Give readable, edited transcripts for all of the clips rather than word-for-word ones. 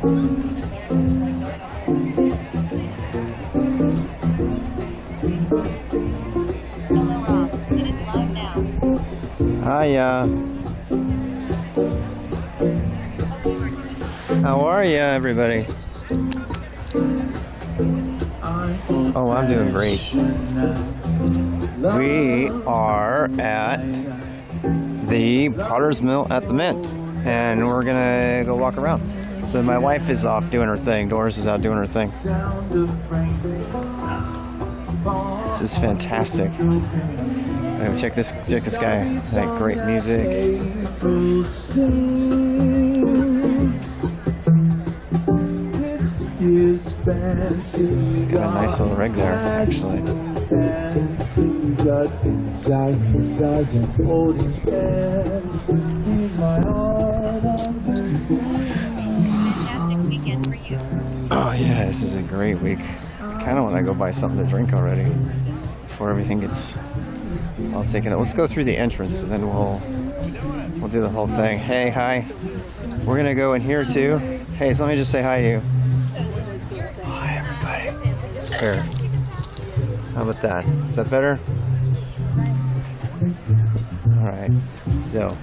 Hiya. How are ya, everybody? Oh, I'm doing great. We are at the Potter's Mill at the Mint, and we're gonna go walk around. So my wife is off doing her thing. Doris is out doing her thing. This is fantastic. Check this guy. That great music. Got a nice little rig there, actually. Oh yeah, this is a great week. I kind of want to go buy something to drink already before everything gets all taken up. Let's go through the entrance and then we'll do the whole thing. Hey, hi. We're gonna go in here too. Hey, so let me just say hi to you. Hi, everybody. Here. How about that? Is that better? All right. So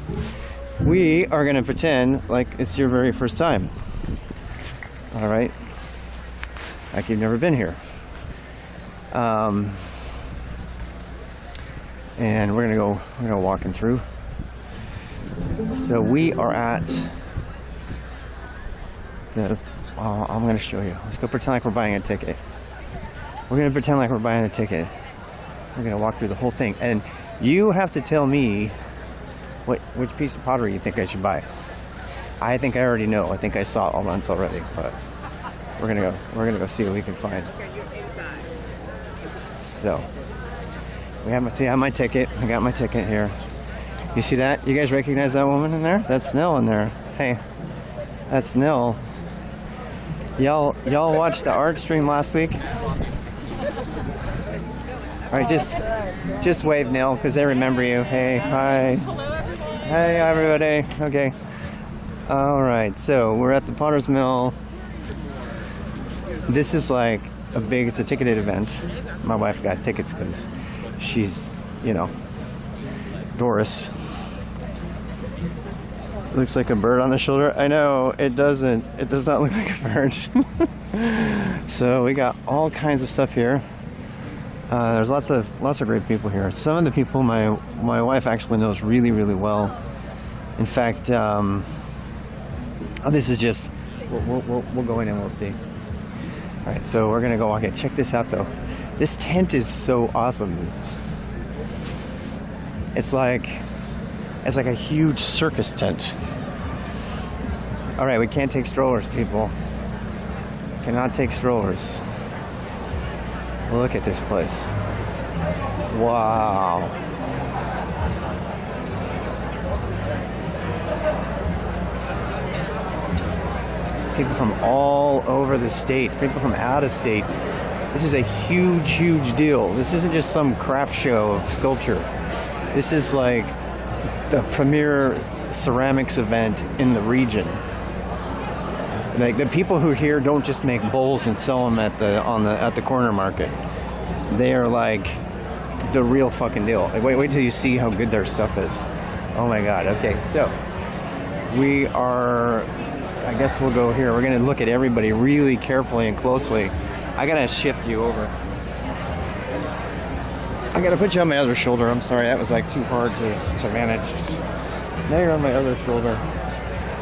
we are gonna pretend like it's your very first time. All right. Like you've never been here. And we're gonna walking through. So we are at the. I'm gonna show you. Let's go pretend like we're buying a ticket. We're gonna pretend like we're buying a ticket. We're gonna walk through the whole thing, and you have to tell me which piece of pottery you think I should buy. I think I already know. I think I saw it all once already, but we're gonna go see what we can find. So we have I have my ticket. I got my ticket here. You see that? You guys recognize that woman in there? That's Nell in there. Hey, that's Nell. Y'all watched the art stream last week? All right, just wave, Nell, because they remember you. Hey, hi. Hey, everybody. Okay. All right, so we're at the Potter's Mill. This is like it's a ticketed event. My wife got tickets because she's, Doris. Looks like a bird on the shoulder. I know, it does not look like a bird. So we got all kinds of stuff here. There's lots of great people here. Some of the people my wife actually knows really, really well. In fact, this is just, we'll go in and we'll see. All right, so we're gonna go walk in. Check this out though. This tent is so awesome. It's like a huge circus tent. All right, we can't take strollers, people. Cannot take strollers. Look at this place. Wow. People from all over the state, people from out of state. This is a huge, huge deal. This isn't just some craft show of sculpture. This is like the premier ceramics event in the region. Like the people who are here don't just make bowls and sell them at the corner market. They are like the real fucking deal. Like, wait till you see how good their stuff is. Oh my god. Okay, so we are. I guess we'll go here. We're gonna look at everybody really carefully and closely. I gotta shift you over. I gotta put you on my other shoulder. I'm sorry, that was like too hard to manage. Now you're on my other shoulder.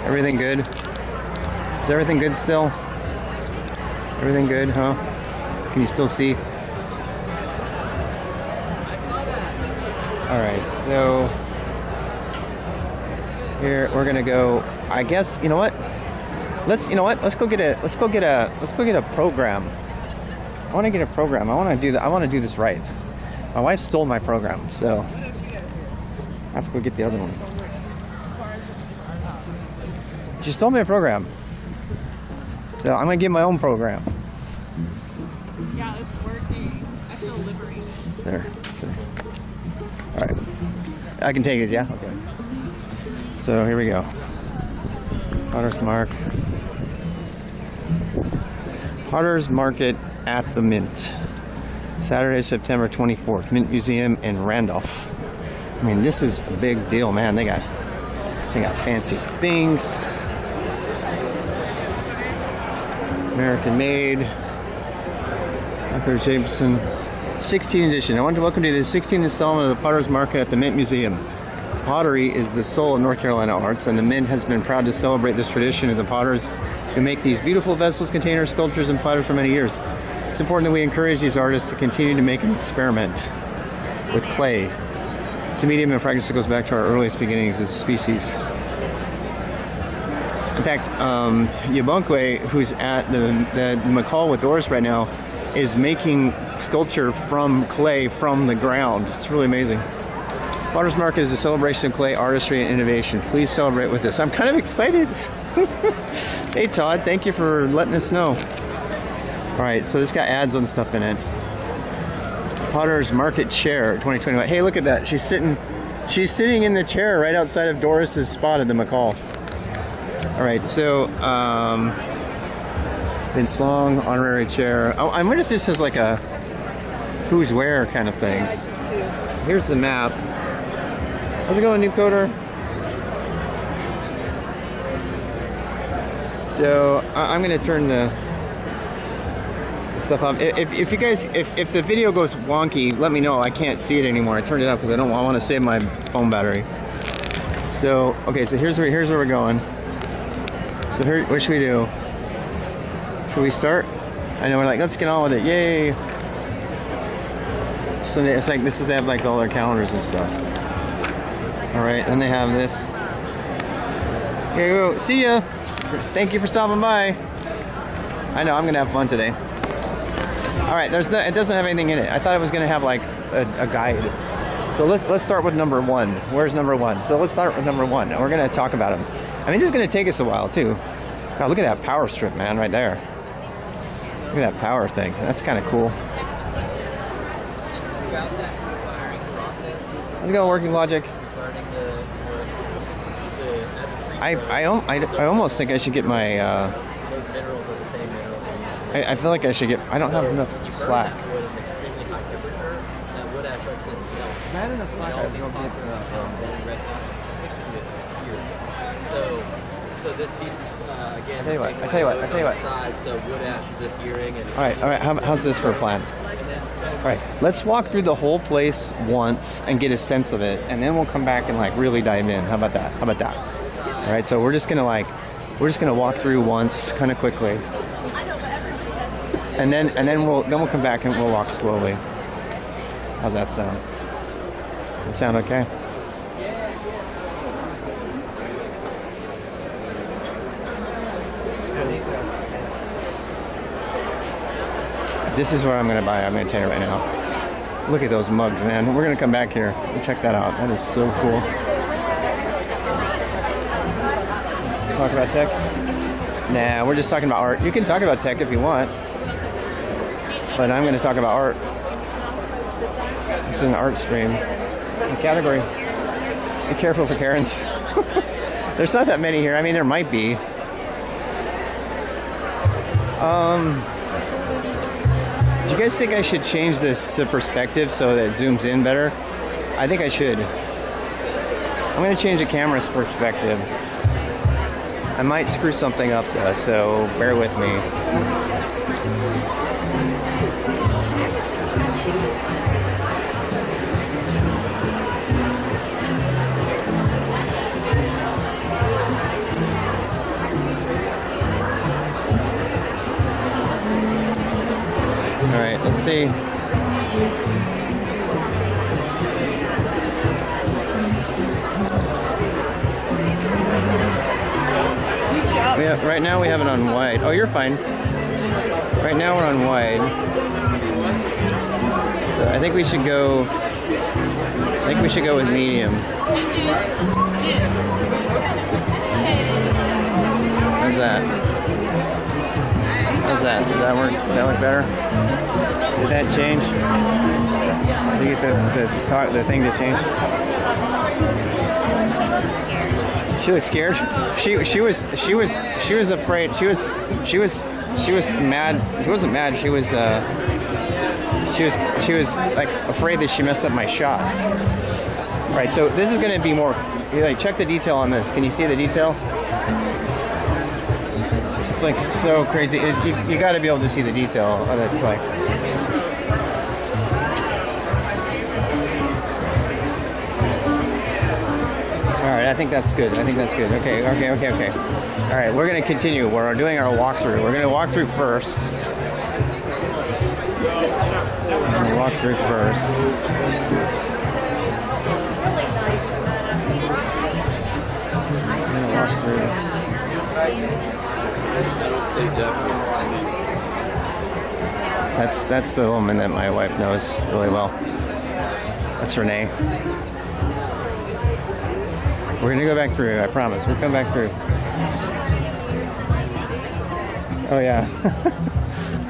Everything good? Is everything good still? Everything good, huh? Can you still see? All right, so here we're gonna go. I guess you know what? Let's go get a program. I want to get a program. I want to do this right. My wife stole my program, so I have to go get the other one. She stole my program, so I'm gonna get my own program. Yeah, it's working. I feel liberated. There. So. All right. I can take it. Yeah. Okay. So here we go. Potter's Mark. Potter's Market at the Mint. Saturday, September 24th. Mint Museum in Randolph. I mean, this is a big deal, man. They got fancy things. American made. Dr. Jameson. 16th edition. I want to welcome you to the 16th installment of the Potter's Market at the Mint Museum. Pottery is the soul of North Carolina arts, and the Mint has been proud to celebrate this tradition of the potters who make these beautiful vessels, containers, sculptures, and platters for many years. It's important that we encourage these artists to continue to make an experiment with clay. It's a medium and practice that goes back to our earliest beginnings as a species. In fact, Yabunkwe, who's at the McCall with Doris right now, is making sculpture from clay from the ground. It's really amazing. Potter's Market is a celebration of clay, artistry, and innovation. Please celebrate with us. I'm kind of excited. Hey Todd, thank you for letting us know. Alright, so this got ads on stuff in it. Potter's Market Chair 2021. Hey, look at that. She's sitting in the chair right outside of Doris's spot at the McCall. Alright, so Vince Long, honorary chair. Oh, I wonder if this has like a who's where kind of thing. Here's the map. How's it going, new coder? So I'm gonna turn the stuff off. If you guys, if the video goes wonky, let me know. I can't see it anymore. I turned it up because I want to save my phone battery. So okay, so here's where we're going. So here, what should we do? Should we start? I know we're like, let's get on with it. Yay! So it's like they have like all their calendars and stuff. All right, and they have this. Here we go. See ya. Thank you for stopping by. I know I'm gonna have fun today. All right, it doesn't have anything in it. I thought it was gonna have like a guide. So let's start with number one. Where's number one? So let's start with number one, and we're gonna talk about him. I mean, this is gonna take us a while too. God, look at that power strip, man, right there. Look at that power thing. That's kind of cool. How's it going, Working Logic? I almost think I should get my. Those minerals are the same minerals. I feel like I should get. I don't have enough slack. Wood at an extremely high temperature. That wood ash starts to melt. If I had enough slack, All I'd these be pots are red hot and sticks to it for years. So this piece again. I tell you what. Side, so wood ash is adhering. And All right. How's this for a plan? All right, let's walk through the whole place once and get a sense of it, and then we'll come back and like really dive in. How about that? All right, so we're just gonna walk through once, kind of quickly, and then we'll come back and we'll walk slowly. How's that sound? Does it sound okay? This is where I'm going to buy. I'm going to tell you right now. Look at those mugs, man. We're going to come back here and check that out. That is so cool. Talk about tech? Nah, we're just talking about art. You can talk about tech if you want. But I'm going to talk about art. This is an art stream. A category. Be careful for Karens. There's not that many here. I mean, there might be. Do you guys think I should change the perspective so that it zooms in better? I think I should. I'm going to change the camera's perspective. I might screw something up though, so bear with me. All right, let's see. Right now we have it on wide. Oh, you're fine. Right now we're on wide. So I think we should go. With medium. How's that? How's that? Does that work? Does that look better? Did that change? Did you get the thing to change? She looks scared. She was afraid. She was mad. She wasn't mad. She was like afraid that she messed up my shot. All right, so this is going to be more. Like, check the detail on this. Can you see the detail? It's like so crazy. You got to be able to see the detail. That's like. All right, I think that's good. Okay. All right, we're going to continue. We're doing our walkthrough. We're going to walk through first. Walk through first. I'm going to walk through. That's the woman that my wife knows really well. That's Renee. We're gonna go back through, I promise. We'll come back through. Oh yeah.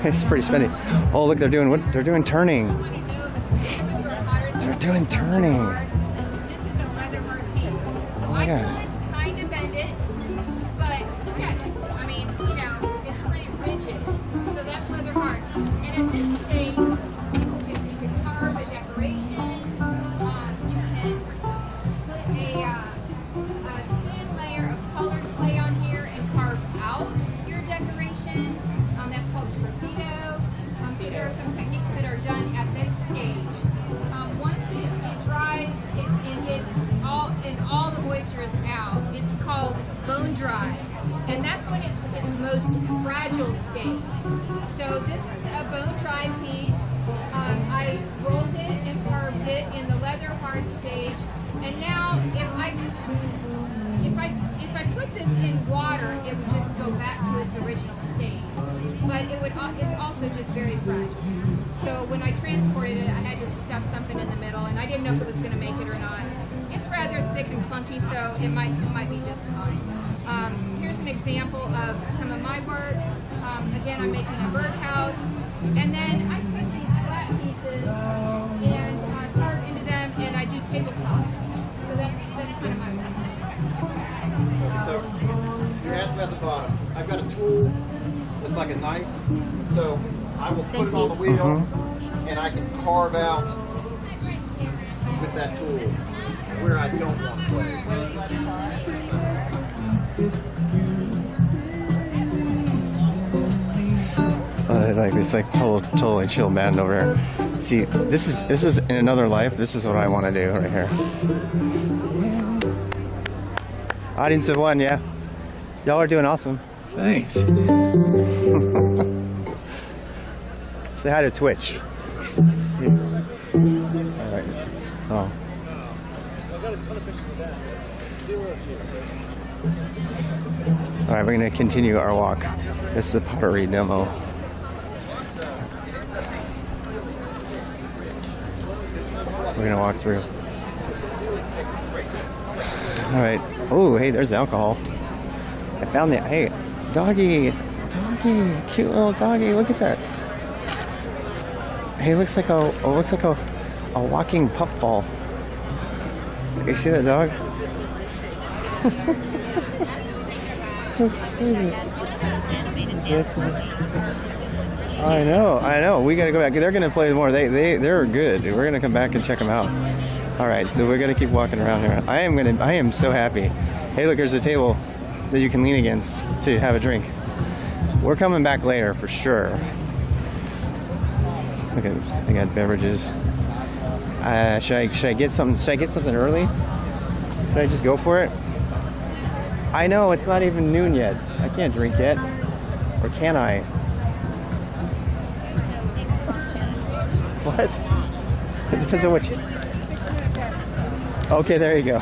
It's pretty spendy. Oh look, they're doing what? They're doing turning. They're doing turning. This is a leather hard piece. Oh my God. I could kind of bend it, but look at it. I mean, you know, it's pretty rigid. So that's leather hard. And at this stage, you can carve a decoration. You can put a thin layer of colored clay on here and carve out your decoration. That's called sgraffito. So there are some techniques that are done at this stage. Once it dries, it gets all the moisture is out. It's called bone dry, and that's when it's most fragile state. So this is a bone dry piece. I rolled it and carved it in the leather hard stage, and now if I put this in water, it would just go back to its original state. But it's also just very fragile. So when I transported it, I had to stuff something in the middle, and I didn't know if it was going to make it or not. It's rather thick and funky, so it might be just fine. Here's an example of some of my work. Again, I'm making a birdhouse, and then I take these flat pieces and carve into them, and I do tabletops. So that's kind of my work. So you're asking about the bottom. I've got a tool that's like a knife. So I will put it on the wheel and I can carve out with that tool where I don't want clay. Like this, like totally chill band over here. See, this is in another life. This is what I want to do right here. Audience of one, yeah. Y'all are doing awesome. Thanks. Say hi to Twitch. All right. Oh. All right, we're gonna continue our walk. This is a pottery demo. We're gonna walk through. All right. Oh, hey, there's alcohol. I found the. Hey, doggy, cute little doggy. Look at that. Hey, looks like a walking puffball. You see that dog? Yes. I know. We gotta go back. They're gonna play more. They're good. We're gonna come back and check them out. All right, so we're gonna keep walking around here. I am so happy. Hey, look, there's a table that you can lean against to have a drink. We're coming back later for sure. Look at, they got beverages. Should I get something? Should I get something early? Should I just go for it? I know it's not even noon yet. I can't drink yet, or can I? What? It depends on which. Okay, there you go.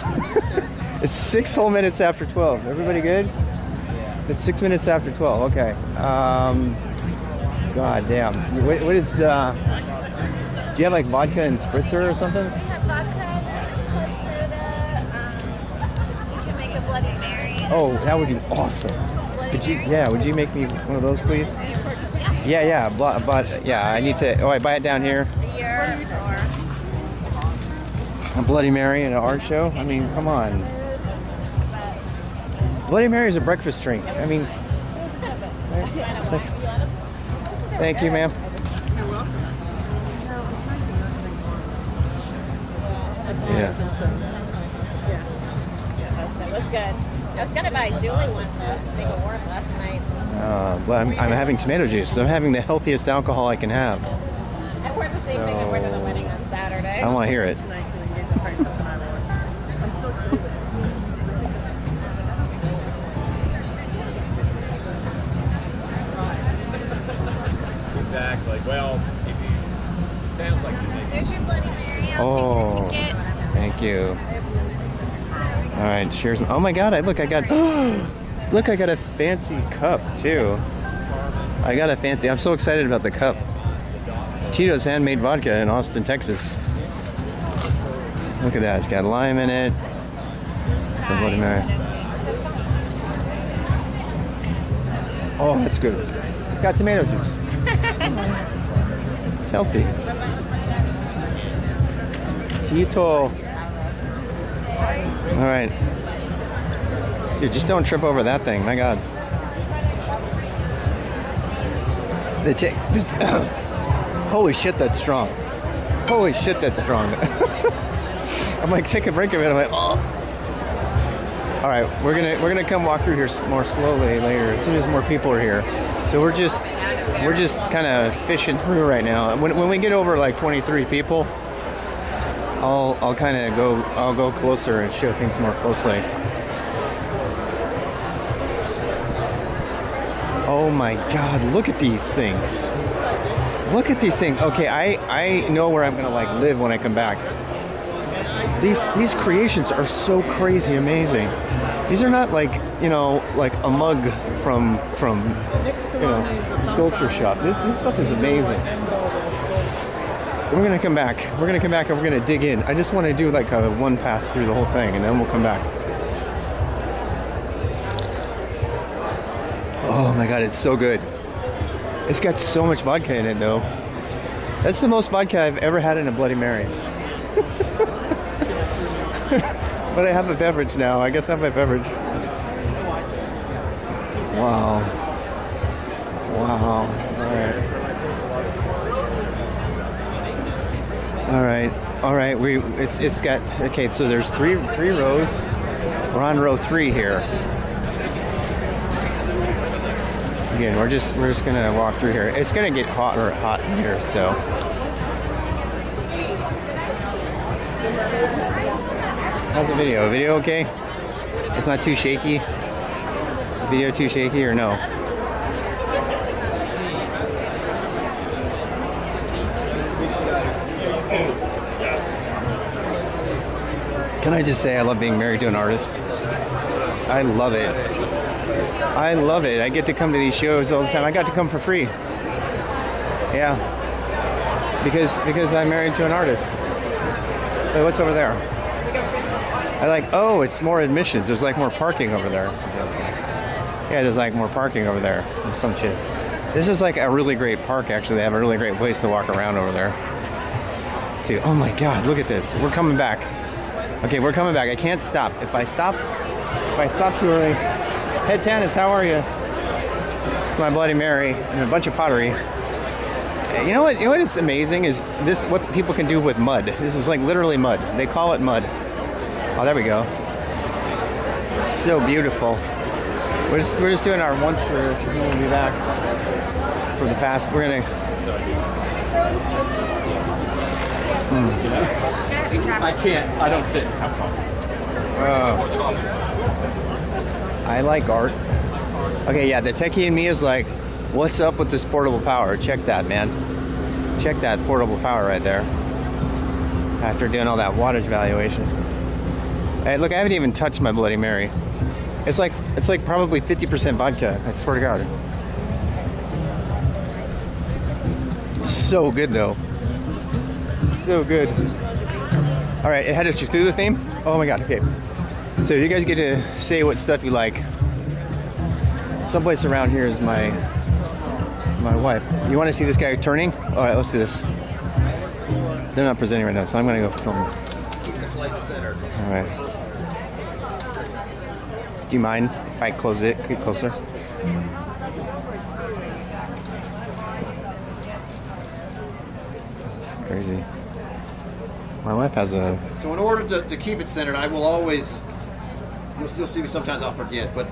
It's 6 whole minutes after 12. Everybody good? It's 6 minutes after 12. Okay. God damn. What is? Do you have like vodka and spritzer or something? We have vodka, club soda. You can make a Bloody Mary. Oh, that would be awesome. Would you make me one of those, please? Yeah. But yeah, I need to. Oh, I buy it down here. Beer or A Bloody Mary and an art show. I mean, come on. Bloody Mary is a breakfast drink. I mean, it's like, thank you, ma'am. Yeah. That was good. I was gonna buy Julie one to make it warm last night. But I'm having tomato juice. I'm having the healthiest alcohol I can have. I wore the same thing I wore to the wedding on Saturday. I want to hear it. I'm so excited. Exactly. Well, if you sounds like you make There's your Bloody Mary. I'll Oh, take your ticket. thank you. All right, cheers. Oh my God! Look, I got look, I got a fancy cup too. I got a fancy. I'm so excited about the cup. Tito's handmade vodka in Austin, Texas. Look at that. It's got lime in it. It's a Bloody Mary. Oh, that's good. It's got tomato juice. It's healthy. Tito. All right. Dude, just don't trip over that thing. My God. Holy shit, that's strong. Holy shit, that's strong. I'm like, take a break of it. I'm like, oh. All right, we're gonna come walk through here more slowly later, as soon as more people are here. So we're just kind of fishing through right now. When we get over like 23 people, I'll go closer and show things more closely. Oh my God, look at these things. Look at these things. Okay, I know where I'm gonna like live when I come back. These creations are so crazy amazing. These are not like, you know, like a mug from you know, sculpture shop. This stuff is amazing. We're gonna come back. We're gonna come back and we're gonna dig in. I just want to do like a one pass through the whole thing, and then we'll come back. Oh my God, it's so good. It's got so much vodka in it, though. That's the most vodka I've ever had in a Bloody Mary. But I have a beverage now. I guess I have my beverage. Wow. Wow. All right. It's got, okay, so there's three rows. We're on row 3 here. Again, we're just gonna walk through here. It's gonna get hot in here, so. How's the video? Video okay? It's not too shaky? Video too shaky or no? Can I just say I love being married to an artist? I love it. I love it. I get to come to these shows all the time. I got to come for free. Yeah. Because I'm married to an artist. Wait, what's over there? I like, oh, it's more admissions. There's like more parking over there. Yeah, there's like more parking over there. Or some shit. This is like a really great park, actually. They have a really great place to walk around over there. Too. Oh my God, look at this. We're coming back. Okay, we're coming back. I can't stop. If I stop too early. Hey, Tanis, how are you? It's my Bloody Mary and a bunch of pottery. You know what is amazing is this, what people can do with mud. This is like literally mud. They call it mud. Oh, there we go. So beautiful. We're just doing our once, or we'll be back for the fast. We're gonna. I can't. I don't sit and have coffee. I like art. Okay, yeah, the techie in me is like, what's up with this portable power? Check that, man. Check that portable power right there. After doing all that wattage valuation. Hey, look, I haven't even touched my Bloody Mary. It's like probably 50% vodka. I swear to God. So good though. So good. All right, it had us through the theme. Oh my God. Okay. So you guys get to say what stuff you like. Someplace around here is my wife. You want to see this guy turning? All right, let's do this. They're not presenting right now, so I'm gonna go film. Keep the place centered. All right. Do you mind? if I close it, get closer. It's crazy. My wife has a. So in order to keep it centered, I will always. You'll see me sometimes I'll forget, but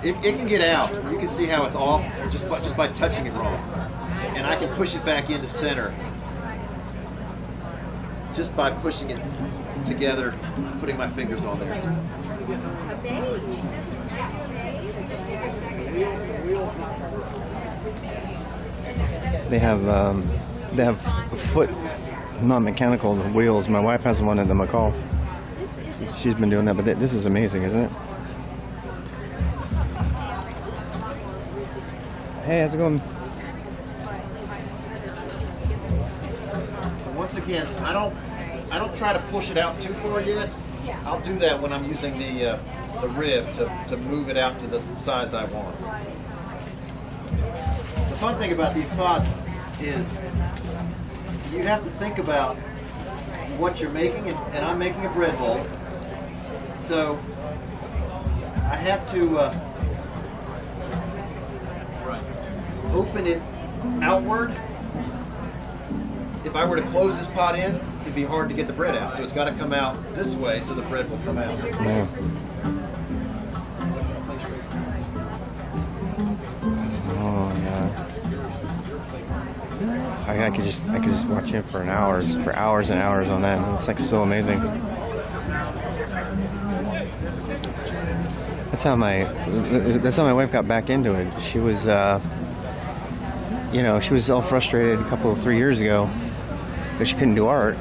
it can get out. You can see how it's off just by touching it wrong, and I can push it back into center just by pushing it together, putting my fingers on there. They have foot non-mechanical wheels. My wife has one at the McCall. She's been doing that, but this is amazing, isn't it? Hey, how's it going? So once again, I don't try to push it out too far yet. I'll do that when I'm using the rib to move it out to the size I want. The fun thing about these pots is you have to think about what you're making, and I'm making a bread bowl, so I have to open it outward. If I were to close this pot in, it'd be hard to get the bread out, so it's got to come out this way so the bread will come out. Yeah. Oh yeah. I could just watch it for hours and hours on that. It's like so amazing. That's how my wife got back into it. She was she was all frustrated 3 years ago because she couldn't do art.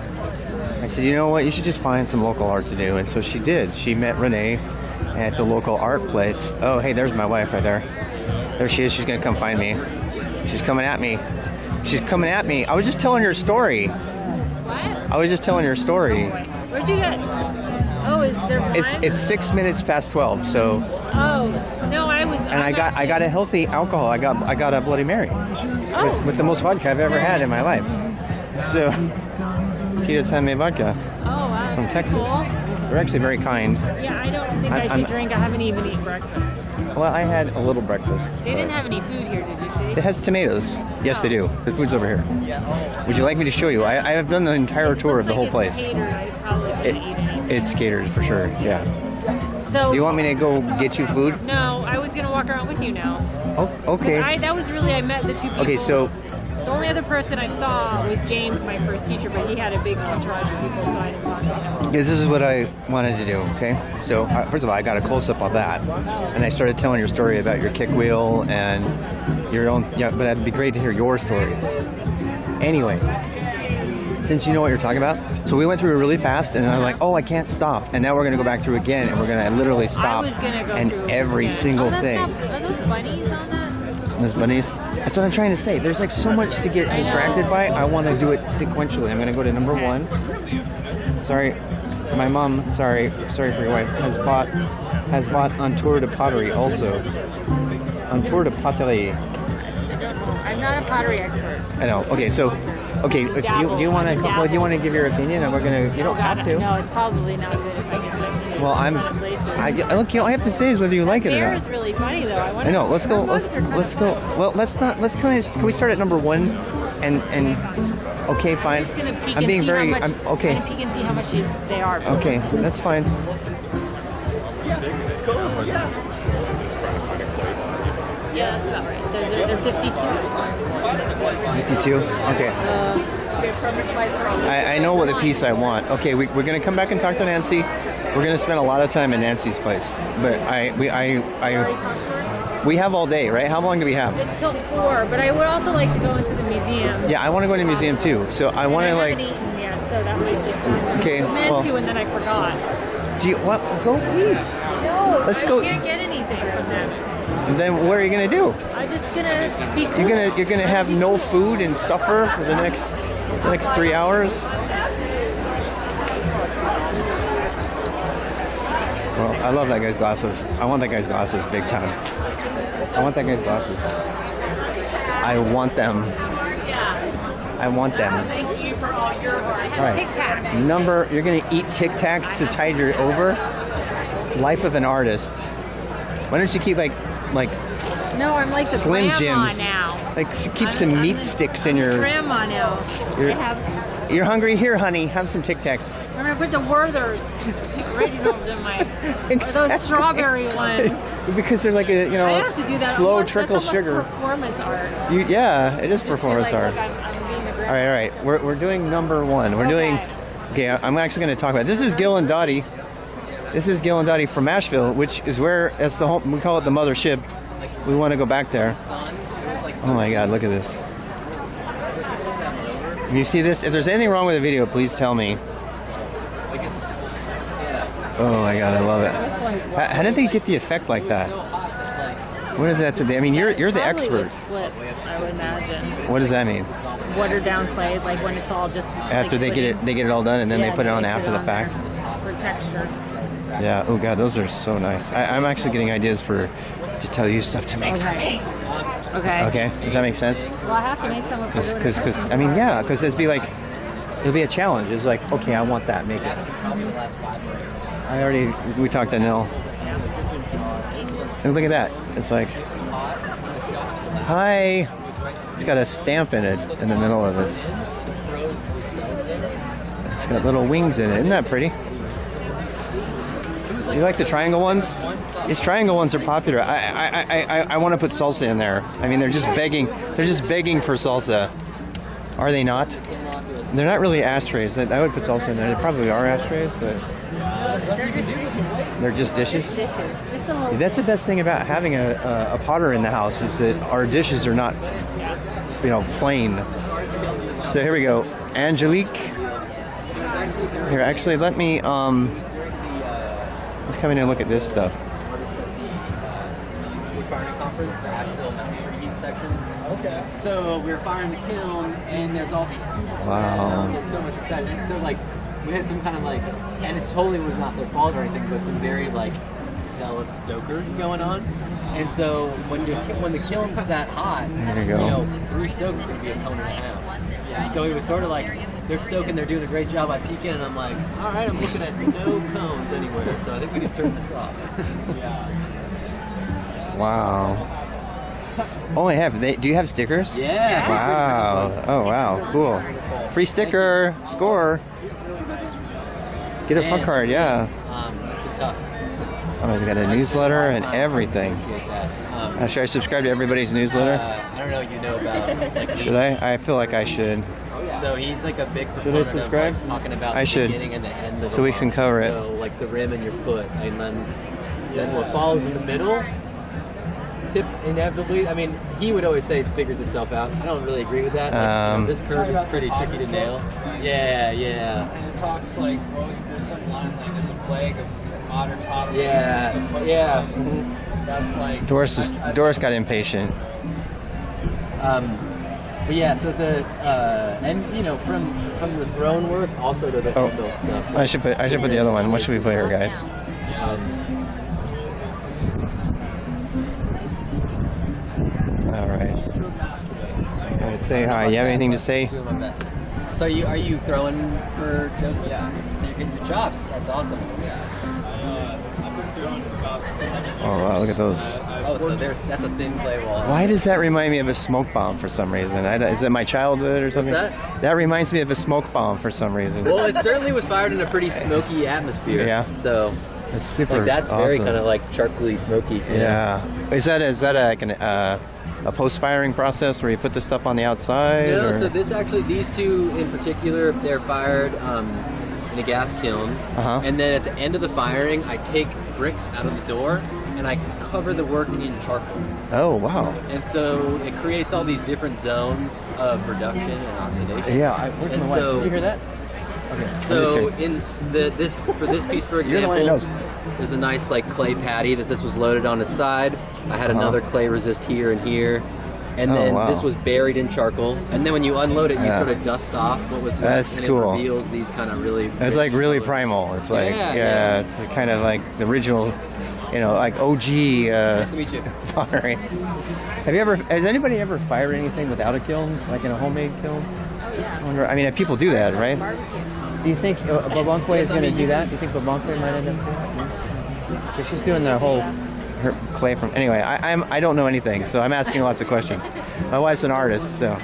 I said, you know what, you should just find some local art to do. And so she did. She met Renee at the local art place. Oh, hey, there's my wife right there. There she is. She's going to come find me. She's coming at me. She's coming at me. I was just telling her story. What? I was just telling her story. Where'd you get? Oh, is there one? It's 6 minutes past 12. So. Oh no, I was. And I got a healthy alcohol. I got a Bloody Mary with the most vodka I've ever had in my life. So Tito's handmade vodka Oh wow. from That's Texas. cool. They're actually very kind. Yeah, I don't think I should drink. I haven't even eaten breakfast. Well, I had a little breakfast. They didn't have any food here, did you see? It has tomatoes. Yes, they do. The food's over here. Would you like me to show you? I have done the entire tour of the whole place. It's catered for sure. Yeah. So. Do you want me to go get you food? No, I was gonna walk around with you now. Oh, okay. I met the two people. Okay, so. The only other person I saw was James, my first teacher, but he had a big entourage of people, so I didn't talk to him. This is what I wanted to do, okay? So, first of all, I got a close-up on that. And I started telling your story about your kick wheel and your own... Yeah, but it'd be great to hear your story. Anyway, since you know what you're talking about, so we went through it really fast, and I'm like, oh, I can't stop. And now we're going to go back through again, and we're going to literally stop. I was going to go and through every again. single thing. Are those bunnies on that? Those bunnies? That's what I'm trying to say. There's like so much to get distracted by. I want to do it sequentially. I'm going to go to number 1. Sorry, my mom, sorry for your wife, has bought Untitled Pottery also. Untitled Pottery. I'm not a pottery expert. I know. Okay, so, do you want to give your opinion? And we're gonna. You don't have to. No, it's probably not good if I get this. Well, look. All I have to say is whether you like it or not. Bear is really funny though. I know. Let's go. Let's go. Well, can we start at number 1? And okay, fine. I'm just gonna peek I'm being and see very. how much. Okay. I'm gonna peek and see how much they are. Okay, that's fine. Yeah, that's about right. They're 52. 52. Okay. I know what the piece I want. Okay, we're gonna come back and talk to Nancy. We're gonna spend a lot of time in Nancy's place, but we have all day, right? How long do we have? It's till 4, but I would also like to go into the museum. Yeah, I want to go to the museum too. So I want to I haven't eaten yet, so that might be fun. Okay, I meant well, to, and then I forgot. Do you what? Go, please. No, Let's I go. can't get anything from them. And then what are you gonna do? I'm just gonna be cool. You're gonna have no food and suffer for the next 3 hours. Well, I love that guy's glasses. I want that guy's glasses big time. I want that guy's glasses. I want them. I want them. Thank you for all your work. I have Right. Tic Tacs. You're gonna eat Tic Tacs to tide you over. Life of an artist. Why don't you keep like No, I'm like the Slim grandma Jims? now. Like keep some meat sticks in your. Grandma now. You're- I have. You're hungry? Here, honey. Have some Tic Tacs. I'm gonna put the Werther's originals in my. Or those strawberry ones. Because they're like a I have to do that. slow almost, trickle that's almost sugar. Performance art. Yeah, it is Just feel performance like, art. Look, I'm being the grandma. All right. We're doing number 1. We're doing. Okay, I'm actually going to talk about. This is Gil and Dottie. This is Gil and Dottie from Asheville, which is where that's the home. We call it the mothership. We want to go back there. Oh my God! Look at this. You see this? If there's anything wrong with the video, please tell me. Oh my God! I love it. How did they get the effect like that? What does that do? I mean, you're the Probably expert. with flip, I would imagine. What does that mean? Watered down clay, like when it's all just After like, they get it all done, and then they put it on mix after the fact. there for texture. Yeah. Oh God, those are so nice. I'm actually getting ideas to tell you stuff to make for me. Okay. Okay. Does that make sense? Well, I have to make some of it. Because I mean, yeah. Because it'll be a challenge. It's like, okay, I want that. Make it. We talked to Nell. And look at that. It's like, hi. It's got a stamp in it in the middle of it. It's got little wings in it. Isn't that pretty? You like the triangle ones? These triangle ones are popular. I want to put salsa in there. I mean, they're just begging. They're just begging for salsa. Are they not? They're not really ashtrays. I would put salsa in there. They probably are ashtrays, but They're just dishes. they're just dishes. Dishes. Just a little. That's the best thing about having a potter in the house is that our dishes are not, plain. So here we go, Angelique. Here, actually, let me let's come in and look at this stuff. Firing conference, the Asheville preheat section. Okay. So we were firing the kiln, and there's all these students around, and so much excitement. So we had some kind of and it totally was not their fault or anything, but some very zealous stokers going on. And so when the kiln's that hot, There you go. 3 stokes could be a ton and a half. So he was sort of they're stoking, they're doing a great job. I peek in and I'm like, all right, I'm looking at no cones anywhere, so I think we can turn this off. Wow. Oh, I have. Do you have stickers? Yeah. Wow. Oh, wow. Cool. Free sticker. Score. Get a fun card. Yeah. It's a tough. Oh, they got a newsletter and everything. Appreciate that. Should I subscribe to everybody's newsletter? I don't know what you know about. Should I? I feel like I should. So he's a big proponent Should I subscribe? of talking about I the should. beginning and the end of So we can cover it. So the rim and your foot, and then what follows in the middle, inevitably. I mean, he would always say it figures itself out. I don't really agree with that. This curve is pretty tricky to nail. Yeah. And it talks there's some line there's a plague of modern pop. Yeah. That's Doris got impatient. But yeah, so and from the throne work also to the built stuff. I should put the other one. What should we put here, guys? All right. Say hi. You have anything to say? Doing my best. So are you throwing for Joseph? Yeah. So you're getting your chops. That's awesome. I've been throwing for about 7 years. Oh wow, look at those. Oh, so that's a thin clay wall. Why does that remind me of a smoke bomb for some reason? Is it my childhood or something? What's that? That reminds me of a smoke bomb for some reason. Well, it certainly was fired in a pretty smoky atmosphere. Yeah. So It's super. that's awesome. very kind of charcoaly, smoky. Yeah. Is that a post-firing process where you put the stuff on the outside? No, or? so these two in particular, they're fired in a gas kiln. Uh-huh. And then at the end of the firing, I take bricks out of the door and I cover the work in charcoal. Oh wow. And so it creates all these different zones of reduction and oxidation. Yeah. Where's And my wife? so- Did you hear that? Okay. So in this piece, for You're the one that example, knows. there's a nice clay patty that this was loaded on its side. I had another clay resist here and here. And then wow. this was buried in charcoal. And then when you unload it, you Yeah. sort of dust off what was left. That's and cool. It reveals these kind of really It's rich really colors. primal. It's like Yeah. it's kind of like the original, OG Nice to meet you. firing. Has anybody ever fired anything without a kiln, like in a homemade kiln? Oh yeah. I wonder, I people do that, right? Barbecue. Do you think Babanque is Yes, I going to mean, do you that? can- Do you think Babanque might end up doing that? Because she's doing the whole her clay from. Anyway, I don't know anything, so I'm asking lots of questions. My wife's an artist, so.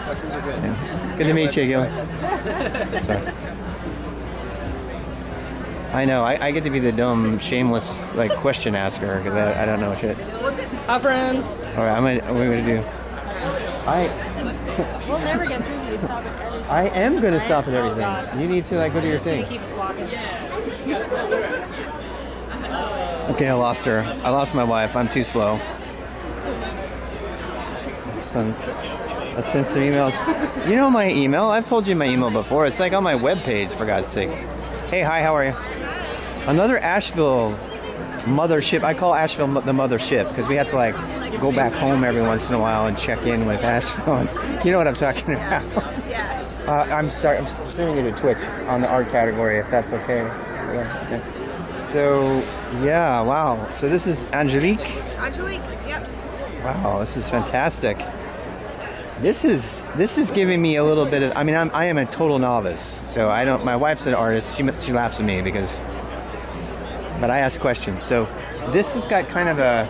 Questions are good. Yeah. Good to meet you, Gil. Sorry. I know. I get to be the dumb, shameless, like question asker because I don't know shit. Hi, friends. All right, what am I gonna do? We'll never get through these topics. I am gonna stop at Oh, everything. God. You need to like go to your thing. Keep walking. Okay, I lost her. I lost my wife. I'm too slow. Let's send some emails. You know my email? I've told you my email before. It's like on my webpage, for God's sake. Hey, hi, how are you? Another Asheville mothership. I call Asheville the mothership because we have to like go back home every once in a while and check in with Asheville. You know what I'm talking about? Yes. I'm sorry. I'm steering you to Twitch on the art category, if that's okay. Yeah. So, yeah, wow. So this is Angelique. Angelique, yep. Wow, this is fantastic. This is giving me a little bit of. I mean, I am a total novice, so I don't. My wife's an artist. She laughs at me because, but I ask questions. So this has got kind of a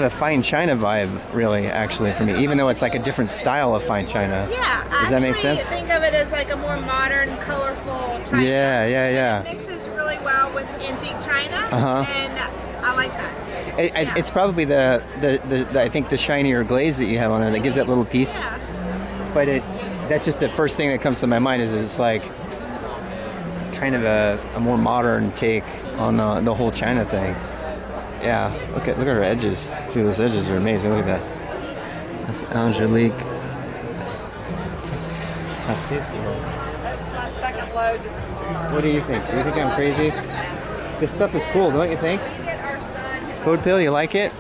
fine china vibe, really, actually, for me. Even though it's like a different style of fine china. Yeah. Does that make sense? Think of it as like a more modern, colorful china. Yeah. It mixes really well with antique china, Uh-huh. and I like that. It's probably the I think the shinier glaze that you have on there that gives that little piece. Yeah. But that's just the first thing that comes to my mind is it's like kind of a more modern take on the whole China thing. Yeah, look at her edges. See, those edges are amazing. Look at that. That's Angelique. That's my second load. What do you think? Do you think I'm crazy? This stuff is cool, don't you think? We get our son. Code Pill, you like it?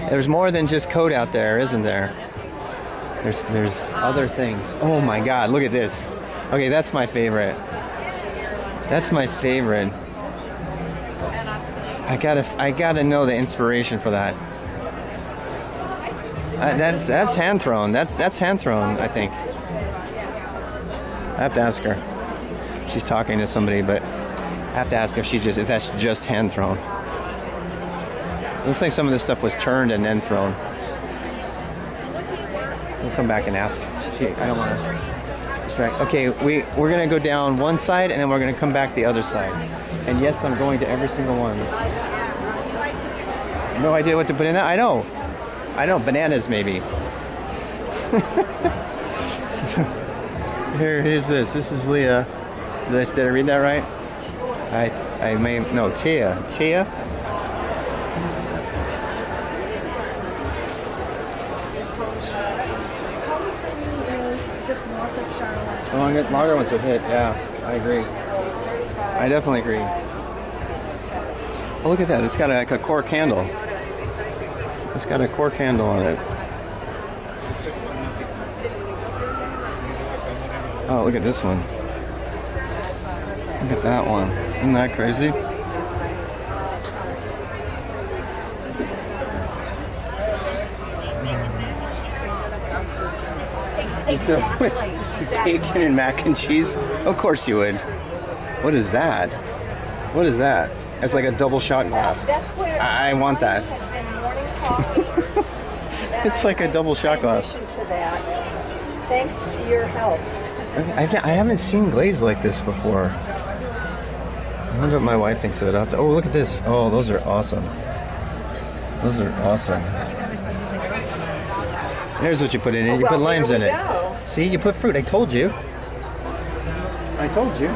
There's more than just code out there, isn't there? There's other things. Oh my God, look at this. Okay, that's my favorite. That's my favorite. I gotta know the inspiration for that. That's hand thrown. That's hand thrown, I think. I have to ask her. She's talking to somebody, but I have to ask if that's just hand thrown. It looks like some of this stuff was turned and then thrown. We'll come back and ask. I don't want to distract. Okay, we're gonna go down one side and then we're gonna come back the other side. And yes, I'm going to every single one. No idea what to put in that? I know. Bananas maybe. Here's this. This is Leah. Did I read that right? I may no Tia. Tia. Is just north of Charlotte. Longer ones will hit. Yeah, I agree. I definitely agree. Oh, look at that. It's got like a cork handle. It's got a cork handle on it. Oh, look at this one. Look at that one. Isn't that crazy? Bacon and mac and cheese? Of course you would. What is that? What is that? It's like a double shot glass. That's where I want that. morning coffee. It's like a double shot glass. To that, thanks to your help. I haven't seen glaze like this before. I wonder what my wife thinks of it. Oh, look at this. Oh, those are awesome. Those are awesome. There's what you put in it. You put limes in it. Go. See, you put fruit. I told you. I told you.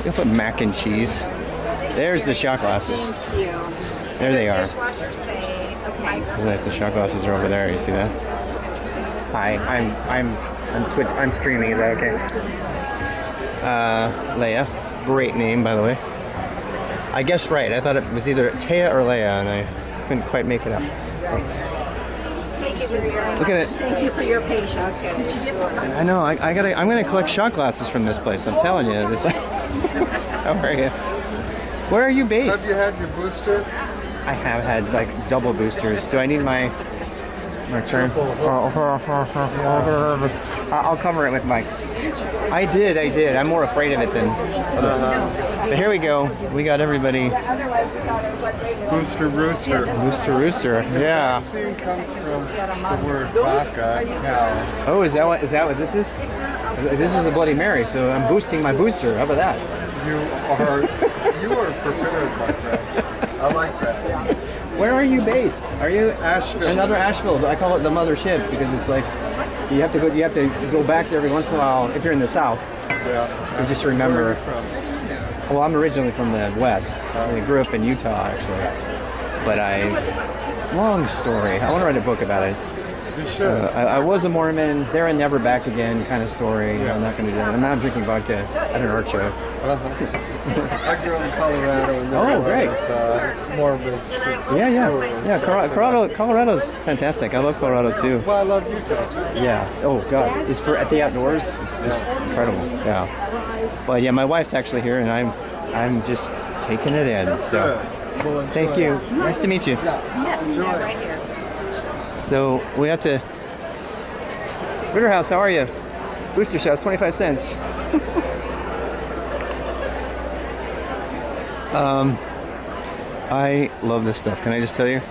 You put mac and cheese. There's the shot glasses. Thank you. There they are. Dishwasher safe. Okay. The shot glasses are over there. You see that? Hi, I'm Twitch. I'm streaming. Is that okay? Leia. Great name, by the way. I guessed right. I thought it was either Taya or Leia, and I couldn't quite make it up. Thank you very much. Look at it. Thank you for your patience. I know. I'm gonna collect shot glasses from this place. I'm telling you. This. How are you? Where are you based? Have you had your booster? I have had like double boosters. Do I need my turn? I'll cover it with my I did. I'm more afraid of it than others. But here we go. We got everybody. Booster Rooster. Booster Rooster. Yeah. That scene comes from the word baka, cow. Oh, is that what this is? This is a Bloody Mary, so I'm boosting my booster. How about that? You are prepared, my friend. I like that. Where are you based? Are you Asheville? Another Asheville. I call it the mothership because it's like you have to go back there every once in a while if you're in the South. Yeah. You just remember. Where are you from? Well, I'm originally from the West. I grew up in Utah, actually. But long story. I want to write a book about it. You should. I was a Mormon. There and never back again kind of story. Yeah. I'm not going to do that. I'm not drinking vodka at an art show. I grew up in Colorado. And great. Mormons. Yeah. Colorado's fantastic. I love Colorado too. Well, I love Utah too. Yeah. Oh God, it's for at the outdoors. It's just incredible. Yeah. But yeah, my wife's actually here, and I'm just taking it in. So Well, thank you. Nice to meet you. Yes, yeah, right here. So we have to. Ritter House, how are you? Booster shots, 25 cents. I love this stuff. Can I just tell you?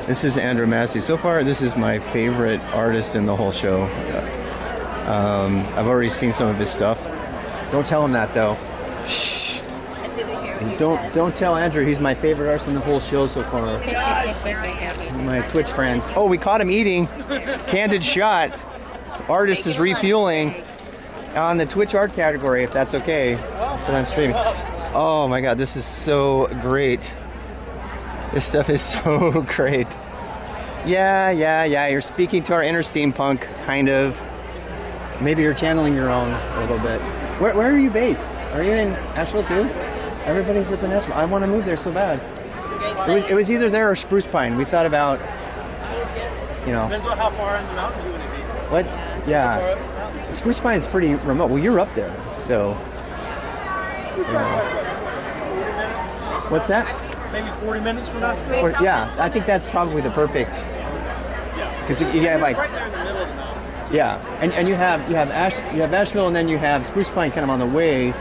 This is Andrew Massey. So far, this is my favorite artist in the whole show. I've already seen some of his stuff. Don't tell him that though. Shh. And don't tell Andrew he's my favorite artist in the whole show so far. My Twitch friends. Oh, we caught him eating. Candid shot. Artist is refueling on the Twitch art category, if that's okay. That I'm streaming. Oh my God, this is so great. This stuff is so great. Yeah. You're speaking to our inner steampunk, kind of. Maybe you're channeling your own a little bit. Where are you based? Are you in Asheville too? Everybody's up in Asheville. I want to move there so bad. It was either there or Spruce Pine. We thought about, Depends on how far in the mountains you want to be. What? Yeah. Spruce Pine is pretty remote. Well, you're up there, so. What's that? Maybe 40 minutes from now. Yeah, I think that's probably the perfect. Because you have like. Right there in the middle of the mountains. Yeah, and you have Asheville, and then you have Spruce Pine kind of on the way.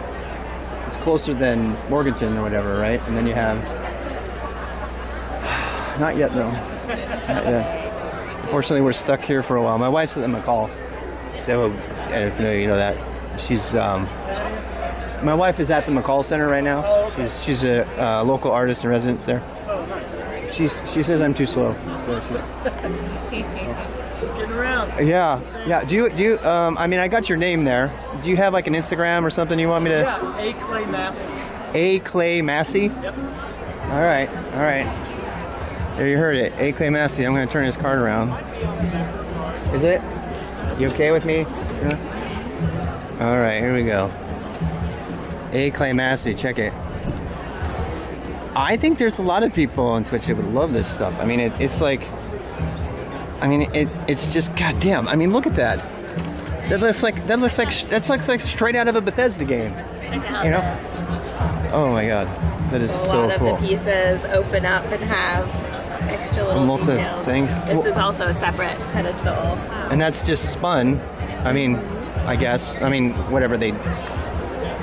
It's closer than Morganton or whatever, right? And then you have. Not yet though. Not yet. Unfortunately, we're stuck here for a while. My wife's at the McCall, so if you know that, she's. My wife is at the McCall Center right now. Oh, okay. She's a local artist in residence there. Oh, nice. She says I'm too slow. So she's getting around. Yeah. Do you? I mean, I got your name there. Do you have like an Instagram or something you want me to? Yeah, A. Clay Massey. A. Clay Massey. Yep. All right. There, you heard it. A. Clay Massey. I'm going to turn his card around. Is it? You okay with me? Yeah? All right. Here we go. A. Clay Massey. Check it. I think there's a lot of people on Twitch that would love this stuff. I mean, it's like. I mean, it's just goddamn. I mean, look at that. That looks like straight out of a Bethesda game. Check out this. Oh my God, that is so cool. A lot of the pieces open up and have extra little details. Things. This is also a separate pedestal. And that's just spun. I mean, I guess. I mean, whatever they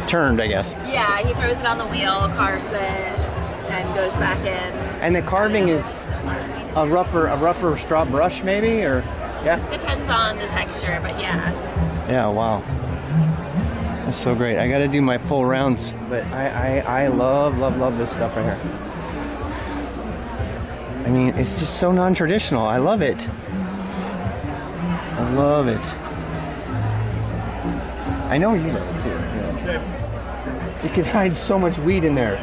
turned, I guess. Yeah, he throws it on the wheel, carves it, and goes back in. And the carving is a rougher straw brush, maybe, or yeah. Depends on the texture, but yeah. Yeah. Wow. That's so great. I got to do my full rounds, but I love this stuff right here. I mean, it's just so non-traditional. I love it. I love it. I know you love it too. Yeah. You can hide so much weed in there.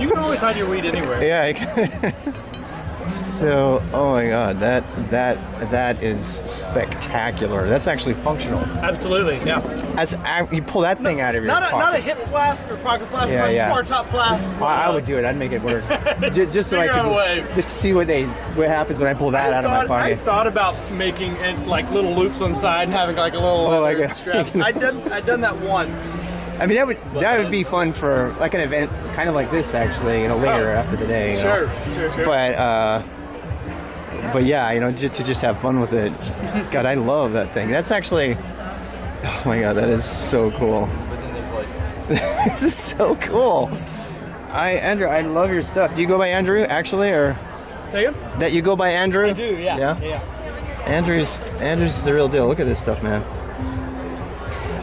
You can always hide your weed anywhere. Yeah. So, oh my God, that is spectacular. That's actually functional. Absolutely, yeah. You pull that thing out of your pocket. Not a hip flask or pocket flask, or top flask. I would do it. I'd make it work. Just so I could just see what happens when I pull that out of my pocket. I thought about making like little loops on the side and having like a little strap. I'd done that once. I mean, that would be fun for like an event, kind of like this, actually. Later after the day. Sure. But yeah, to just have fun with it. God, I love that thing. That's actually Oh my god, that is so cool. This is so cool. Andrew, I love your stuff. Do you go by Andrew, actually, or? Say again? That you go by Andrew? I do, yeah. Yeah? Andrew's the real deal. Look at this stuff, man.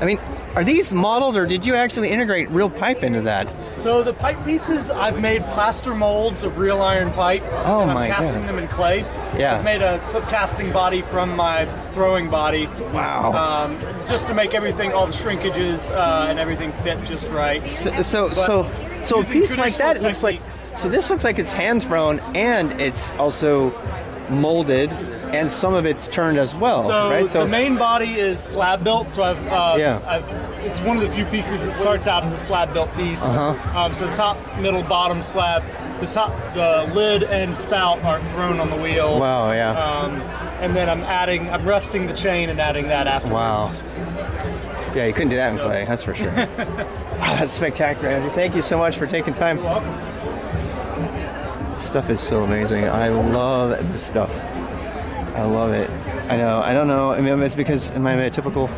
I mean, are these modeled, or did you actually integrate real pipe into that? So the pipe pieces, I've made plaster molds of real iron pipe. Oh and I'm my casting god. them in clay. Yeah. I've made a casting body from my throwing body. Wow. Just to make everything, all the shrinkages and everything fit just right. So a piece like that, it looks like. So this looks like it's hand thrown, and it's also molded, and some of it's turned as well, So right? the main body is slab built. So it's one of the few pieces that starts out as a slab built piece. So top, middle, bottom slab. The lid and spout are thrown on the wheel. Wow, yeah. And then I'm rusting the chain and adding that afterwards. Wow. Yeah, you couldn't do that in clay, that's for sure. Wow, that's spectacular, Andrew. Thank you so much for taking time. You're welcome. This stuff is so amazing. I love this stuff. I love it. I know. I don't know. I mean, it's because am I a typical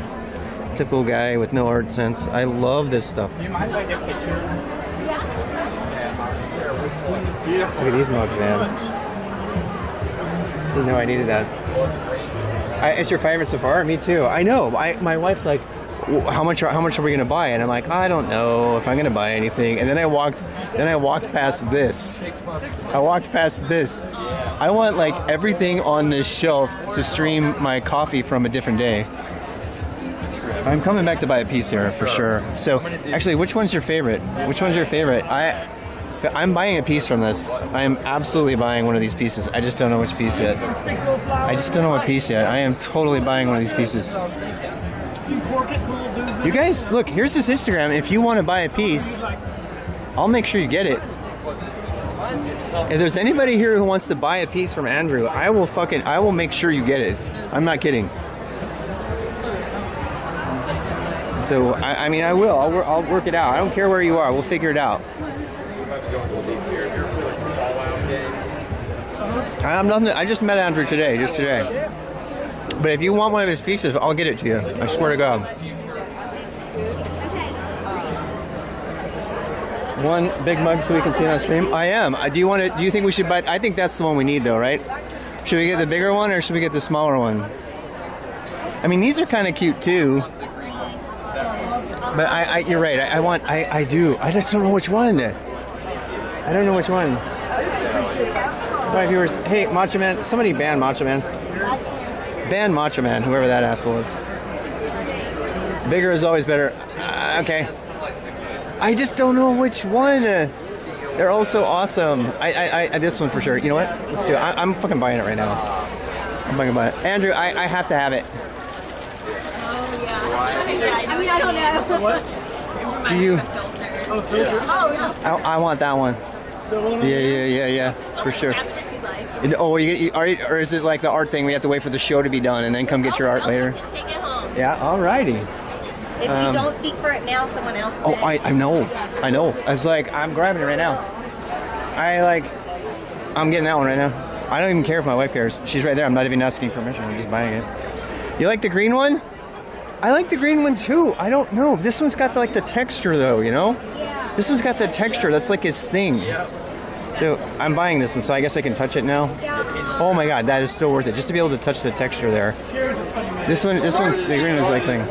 guy with no art sense? I love this stuff. Do you mind if I get pictures? Look at these mugs, man. Didn't know I needed that. It's your favorite so far? Me too. I know. My wife's like, how much are we gonna buy? And I'm like, I don't know if I'm gonna buy anything. And then I walked past this. I want like everything on this shelf to stream my coffee from a different day. I'm coming back to buy a piece here for sure. So actually, which one's your favorite? I'm buying a piece from this. I am absolutely buying one of these pieces. I just don't know which piece yet. I am totally buying one of these pieces. You guys, look, here's his Instagram. If you want to buy a piece, I'll make sure you get it. If there's anybody here who wants to buy a piece from Andrew, I will make sure you get it. I'm not kidding. So, I mean, I will. I'll work it out. I don't care where you are. We'll figure it out. I just met Andrew today, just today. But if you want one of his pieces, I'll get it to you. I swear to God. One big mug so we can see it on stream. I am. Do you think we should buy? I think that's the one we need, though, right? Should we get the bigger one or should we get the smaller one? I mean, these are kind of cute too. But you're right. I do. I just don't know which one. I don't know which one. My viewers, hey, Macho Man, somebody ban Macho Man. Ban Macho Man, whoever that asshole is. Bigger is always better. Okay. I just don't know which one. They're all so awesome. This one for sure. You know what? Let's do it. I'm fucking buying it right now. I'm fucking buying it. Andrew, I have to have it. Oh, yeah. I mean, I don't know. What? Do you? Oh, yeah. I want that one. Yeah, for sure. Or is it like the art thing? We have to wait for the show to be done and then come get your art later. Take it home. Yeah, alrighty. If you don't speak for it now, someone else will. Oh, I know. It's like I'm grabbing it right now. I'm getting that one right now. I don't even care if my wife cares. She's right there. I'm not even asking permission. I'm just buying it. You like the green one? I like the green one too. I don't know. This one's got the texture though, you know? Yeah. This one's got the texture. That's like his thing. So I'm buying this one, so I guess I can touch it now. Oh my god, that is still worth it. Just to be able to touch the texture there. This one's the green one's like thing.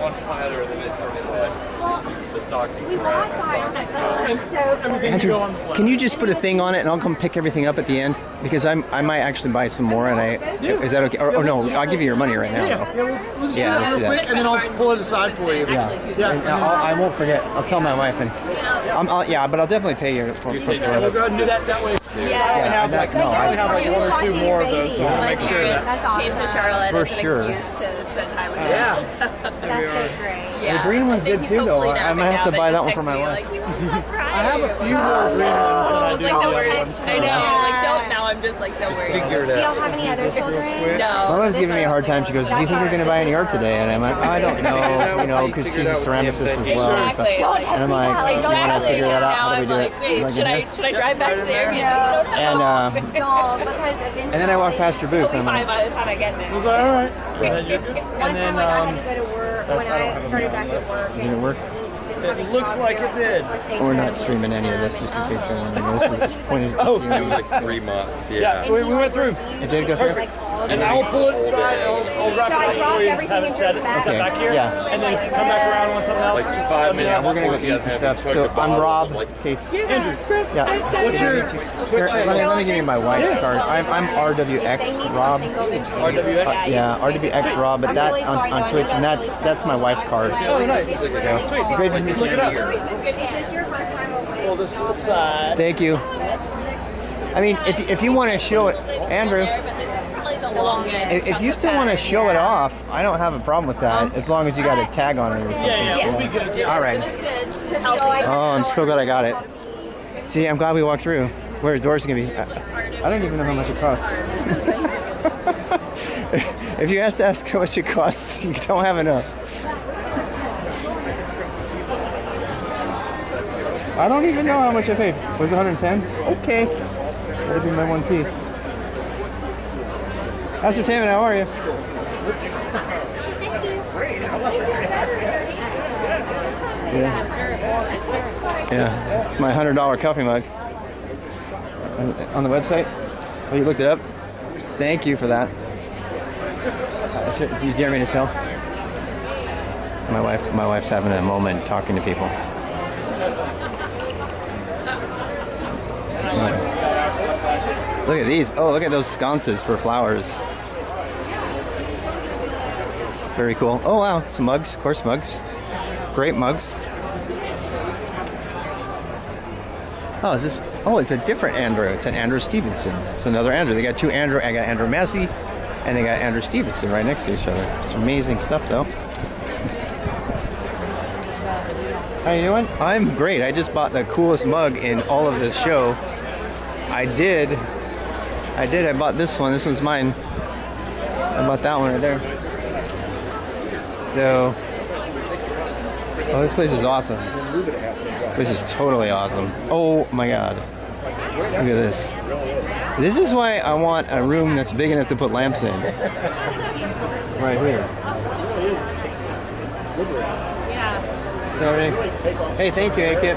We walked by on it, but it was so pretty. Andrew, can you just put a thing on it and I'll come pick everything up at the end? Because I might actually buy some more and is that okay? Or no, I'll give you your money right now. We'll just Yeah, let's do that. quick, and then I'll pull it aside for you. Yeah. And I won't forget. I'll tell my wife, and but I'll definitely pay you for We'll go ahead and do that way. Yeah. I have one or two more of those, so we'll My make sure parents that. came to Charlotte For as an sure. excuse to spend time with Yeah. us. That's so great. The green one's good too, though. I might have to buy that one for my wife. I have a few more green ones than I do. I know. Like, don't now. I'm just like so worried. Figure it Do y'all out. have any other children? No. My wife's giving me a hard time. She goes, "Do you think you're going to buy any art today?" And I'm like, "I don't know," you know, because she's a ceramicist as well. and stuff. Exactly. Don't And text I'm me, like, Callie. "You Don't want to text me. figure that out? Now How do I'm we do like, it?" wait, I'm like, should "Yeah." I drive back to the Airbnb? No. And Don't, because eventually. and then I walk past your booth. It'll And be I'm fine like, by the time I get there. I was like, all right. One time, like, I had to go to work when I started back at work. "Did it work?" It looks like it did. We're not streaming any of this, just in case you're wondering. This is the point of Oh. It was like 3 months. Yeah, we went through. It did go through? And I will pull it inside. I'll wrap So I it up dropped for you and just have everything it and set, drove back. set back here. Yeah. And then come back around on something else. Like 5 minutes. We're gonna go eat and stuff. So I'm Rob. In case. Andrew, Yeah. what's your Here, let me give you my wife's card. I'm RWX Rob. RWX? Yeah, RWX Rob, but that on Twitch, and that's my wife's card. Oh, nice. So, Sweet. great to meet Look it you. up. Is this your first time away? Pull this aside. Thank you. I mean, if you want to show it, Andrew, But this is probably the longest. if you still want to show it off, I don't have a problem with that, as long as you got a tag on it or something. Yeah, we'll be good. All right. It's good. Just help me. Oh, I'm so glad I got it. See, I'm glad we walked through. Where the doors gonna be? I don't even know how much it costs. If you ask how much it costs, you don't have enough. I don't even know how much I paid. Was it 110? Okay. That'll be my one piece. Ascertainment, how are you? Yeah, it's my $100 coffee mug. On the website? Oh, you looked it up? Thank you for that. Do you dare me to tell? My wife's having a moment talking to people. Look at these. Oh, look at those sconces for flowers. Very cool. Oh wow, some mugs, of course mugs. Great mugs. Oh, is this? Oh, it's a different Andrew. It's an Andrew Stevenson. It's another Andrew. They got two Andrew. I got Andrew Massey, and they got Andrew Stevenson right next to each other. It's amazing stuff, though. How you doing? I'm great. I just bought the coolest mug in all of this show. I did. I bought this one. This one's mine. I bought that one right there. So, oh, this place is awesome. This is totally awesome. Oh my God. Look at this. This is why I want a room that's big enough to put lamps in. Right here. So, hey, thank you, hey Kip.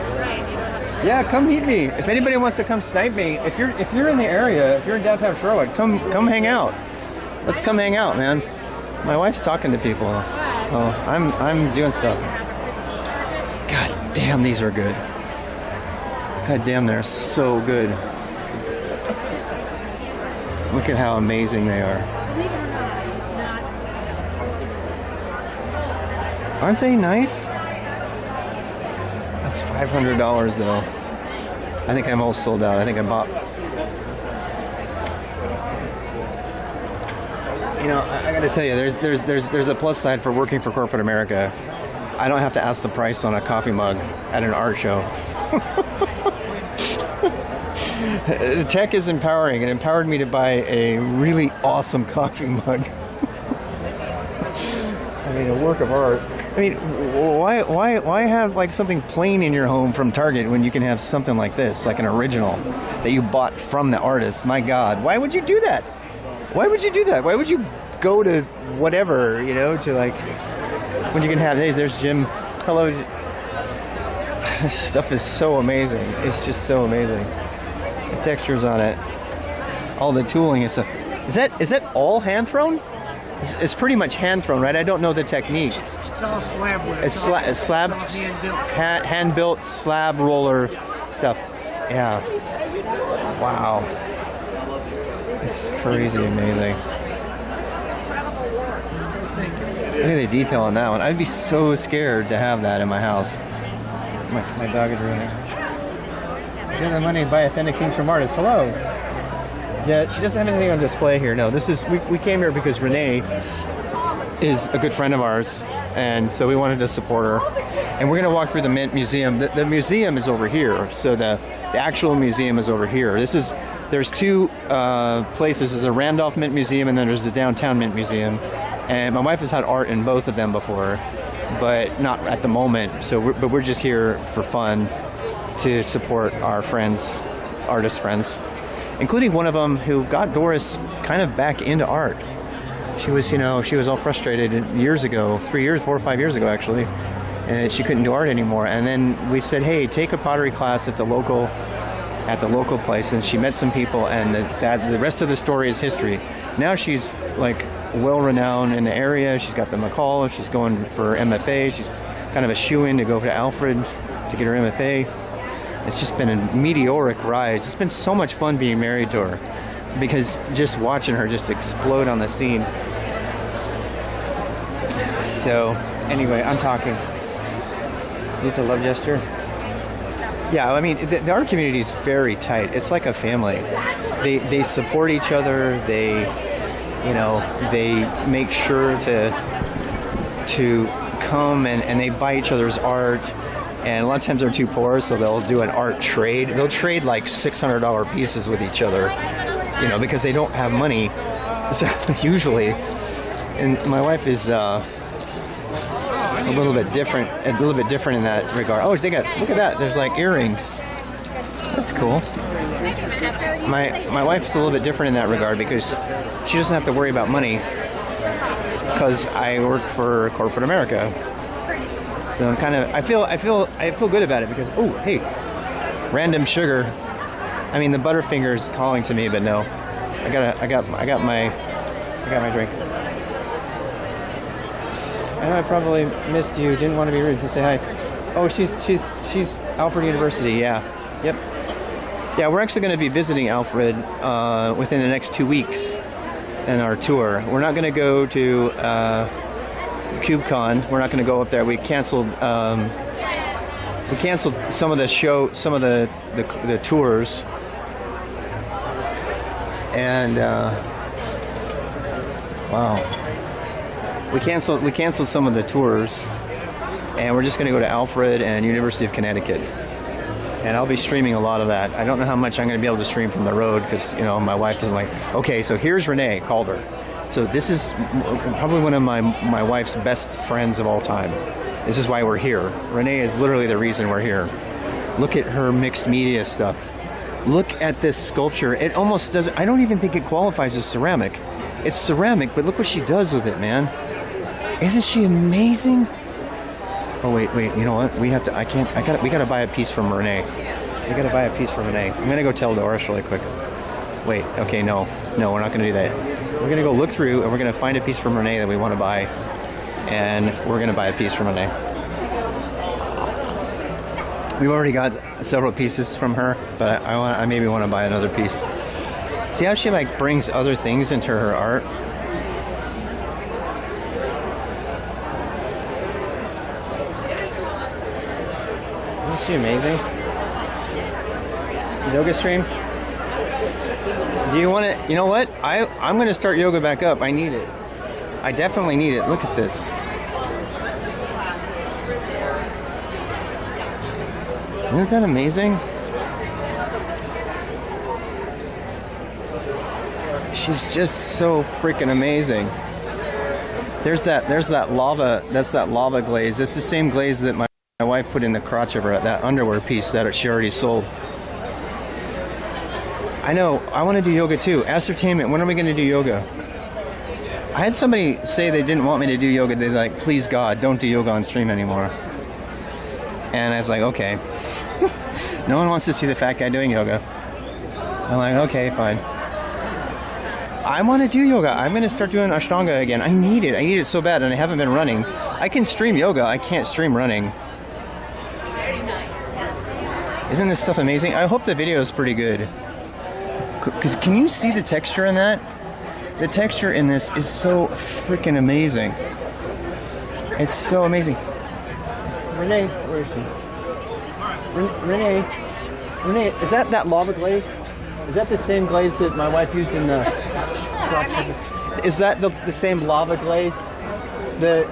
Yeah, come meet me. If anybody wants to come snipe me, if you're in the area, if you're in downtown Charlotte, come hang out. Let's come hang out, man. My wife's talking to people, so I'm doing stuff. God damn, these are good. God damn, they're so good. Look at how amazing they are. Aren't they nice? That's $500 though. I think I'm all sold out. I think I bought. You know, I got to tell you, there's a plus side for working for corporate America. I don't have to ask the price on a coffee mug at an art show. Tech is empowering. It empowered me to buy a really awesome coffee mug. I mean, a work of art. I mean, why have like something plain in your home from Target when you can have something like this, like an original that you bought from the artist? My God, why would you do that? Why would you do that? Why would you go to whatever, you know, to like when you can have? Hey, there's Jim. Hello. This stuff is so amazing. It's just so amazing. The textures on it, all the tooling and stuff. Is that all hand thrown? It's pretty much hand thrown, right? I don't know the technique. It's all slab work. It's slab, hand built slab roller stuff. Yeah. Wow. It's crazy amazing. Look at the detail on that one. I'd be so scared to have that in my house. My dog is ruining it. Give the money to buy authentic things from artists. Hello. Yeah, she doesn't have anything on display here. No, this is we came here because Renee is a good friend of ours, and so we wanted to support her. And we're going to walk through the Mint Museum. The museum is over here, so the actual museum is over here. This is there's two places. There's a Randolph Mint Museum, and then there's the Downtown Mint Museum. And my wife has had art in both of them before, but not at the moment. So, we're just here for fun to support our friends, artist friends, including one of them who got Doris kind of back into art. She was, she was all frustrated years ago, 4 or 5 years ago actually, and she couldn't do art anymore. And then we said, hey, take a pottery class at the local place, and she met some people, and the rest of the story is history. Now she's like well-renowned in the area. She's got the McCall. She's going for MFA. She's kind of a shoe-in to go to Alfred to get her MFA. It's just been a meteoric rise. It's been so much fun being married to her, because just watching her just explode on the scene. So anyway, I'm talking. It's a love gesture. Yeah, I mean, the art community is very tight. It's like a family. They support each other. They make sure to come and they buy each other's art. And a lot of times they're too poor, so they'll do an art trade. They'll trade like $600 pieces with each other, because they don't have money. So usually, and my wife is a little bit different in that regard. Oh, look at that. There's like earrings. That's cool. My wife's a little bit different in that regard because she doesn't have to worry about money because I work for corporate America. So I feel good about it because hey, random sugar. I mean, the Butterfinger's calling to me, but no, I got my drink. I know I probably missed you. Didn't want to be rude to say hi. Oh, she's Alfred University. Yeah. Yep. Yeah, we're actually going to be visiting Alfred within the next 2 weeks in our tour. We're not going to go to KubeCon. We're not going to go up there. We canceled some of the tours, and wow. We canceled some of the tours, and we're just going to go to Alfred and University of Connecticut. And I'll be streaming a lot of that. I don't know how much I'm going to be able to stream from the road because, my wife doesn't like, okay, so here's Renee Calder. So this is probably one of my wife's best friends of all time. This is why we're here. Renee is literally the reason we're here. Look at her mixed media stuff. Look at this sculpture. It almost doesn't, I don't even think it qualifies as ceramic. It's ceramic, but look what she does with it, man. Isn't she amazing? Oh wait, you know what? We gotta buy a piece from Renee. We gotta buy a piece from Renee. I'm gonna go tell Doris really quick. Wait, okay, no, we're not gonna do that. We're gonna go look through and we're gonna find a piece from Renee that we want to buy, and we're gonna buy a piece from Renee. We've already got several pieces from her, but I maybe want to buy another piece. See how she like brings other things into her art? Isn't she amazing? Yoga stream? Do you want it? You know what? I'm going to start yoga back up. I need it. I definitely need it. Look at this. Isn't that amazing? She's just so freaking amazing. There's that lava. That's that lava glaze. It's the same glaze that my wife put in the crotch of her, that underwear piece that she already sold. I know. I want to do yoga too. Ascertainment. When are we going to do yoga? I had somebody say they didn't want me to do yoga. They're like, please God, don't do yoga on stream anymore. And I was like, okay. No one wants to see the fat guy doing yoga. I'm like, okay, fine. I want to do yoga. I'm going to start doing Ashtanga again. I need it so bad, and I haven't been running. I can stream yoga. I can't stream running. Isn't this stuff amazing? I hope the video is pretty good. Because can you see the texture in that? The texture in this is so freaking amazing. It's so amazing. Renee, where is she? Renee, is that lava glaze? Is that the same glaze that my wife used in the... Is that the same lava glaze? The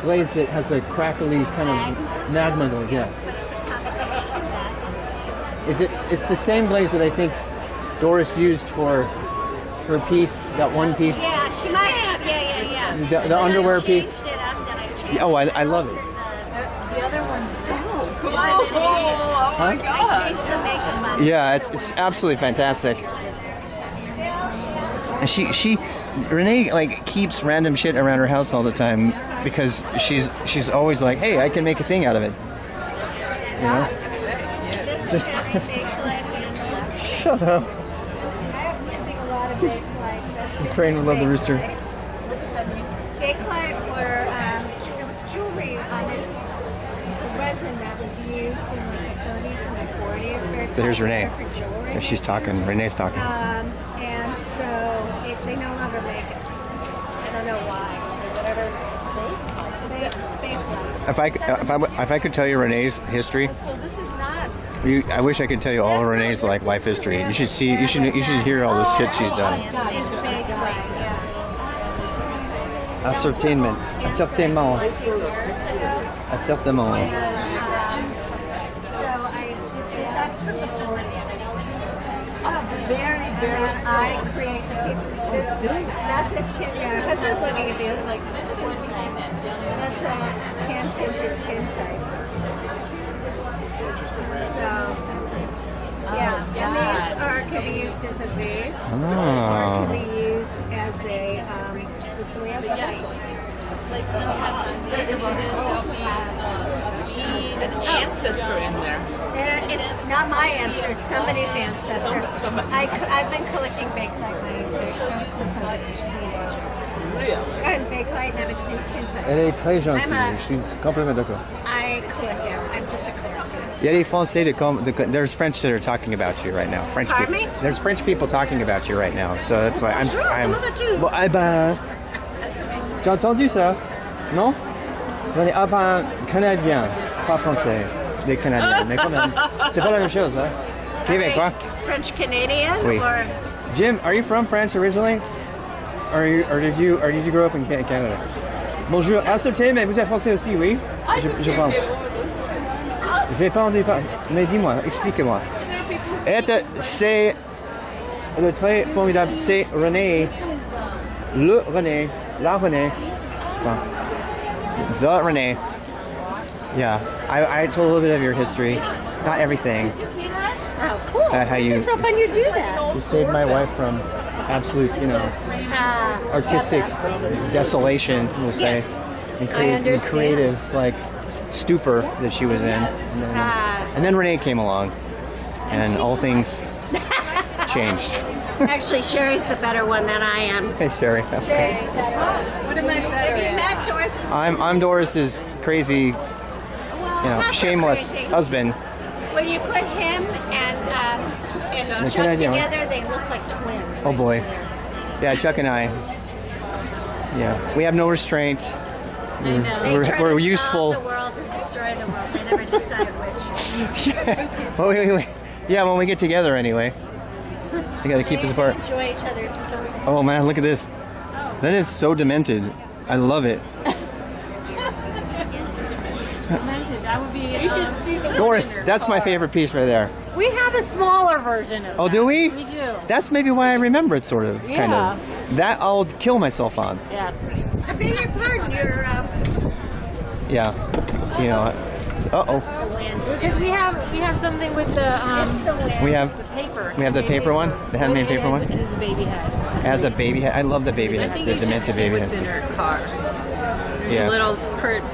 glaze that has a crackly kind of magma glaze, yeah. It's the same glaze that I think Doris used for her piece, that one piece. Yeah, she might have. Yeah. The underwear piece. Changed it up, then I changed Oh, I love it. The other one's so cool. Huh? I changed the makeup on it. Yeah, it's absolutely fantastic. And she Renee like keeps random shit around her house all the time because she's always like, hey, I can make a thing out of it. You know? This one has a bakelite. Shut up. I'm using a lot of bakelite. That's The crane would love the rooster. Bakelite were it was jewelry. It's the resin that was used in like the 30s and the 40s. Very So here's popular Renee. for jewelry. She's talking. Renee's talking. And so they no longer make it. I don't know why. Whatever. Bakelite. If I could tell you Renee's history, So this is not. I wish I could tell you all of Renee's like life history. You should see. You should hear all this shit she's done. It's bakelite, yeah. Ascertainment. Ascertainment. 20 years ago. Ascertainment. That's from the 40s. Very, And then I create the pieces. That's a tin. Yeah, husband's looking at the other like that's a hand tinted tintype. So yeah, and these can be used as a base, or can be used as a so we have the vessel. Like sometimes on these pieces there'll be an ancestor in there. It's not my ancestor, it's somebody's ancestor. I've been collecting bakelite my since I was a teenager. Really? And bakelite and it's new tintypes. Elle est très gentille. I'm Je suis complètement d'accord. I collect them. I'm just a collector. Il y a des Français there's French that are talking about you right now. French Pardon people. me? There's French people talking about you right now. So that's why Bonjour, I'm. comment vas-tu? Bon, eh ben, tu as entendu ça? Non? On est canadiens, pas français. Des Canadiens, mais quand même, c'est pas la même chose, hein? Québécois. French Canadian Oui. or Jim, are you from France originally? Or did you grow up in Canada? Bonjour, assorté, mais vous êtes français aussi, oui? Je pense. Je vais pas en dire, mais dis-moi, explique-moi. C'est le très formidable, c'est René, le René, la René. Bon. The René. Yeah, I told a little bit of your history, not everything. oh cool. How you This is so fun you do that. you saved my wife from absolute, artistic desolation, we'll say, Yes, and I understand. creative like stupor that she was in. And then Renee came along, and all things changed. Actually, Sherry's the better one than I am. Hey, Sherry. What am I better Have you at? met Doris's I'm Doris's crazy, not so shameless crazy. husband. When you put him and Chuck together, they look like twins. Oh I boy. swear. Yeah, Chuck and I. Yeah, we have no restraint. They try We're to useful. solve the world or destroy the world. They never decide which. Well, wait. Yeah, when we get together anyway. They gotta keep us apart. Enjoy each other's company. Oh man, look at this. That is so demented. I love it. That would be. You should see the Doris, that's my favorite piece right there. We have a smaller version of Oh, that. do we? We do. That's maybe why I remember it, sort of, kind Yeah. of. That I'll kill myself on. Yes. I beg your pardon, you're Yeah. Uh-oh. Because we have something with the We have the paper. the paper one? The handmade paper one? It is a baby head. As a baby head. I love the baby heads, the demented baby what's in heads. her car. There's Yeah. a little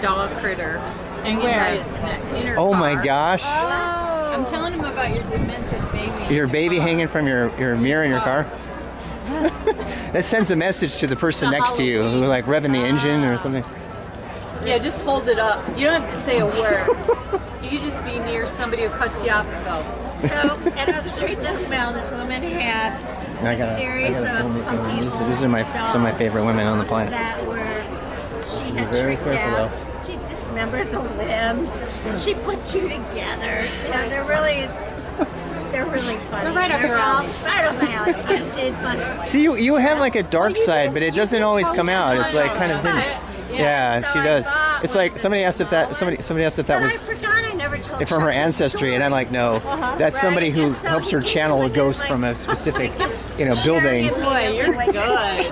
dog critter hanging Where? by its neck in her Oh car. my gosh. I'm telling him about your demented baby. in Your the baby car. hanging from your mirror in your car? That sends a message to the person next to you who like revving the engine or something. Yeah, just hold it up. You don't have to say a word. You can just be near somebody who cuts you off and go. So, at Oak Street, this woman had a series of funky These are some of my favorite women on the planet. that were, she had Very tricked careful, out. She dismembered the limbs. She put two together. They're really funny. They're right up your all alley. right up my alley. I did funny. See, you have like a dark side, but it doesn't always come out. It's like kind of hidden. Yeah, So she I does. bought It's one like of the somebody asked if that small ones. somebody asked if that But I was. forgot I never told from her ancestry, and I'm like, no, that's somebody who helps her channel a ghost from a specific, building. Boy, you're good.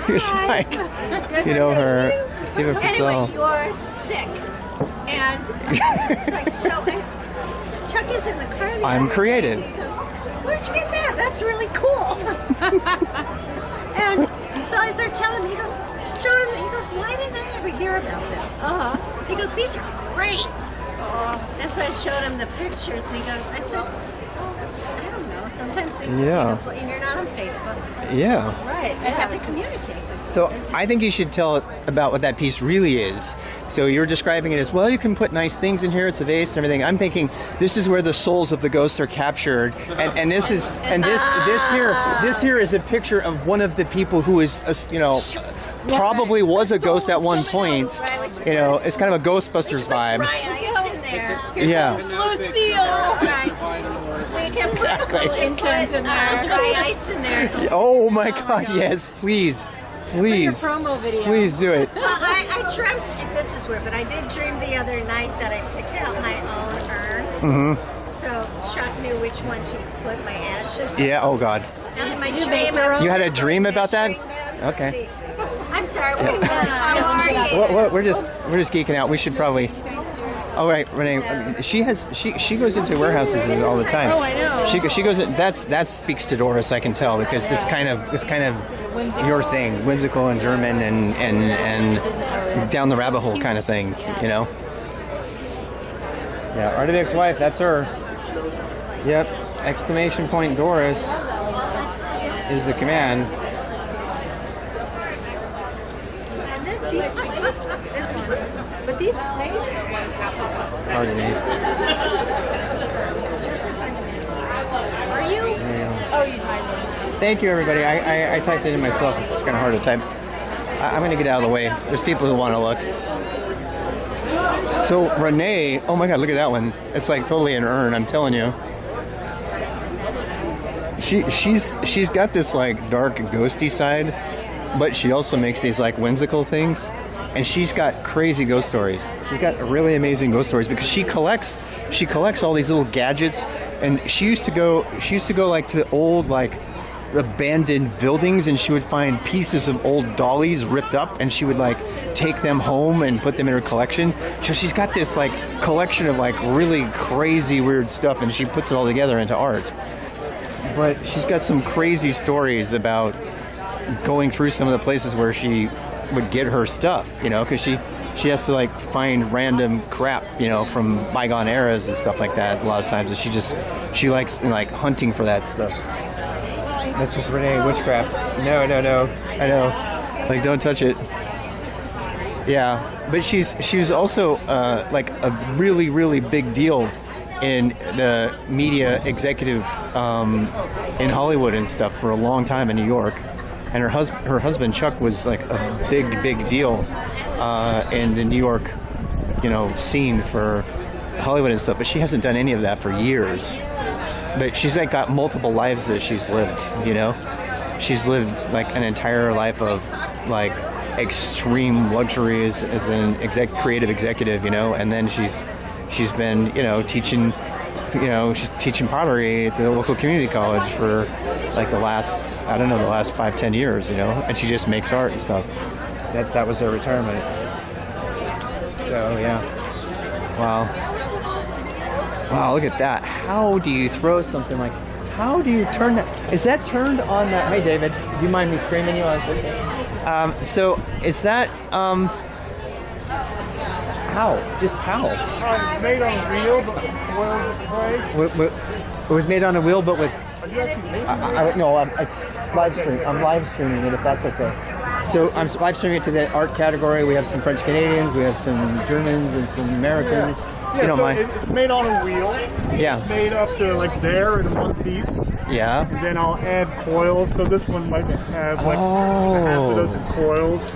It's like, her. Stephen Purcell. Anyway, you're sick, and and Chuck is in the car. I'm creative. He goes, "Where'd you get that? That's really cool." And so I started telling him. He goes, showed him. He goes, "Why didn't I ever hear about this?" He goes, "These are great." And so I showed him the pictures, and he goes, I said, I don't know, sometimes things, and you're not on Facebook, so Right. I have to communicate with you. So I think you should tell about what that piece really is. So you're describing it as, well, you can put nice things in here, it's a vase and everything. I'm thinking this is where the souls of the ghosts are captured, and this here is a picture of one of the people who is, probably was a ghost at one point. It's kind of a Ghostbusters vibe. Yeah. Lucille. Right. We can put dry ice in there. Oh my God! Yes, please. Promo video. Please do it. Well, I dreamt, this is weird, but I did dream the other night that I picked out my own urn. Mm-hmm. So Chuck knew which one to put my ashes in. Yeah, oh God. And in my dream, you had a dream about that? Okay. I'm sorry, how are you? Well, we're just geeking out. We should probably... Oh right, Renee. She goes into warehouses all the time. Oh, I know. She goes. That speaks to Doris. I can tell because it's kind of your thing, whimsical and German and down the rabbit hole kind of thing. Yeah, Artevik's wife. That's her. Yep. Exclamation point Doris is the command. But these Pardon me. Are you? Oh, you typed it. Thank you, everybody. I typed it in myself. It's kind of hard to type. I'm going to get out of the way. There's people who want to look. So Renee, oh my God, look at that one. It's like totally an urn. I'm telling you. She's got this like dark ghosty side, but she also makes these like whimsical things. And she's got crazy ghost stories. She's got really amazing ghost stories because she collects all these little gadgets. And she used to go like to the old like abandoned buildings, and she would find pieces of old dollies ripped up, and she would like take them home and put them in her collection. So she's got this like collection of like really crazy weird stuff, and she puts it all together into art. But she's got some crazy stories about going through some of the places where she would get her stuff, because she has to like find random crap, from bygone eras and stuff like that a lot of times. And she likes like hunting for that stuff. That's just Renee witchcraft. No, I know. Like, don't touch it. Yeah, but she was also like a really, really big deal in the media executive in Hollywood and stuff for a long time in New York. And her husband Chuck was like a big deal in the New York, scene for Hollywood and stuff. But she hasn't done any of that for years. But she's like got multiple lives that she's lived. She's lived like an entire life of like extreme luxury as an creative executive. And then she's been teaching. She's teaching pottery at the local community college for like the last 5-10 years, and she just makes art and stuff. That was her retirement. So yeah. Wow, look at that. How do you throw something like, how do you turn that? Is that turned on that? Hey David, do you mind me screaming you on? So is that, how? Just how? It's made on a wheel, but coils of clay. It was made on a wheel, but with... No, I'm live streaming it, if that's okay. So I'm live streaming it to the art category. We have some French Canadians, we have some Germans, and some Americans. Yeah, you don't mind? It's made on a wheel. Yeah. It's made up to like there in one piece. Yeah. And then I'll add coils. So this one might have like half a dozen coils.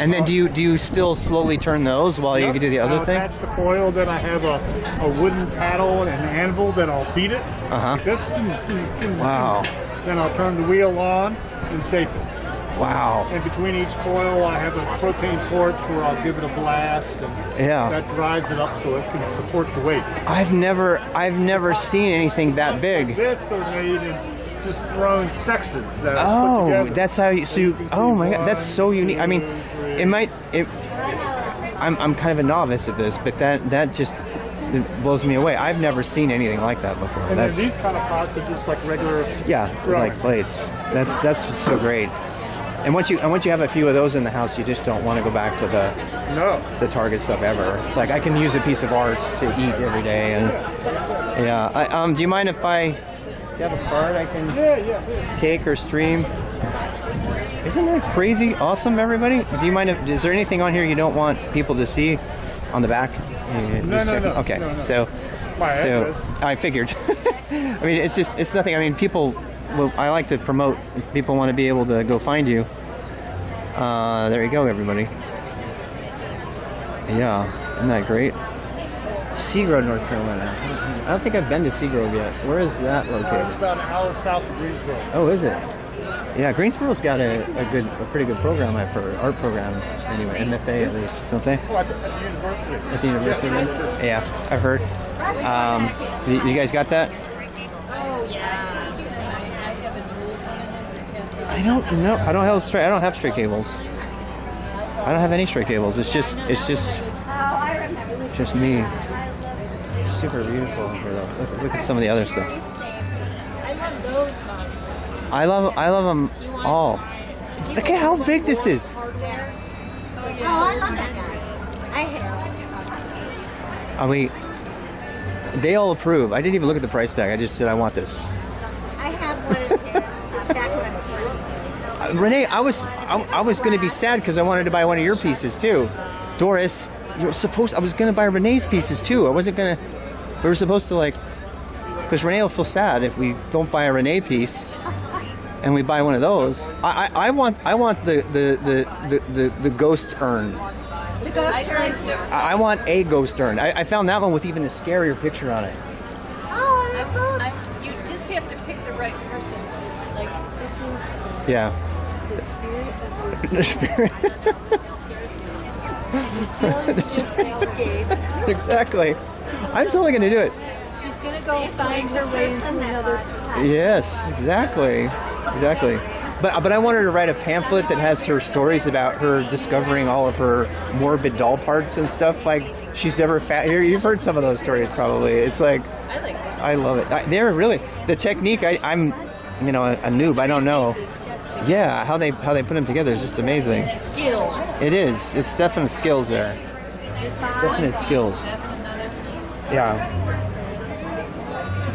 And then do you still slowly turn those while you do the other thing? I'll attach the coil. Then I have a wooden paddle and an anvil. Then I'll beat it. Like this. Wow. Then I'll turn the wheel on and shape it. Wow. And between each coil, I have a propane torch where I'll give it a blast, and that dries it up so it can support the weight. I've never seen anything that big. This are made in just thrown sections that are put together. That's how you. So you, oh my God, that's so unique. I mean, it might. I'm kind of a novice at this, but that just it blows me away. I've never seen anything like that before. And then these kind of pots are just like regular. Yeah, like plates. That's what's so great. And once you have a few of those in the house, you just don't want to go back to the Target stuff ever. It's like I can use a piece of art to eat every day, and do you mind if do you have a card I can take or stream? Isn't that crazy? Awesome, everybody. Do you mind is there anything on here you don't want people to see on the back? No. Okay, no. so I figured. I mean, it's nothing. I mean, people. Well, I like to promote if people want to be able to go find you. There you go, everybody. Yeah, isn't that great? Seagrove, North Carolina. I don't think I've been to Seagrove yet. Where is that located? It's about an hour south of Greensboro. Oh, is it? Yeah, Greensboro's got a pretty good program, I've heard. Art program, anyway. MFA, at least, don't they? Oh, at the university. At the university? Yeah, I've heard. You guys got that? Oh, yeah. I don't know. I don't have stray cables. I don't have any stray cables. It's just me. Super beautiful here, though. Look at some of the other stuff. I love those mugs. I love them all. Look at how big this is. Oh, I love that guy. I hate they all approve. I didn't even look at the price tag. I just said I want this. I have one of his back when I was working. Renee, I was going to be sad because I wanted to buy one of your pieces too. Doris, I was going to buy Renee's pieces too. I wasn't going to. We were supposed to because Renee will feel sad if we don't buy a Renee piece, and we buy one of those. I want the ghost urn. The ghost urn. I want a ghost urn. I found that one with even a scarier picture on it. Oh, you just have to pick the right person. Like this one's the spirit of The spirit. just escaped. Exactly. I'm totally going to do it. She's gonna go find her way into another. Yes, exactly. But I want her to write a pamphlet that has her stories about her discovering all of her morbid doll parts and stuff like she's ever found. You've heard some of those stories probably. It's like I like this. I love it. They're really the technique. I'm a noob. I don't know. Yeah, how they put them together is just amazing. Skills. It is. It's definite skills there. It's definite skills. That's another piece. Yeah.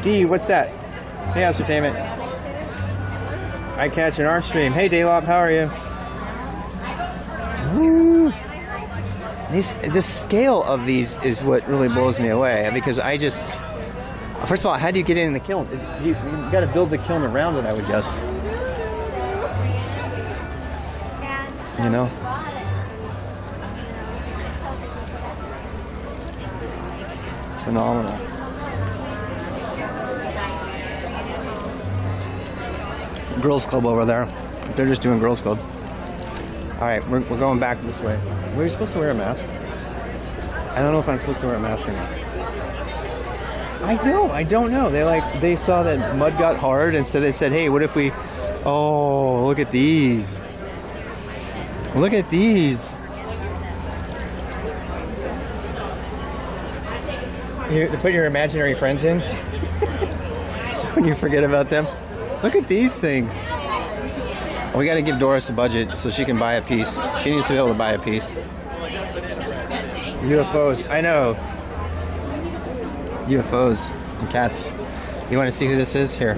D, what's that? Hey, Ascertainment. I catch an art stream. Hey, Daylop, how are you? Woo. The scale of these is what really blows me away because first of all, how do you get in the kiln? You got to build the kiln around it, I would guess. You know? It's phenomenal. Girls Club over there. They're just doing Girls Club. Alright, we're going back this way. Were you supposed to wear a mask? I don't know if I'm supposed to wear a mask or not. I don't know. They saw that mud got hard and so they said, hey, what if we... Oh, look at these. Look at these. You put your imaginary friends in? So when you forget about them. Look at these things. We got to give Doris a budget so she can buy a piece. She needs to be able to buy a piece. UFOs. I know. UFOs and cats. You want to see who this is? Here.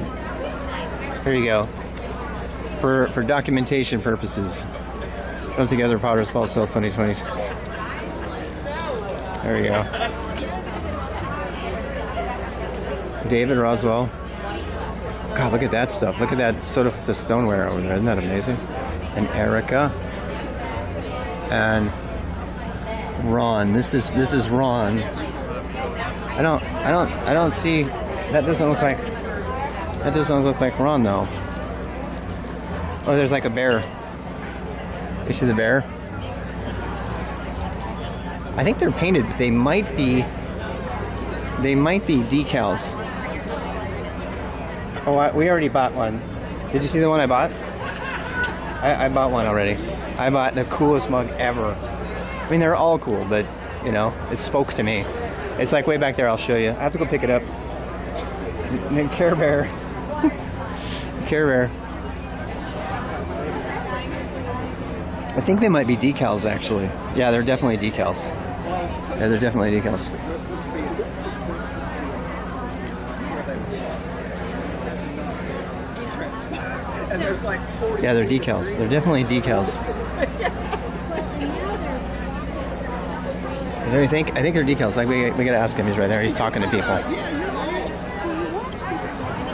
Here you go. For documentation purposes. From Together Powder's Fall Sale 2020. There you go. David Roswell. God, look at that stuff. Look at that sort of stoneware over there. Isn't that amazing? And Erica. And Ron. This is Ron. I don't see that doesn't look like Ron though. Oh, there's like a bear. You see the bear? I think they're painted, but they might be decals. Oh, we already bought one. Did you see the one I bought? I bought one already. I bought the coolest mug ever. I mean, they're all cool, but, you know, it spoke to me. It's like way back there, I'll show you. I have to go pick it up. And then Care Bear. Care Bear. I think they might be decals, actually. Yeah, they're definitely decals. Yeah, they're definitely decals. And there's like 40. Yeah, they're decals. They're definitely decals. I think they're decals. Like we gotta ask him. He's right there. He's talking to people.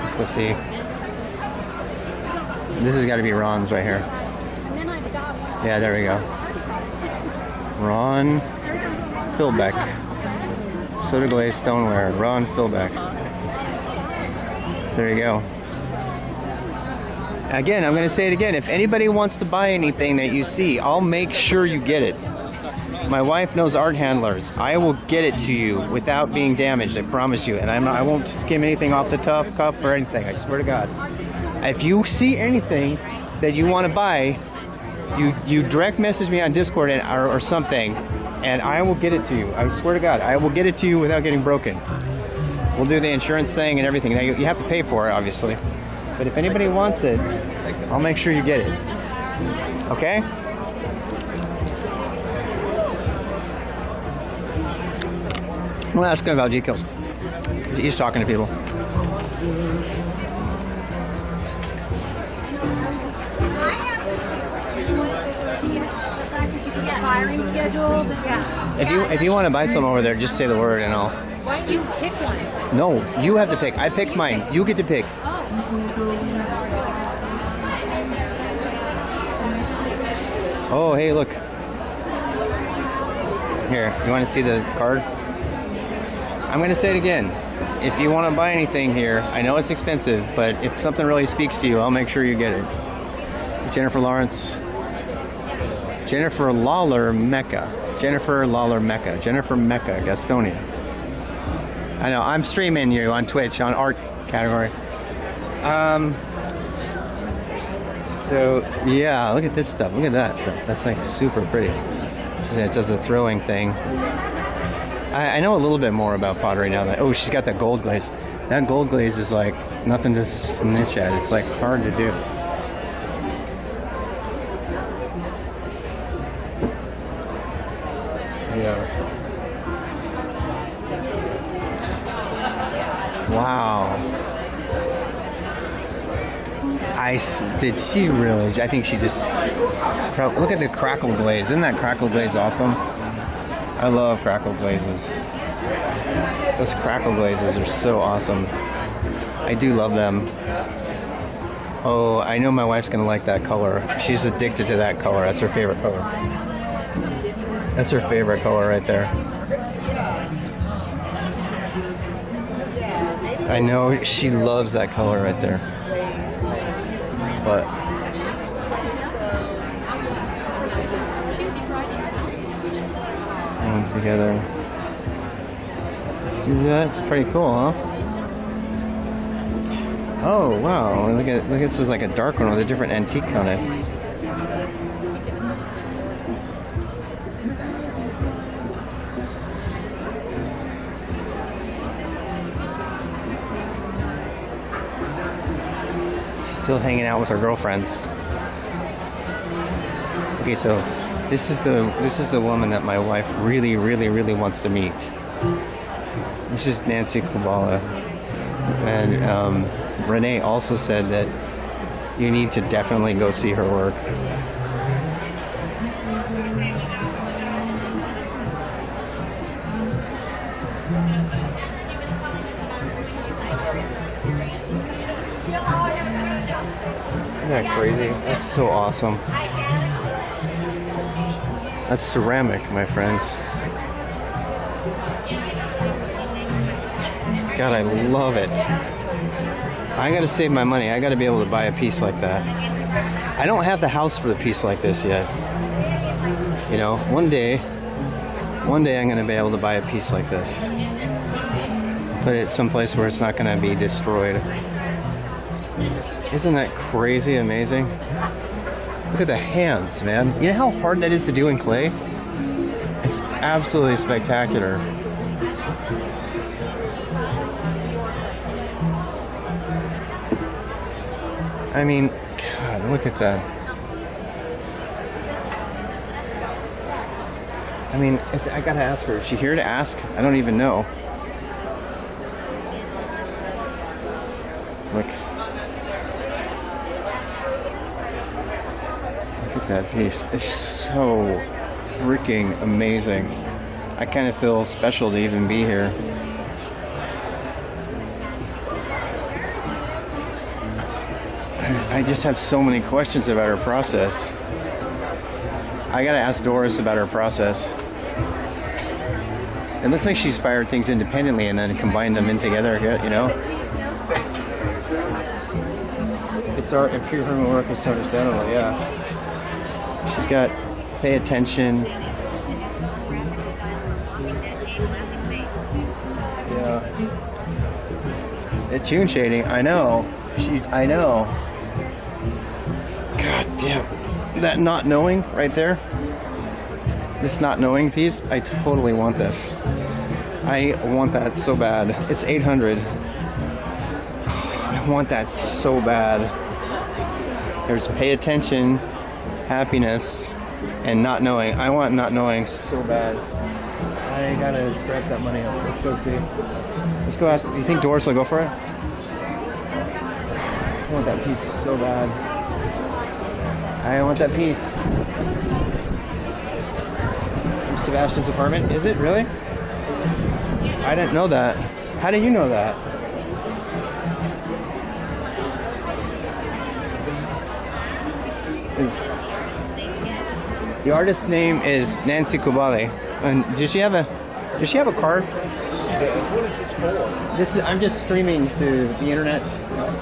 Let's go see. This has got to be Ron's right here. Yeah, there we go. Ron Philbeck. Soda glazed stoneware. Ron Philbeck. There you go. Again, I'm going to say it again. If anybody wants to buy anything that you see, I'll make sure you get it. My wife knows art handlers. I will get it to you without being damaged, I promise you. And I won't skim anything off the top cuff or anything, I swear to God. If you see anything that you want to buy, you direct message me on Discord or something, and I will get it to you. I swear to God, I will get it to you without getting broken. We'll do the insurance thing and everything. Now, you have to pay for it, obviously. But if anybody wants it, I'll make sure you get it. Okay? Well, ask him about decals. He's talking to people. Firing schedule. Yeah. If you want to buy some over there, just say the word and I'll. Why don't you pick one? No, you have to pick. I picked mine. You get to pick. Oh, hey, look. Here, you want to see the card? I'm going to say it again. If you want to buy anything here, I know it's expensive, but if something really speaks to you, I'll make sure you get it. Jennifer Lawrence. Jennifer Lawler Mecca. Jennifer Lawler Mecca. Jennifer Mecca, Gastonia. I know, I'm streaming you on Twitch on art category. So, yeah, look at this stuff. Look at that stuff. That's like super pretty. It does a throwing thing. I know a little bit more about pottery now. Oh, she's got that gold glaze. That gold glaze is like nothing to snitch at. It's like hard to do. Yeah. Wow. Did she really? I think she just... Look at the crackle glaze. Isn't that crackle glaze awesome? I love crackle glazes. Those crackle glazes are so awesome. I do love them. Oh, I know my wife's going to like that color. She's addicted to that color. That's her favorite color. That's her favorite color right there. I know she loves that color right there. But together. Yeah, that's pretty cool, huh? Oh wow! Look at this is like a dark one with a different antique on it. Still hanging out with her girlfriends. Okay, so this is the woman that my wife really wants to meet. This is Nancy Kubala, and Renee also said that you need to definitely go see her work. Isn't that crazy? That's so awesome. That's ceramic, my friends. God, I love it. I gotta save my money. I gotta be able to buy a piece like that. I don't have the house for the piece like this yet. You know, one day I'm going to be able to buy a piece like this. Put it someplace where it's not going to be destroyed. Isn't that crazy amazing? Look at the hands, man. You know how hard that is to do in clay? It's absolutely spectacular. I mean, God, look at that. I mean, I gotta ask her. Is she here to ask? I don't even know. Look. Look at that piece. It's so freaking amazing. I kind of feel special to even be here. I just have so many questions about her process. I gotta ask Doris about her process. It looks like she's fired things independently and then combined them in together, you know? It's art and pure human work is understandable, yeah. She's got pay attention. Yeah. The tune shading, I know. I know. God damn. That not knowing right there. This not knowing piece, I totally want this. I want that so bad. It's 800. I want that so bad. There's pay attention, happiness, and not knowing. I want not knowing so bad. I gotta scrap that money up. Let's go see. Let's go ask. You think Doris will go for it? I want that piece so bad. I want that piece. From Sebastian's apartment? Is it really? I didn't know that. How did you know that? The artist's name is Nancy Kubala. And does she have a card? What is this for? This is, I'm just streaming to the internet,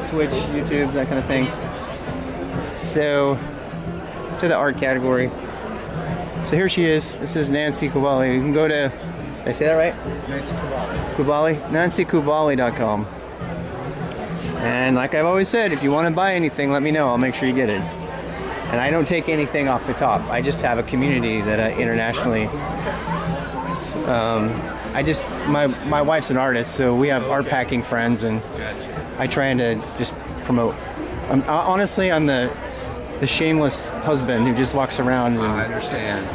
Twitch, YouTube, that kind of thing. So, to the art category. So here she is. This is Nancy Kubala. You can go to, did I say that right? Nancy Kubala. Kubala? NancyKubala.com. And like I've always said, if you want to buy anything, let me know. I'll make sure you get it. And I don't take anything off the top. I just have a community that internationally. My wife's an artist, so we have art packing friends, and I try to just promote. Honestly, I'm the shameless husband who just walks around. And, I understand.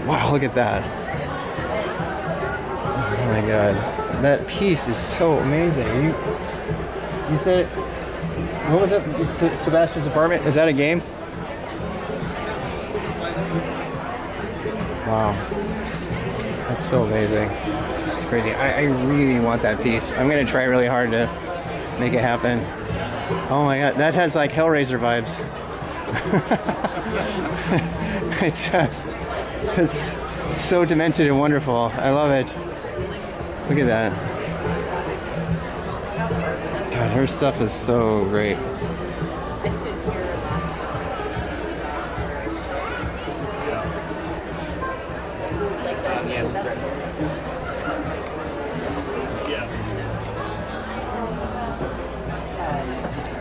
Wow, look at that. Oh my God. That piece is so amazing. You said, what was it? Sebastian's apartment? Is that a game? Wow. That's so amazing. It's just crazy. I really want that piece. I'm going to try really hard to make it happen. Oh my God. That has like Hellraiser vibes. It's so demented and wonderful. I love it. Look at that. God, her stuff is so great.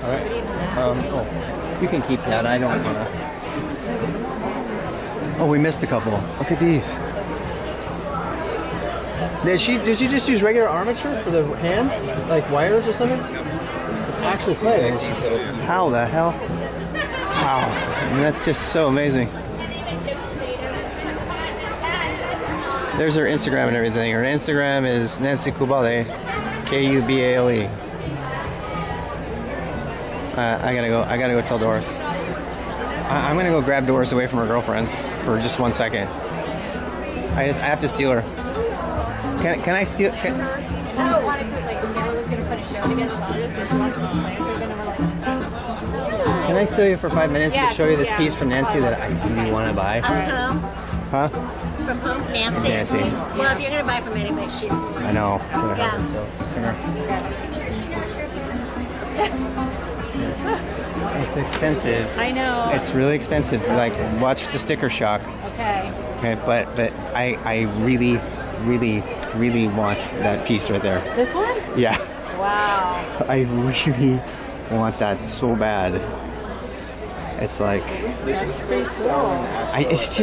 All right. Oh, you can keep that. I don't want to. Oh, we missed a couple. Look at these. Did she just use regular armature for the hands? Like wires or something? It's actually clay. How the hell? Wow. I mean, that's just so amazing. There's her Instagram and everything. Her Instagram is Nancy Kubala, Kubale. I gotta go tell Doris. I'm gonna go grab Doris away from her girlfriends for just 1 second. I have to steal her. Can I steal? I wanted to, like, Taylor was gonna put a show together about this, and she wanted to play with her, and we're like, Can I steal you for 5 minutes Yes, to show you this yeah. piece from Nancy that I really want to buy? Huh? From whom? Nancy. Nancy. Well, if you're going to buy from anybody, she's... I know. Yeah. It's It's expensive. I know. It's really expensive. Like, watch the sticker shock. Okay. Okay, but I really, really, really want that piece right there. This one? Yeah. Wow. I really want that so bad. It's like, That's pretty cool. it's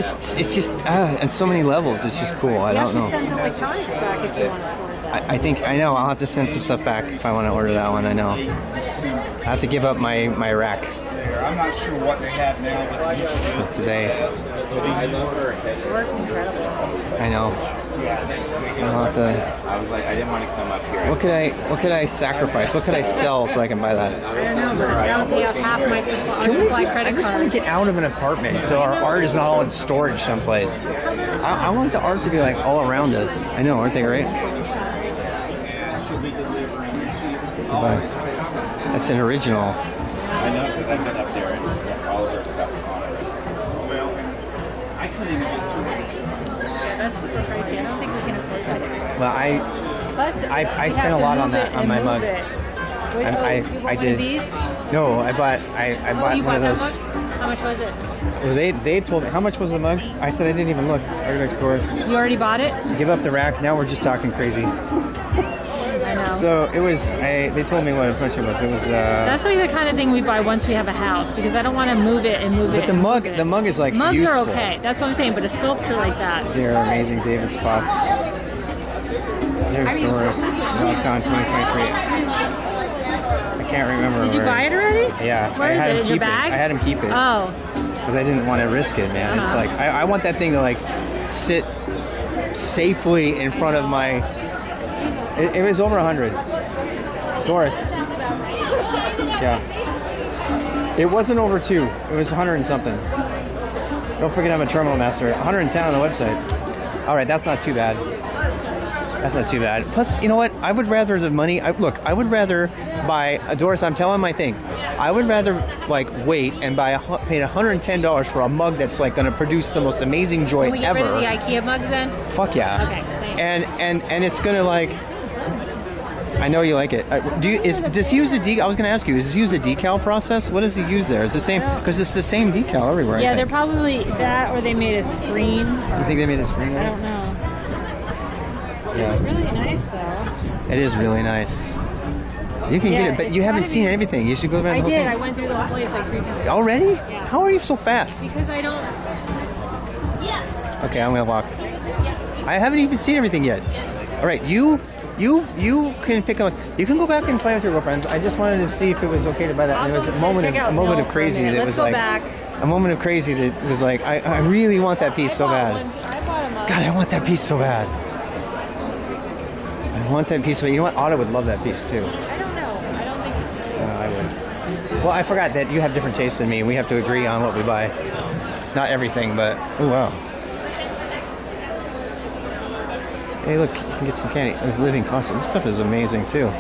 just on so many levels. It's just cool. I don't know. You have to send the electronics back if you want to order that. I think I know. I'll have to send some stuff back if I want to order that one. I know. I have to give up my rack. I'm not sure what they have now, but Today. It works incredible. I know. I'll have to, I was like, I didn't want to come up here. what could I sacrifice? What could I sell so I can buy that? I don't know, but I'll pay off half my supply credit I just want to card. get out of an apartment so our art is not all in storage someplace. I want the art to be like all around us. I know, aren't they great? That's an original. I know because I've been up there and all of their stuff's on it. Well, I couldn't even get through it. That's super pricey. I don't think we can afford that anymore. Well, Plus, I we spent have a to lot on move that it on and my move mug. it. Wait, I you want one did. of these? No, I bought You one bought of that those. mug? How much was it? Well, they told me how much was the mug. I said I didn't even look. Right next door. You already bought it? Give up the rack. Now we're just talking crazy. I know. So it was. They told me what much it was. It was. That's like the kind of thing we buy once we have a house because I don't want to move it and move it. But the mug is like Mugs useful. are okay. That's what I'm saying. But a sculpture like that. They're amazing, David spots. There's Doris. Con 2023. I can't remember. Did you buy it already? Yeah. Where I is had it? him In your keep bag? I had him keep it. Oh. Because I didn't want to risk it, man. It's like I want that thing to like sit safely in front of my. It was over 100. Doris. Yeah. It wasn't over 2. It was 100 and something. Don't forget I'm a terminal master. 110 on the website. All right, that's not too bad. That's not too bad. Plus, you know what? I would rather the money. I would rather buy. Doris, I'm telling my thing. I would rather like wait and pay $110 for a mug that's like going to produce the most amazing joy Can we get ever. rid of the IKEA mugs then? Fuck yeah. Okay. Thanks. And it's going to like. I know you like it. Does he use a decal? I was going to ask you. Does he use a decal process? What does he use there? Is the same because it's the same decal everywhere. Yeah, I they're think. probably that, or they made a screen. You think they made a screen? I don't know. Yeah. It's really nice though. It is really nice. You can get it, but you haven't seen everything. You should go around I the whole did. thing. I went through the whole place like 3 times. Already? Yeah. How are you so fast? Because I don't. Yes. Okay, I'm gonna walk. I haven't even seen everything yet. All right, you can pick up. You can go back and play with your girlfriends. I just wanted to see if it was okay to buy that. And it was a moment of crazy that was like a moment of crazy that was like I really want that piece so bad. God, I want that piece so bad. I want that piece. You know what? Otto would love that piece too. I don't know. I don't think. I would. Well, I forgot that you have different tastes than me. We have to agree on what we buy. Not everything, but oh wow. Hey, look, you can get some candy. It's living fossil. This stuff is amazing too.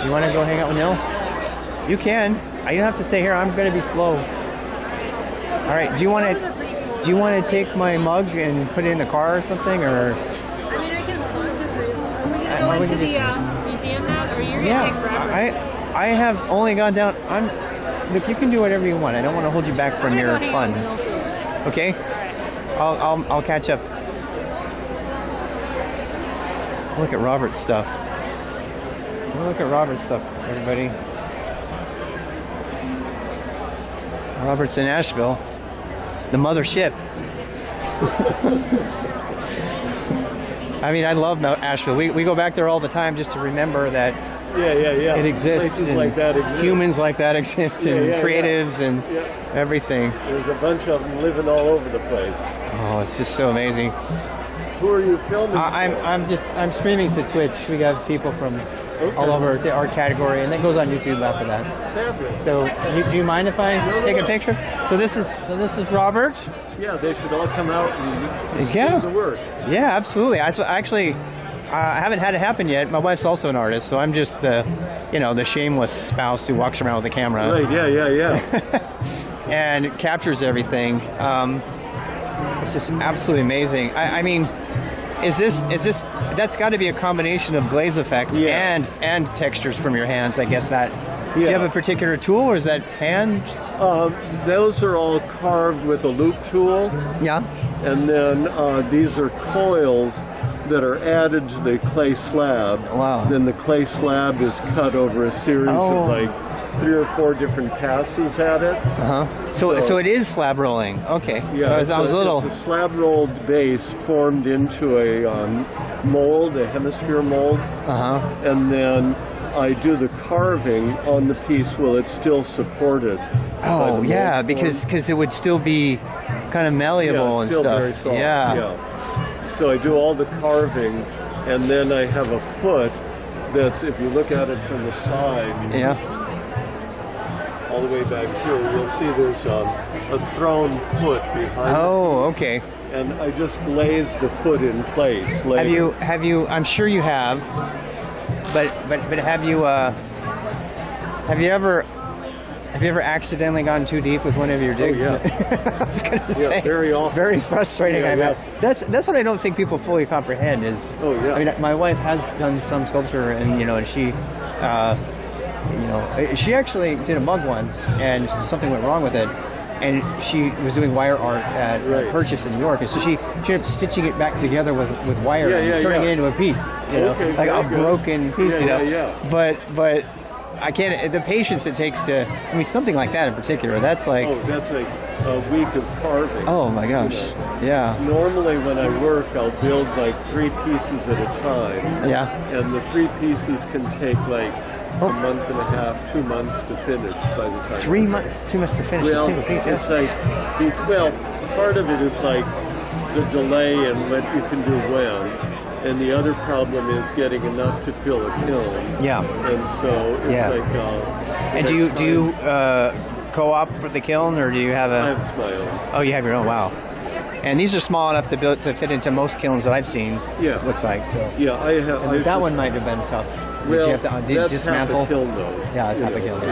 You want to go hang out with Nil? You can. You don't have to stay here. I'm going to be slow. All right. Do you want to take my mug and put it in the car or something, or? I mean, I can close it for you. Are we gonna go into the museum now, or you're gonna take forever? I have only gone down. Look, you can do whatever you want. I don't want to hold you back from your fun. Okay. I'll catch up. Look at Robert's stuff. Look at Robert's stuff, everybody. Robert's in Asheville, the mothership. I mean, I love Asheville. We go back there all the time just to remember that. Yeah. It exists. Places like that exist. Humans like that exist, and creatives and everything. There's a bunch of them living all over the place. Oh, it's just so amazing. Who are you filming? I'm streaming to Twitch. We got people from all over the art category, and that goes on YouTube after that. Fabulous. So, do you mind if I take a picture? So this is Robert. Yeah, they should all come out and see the work. Yeah, absolutely. I haven't had it happen yet. My wife's also an artist, so I'm just the shameless spouse who walks around with a camera. Right. Yeah. And captures everything. This is absolutely amazing. I mean, Is this? That's got to be a combination of glaze effect and textures from your hands. I guess that. Do you have a particular tool, or is that hand? Those are all carved with a loop tool. Yeah. And then these are coils that are added to the clay slab. Wow. Then the clay slab is cut over a series of like 3 or 4 different passes at it. So it is slab rolling. Okay. Yeah. I was a little. It's a slab rolled base formed into a mold, a hemisphere mold. And then I do the carving on the piece while it's still supported. Oh yeah, because it would still be kind of malleable and still stuff. Very soft. Yeah. So I do all the carving, and then I have a foot that's, if you look at it from the side, all the way back here, you'll see there's a thrown foot behind. Oh, okay. And I just glaze the foot in place. Have you? I'm sure you have. But have you ever accidentally gone too deep with one of your digs? Oh, yeah. I was gonna say very often. Very frustrating. I bet. That's what I don't think people fully comprehend is. Oh yeah. I mean, my wife has done some sculpture, and and she, she actually did a mug once, and something went wrong with it. And she was doing wire art at Purchase in New York, and so she ended up stitching it back together with wire and turning it into a piece, like a broken piece, But I can't. The patience it takes to, I mean, something like that in particular. That's like. Oh, that's like a week of carving. Oh my gosh. Yeah. Normally, when I work, I'll build like 3 pieces at a time. Yeah. And the 3 pieces can take like a month and a half, 2 months to finish by the time. 3 months, 2 months to finish a single piece. It's like, part of it is like the delay and what you can do when, and the other problem is getting enough to fill a kiln. Yeah. And so it's like. And do you co-op for the kiln, or do you have a? I have my own. Oh, you have your own. Wow. And these are small enough to fit into most kilns that I've seen. Yeah. It looks like so. Yeah, I have. That one might have been tough. Well, did you have to that's dismantle? half a kiln, though. Yeah, it's half a kiln.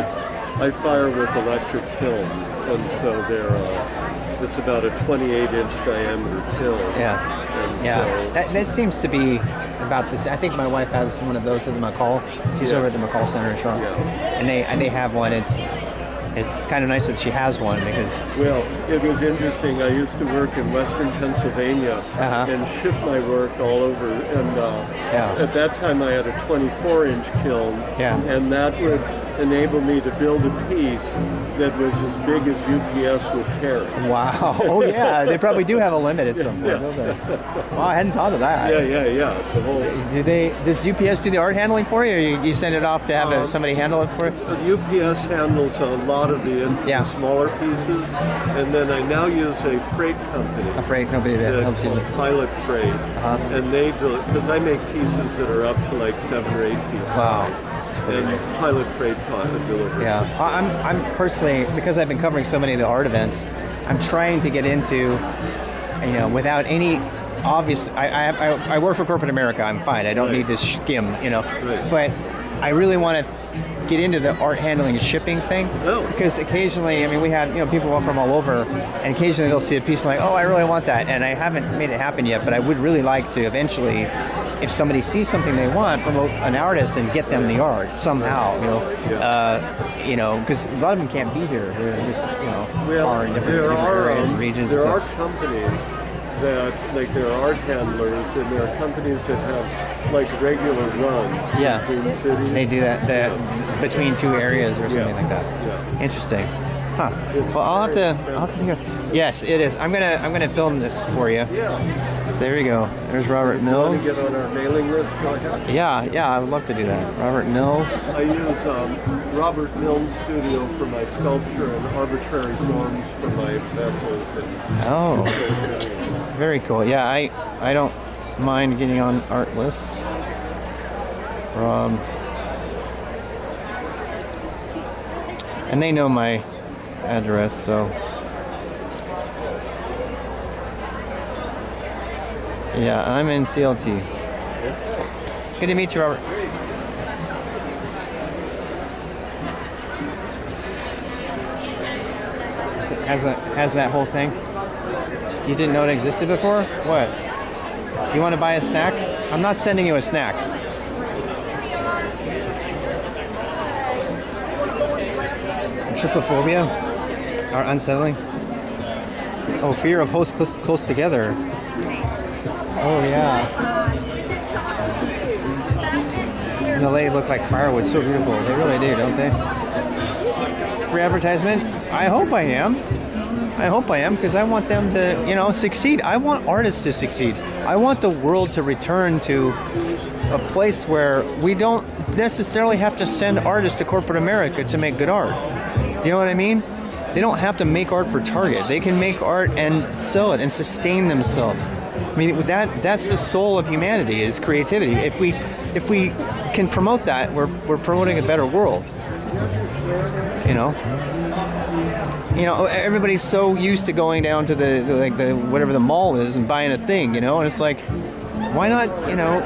I fire with electric kilns, and so it's about a 28-inch diameter kiln. Yeah. That seems to be about this. I think my wife has one of those at the McCall. She's over at the McCall Center in Charlotte, and they have one. It's kind of nice that she has one because. Well, it was interesting. I used to work in Western Pennsylvania and ship my work all over. And at that time, I had a 24-inch kiln, and that would enable me to build a piece that was as big as UPS would carry. Wow! Oh yeah, they probably do have a limit at some point, don't they? Wow, I hadn't thought of that. Yeah. It's a whole. Does UPS do the art handling for you, or you send it off to have somebody handle it for you? UPS handles a lot of the smaller pieces, and then I now use a freight company. A freight company that helps you. Pilot Freight, and they do because I make pieces that are up to like 7 or 8 feet high. And Pilot Freight delivers. Yeah, I'm personally, because I've been covering so many of the art events, I'm trying to get into, without any obvious. I work for corporate America. I'm fine. I don't need to skim, But I really want to get into the art handling and shipping thing because occasionally, I mean, we have people from all over, and occasionally they'll see a piece and like, oh, I really want that, and I haven't made it happen yet, but I would really like to eventually, if somebody sees something they want, promote an artist and get them the art somehow, because a lot of them can't be here. They're just far in different areas and regions. There are companies that, like, there are art handlers, and there are companies that have like regular runs between cities. They do that between 2 areas or something like that. Interesting. Huh. Well, I'll have to think of. Yes, it is. I'm gonna film this for you. So there you go. There's Robert Mills. Want to get on our mailing list? Yeah, I would love to do that. Robert Mills. I use Robert Mills Studio for my sculpture and arbitrary forms for my vessels. Very cool. Yeah, I don't mind getting on art lists. And they know my address, so yeah, I'm in CLT. Good to meet you, Robert. Has that whole thing? You didn't know it existed before? What? You want to buy a snack? I'm not sending you a snack. Trypophobia? Or unsettling? Oh, fear of hosts close together. Oh, yeah. And the LA look like firewood. So beautiful. They really do, don't they? Free advertisement? I hope I am. I hope I am, because I want them to, you know, succeed. I want artists to succeed. I want the world to return to a place where we don't necessarily have to send artists to corporate America to make good art. You know what I mean? They don't have to make art for Target. They can make art and sell it and sustain themselves. I mean, that's the soul of humanity, is creativity. If we can promote that, we're promoting a better world. You know, everybody's so used to going down to the whatever the mall is and buying a thing, you know, and it's like, why not, you know,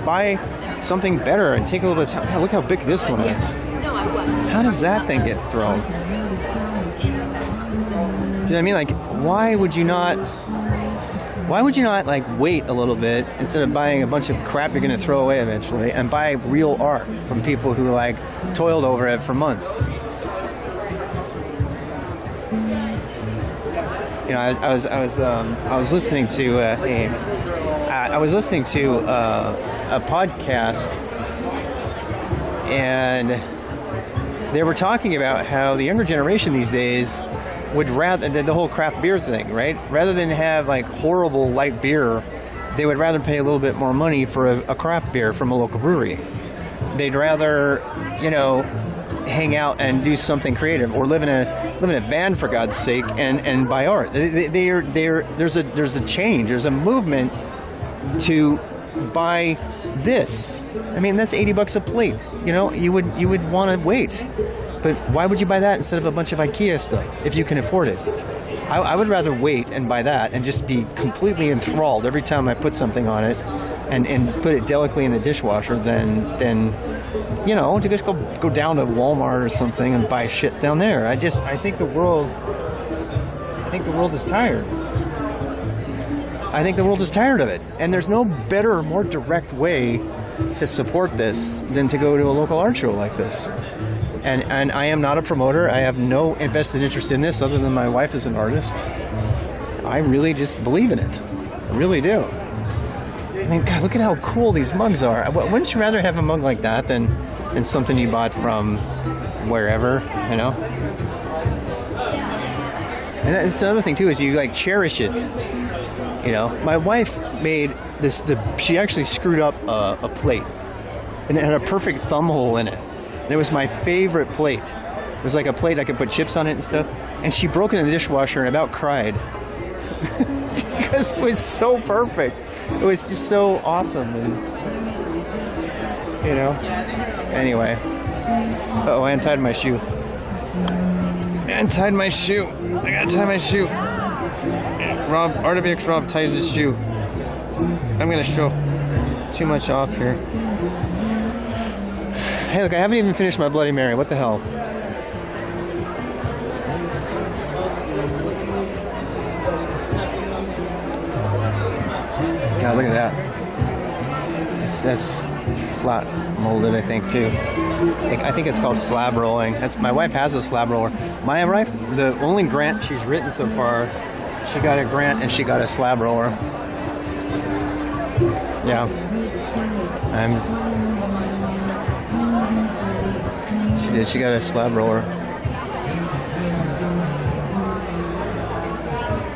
buy something better and take a little bit of time. God, look how big this one is. How does that thing get thrown? Do you know what I mean? Like, why would you not like wait a little bit instead of buying a bunch of crap you're going to throw away eventually, and buy real art from people who like toiled over it for months? You know, I was listening to a podcast, and they were talking about how the younger generation these days would rather, the whole craft beer thing, right? Rather than have like horrible light beer, they would rather pay a little bit more money for a craft beer from a local brewery. They'd rather, you know, hang out and do something creative, or live in a van, for God's sake, and buy art. There's a change. There's a movement to buy this. I mean, that's $80 a plate. You know, you would want to wait, but why would you buy that instead of a bunch of IKEA stuff if you can afford it? I would rather wait and buy that and just be completely enthralled every time I put something on it, and put it delicately in the dishwasher than you know, to just go down to Walmart or something and buy shit down there. I think the world is tired. I think the world is tired of it. And there's no better, more direct way to support this than to go to a local art show like this. And I am not a promoter. I have no invested interest in this other than my wife is an artist. I really just believe in it. I really do. I mean, God, look at how cool these mugs are. Wouldn't you rather have a mug like that than something you bought from wherever, you know? And that's another thing, too, is you, like, cherish it. You know, my wife made this, she actually screwed up a plate. And it had a perfect thumb hole in it. And it was my favorite plate. It was like a plate I could put chips on it and stuff. And she broke it in the dishwasher and about cried. Because it was so perfect. It was just so awesome. And, you know. Anyway. Uh-oh, I untied my shoe. I untied my shoe. I gotta tie my shoe. RWX Rob ties his shoe. I'm gonna show too much off here. Hey, look, I haven't even finished my Bloody Mary. What the hell? God, look at that. That's flat molded, I think, too. I think it's called slab rolling. My wife has a slab roller. My wife, the only grant she's written so far, she got a grant and she got a slab roller. Yeah. She did. She got a slab roller.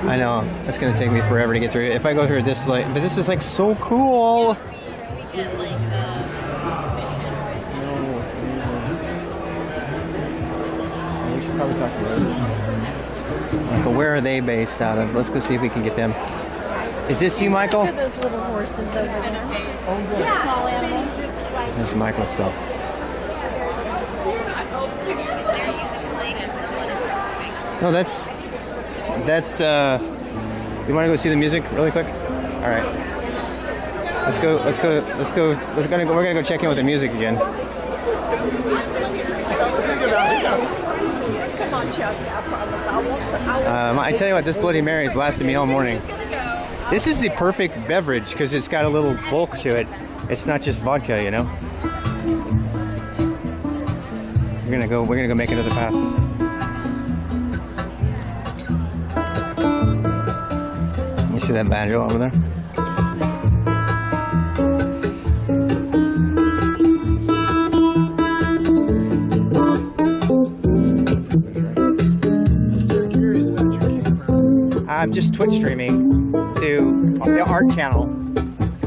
I know. It's going to take me forever to get through it. If I go through this, like, but this is like so cool. We should probably talk to them. Michael, where are they based out of? Let's go see if we can get them. Is this you, Michael? Look at those little horses over there. Yeah. Small animals. There's Michael's stuff. No, that's you want to go see the music really quick? All right. We're gonna go check in with the music again. Come on, Chuck. I promise. I tell you what, this Bloody Mary's lasted me all morning. This is the perfect beverage because it's got a little bulk to it. It's not just vodka, you know. We're gonna go make another path. You see that banjo over there? I'm just Twitch streaming to the art channel. It's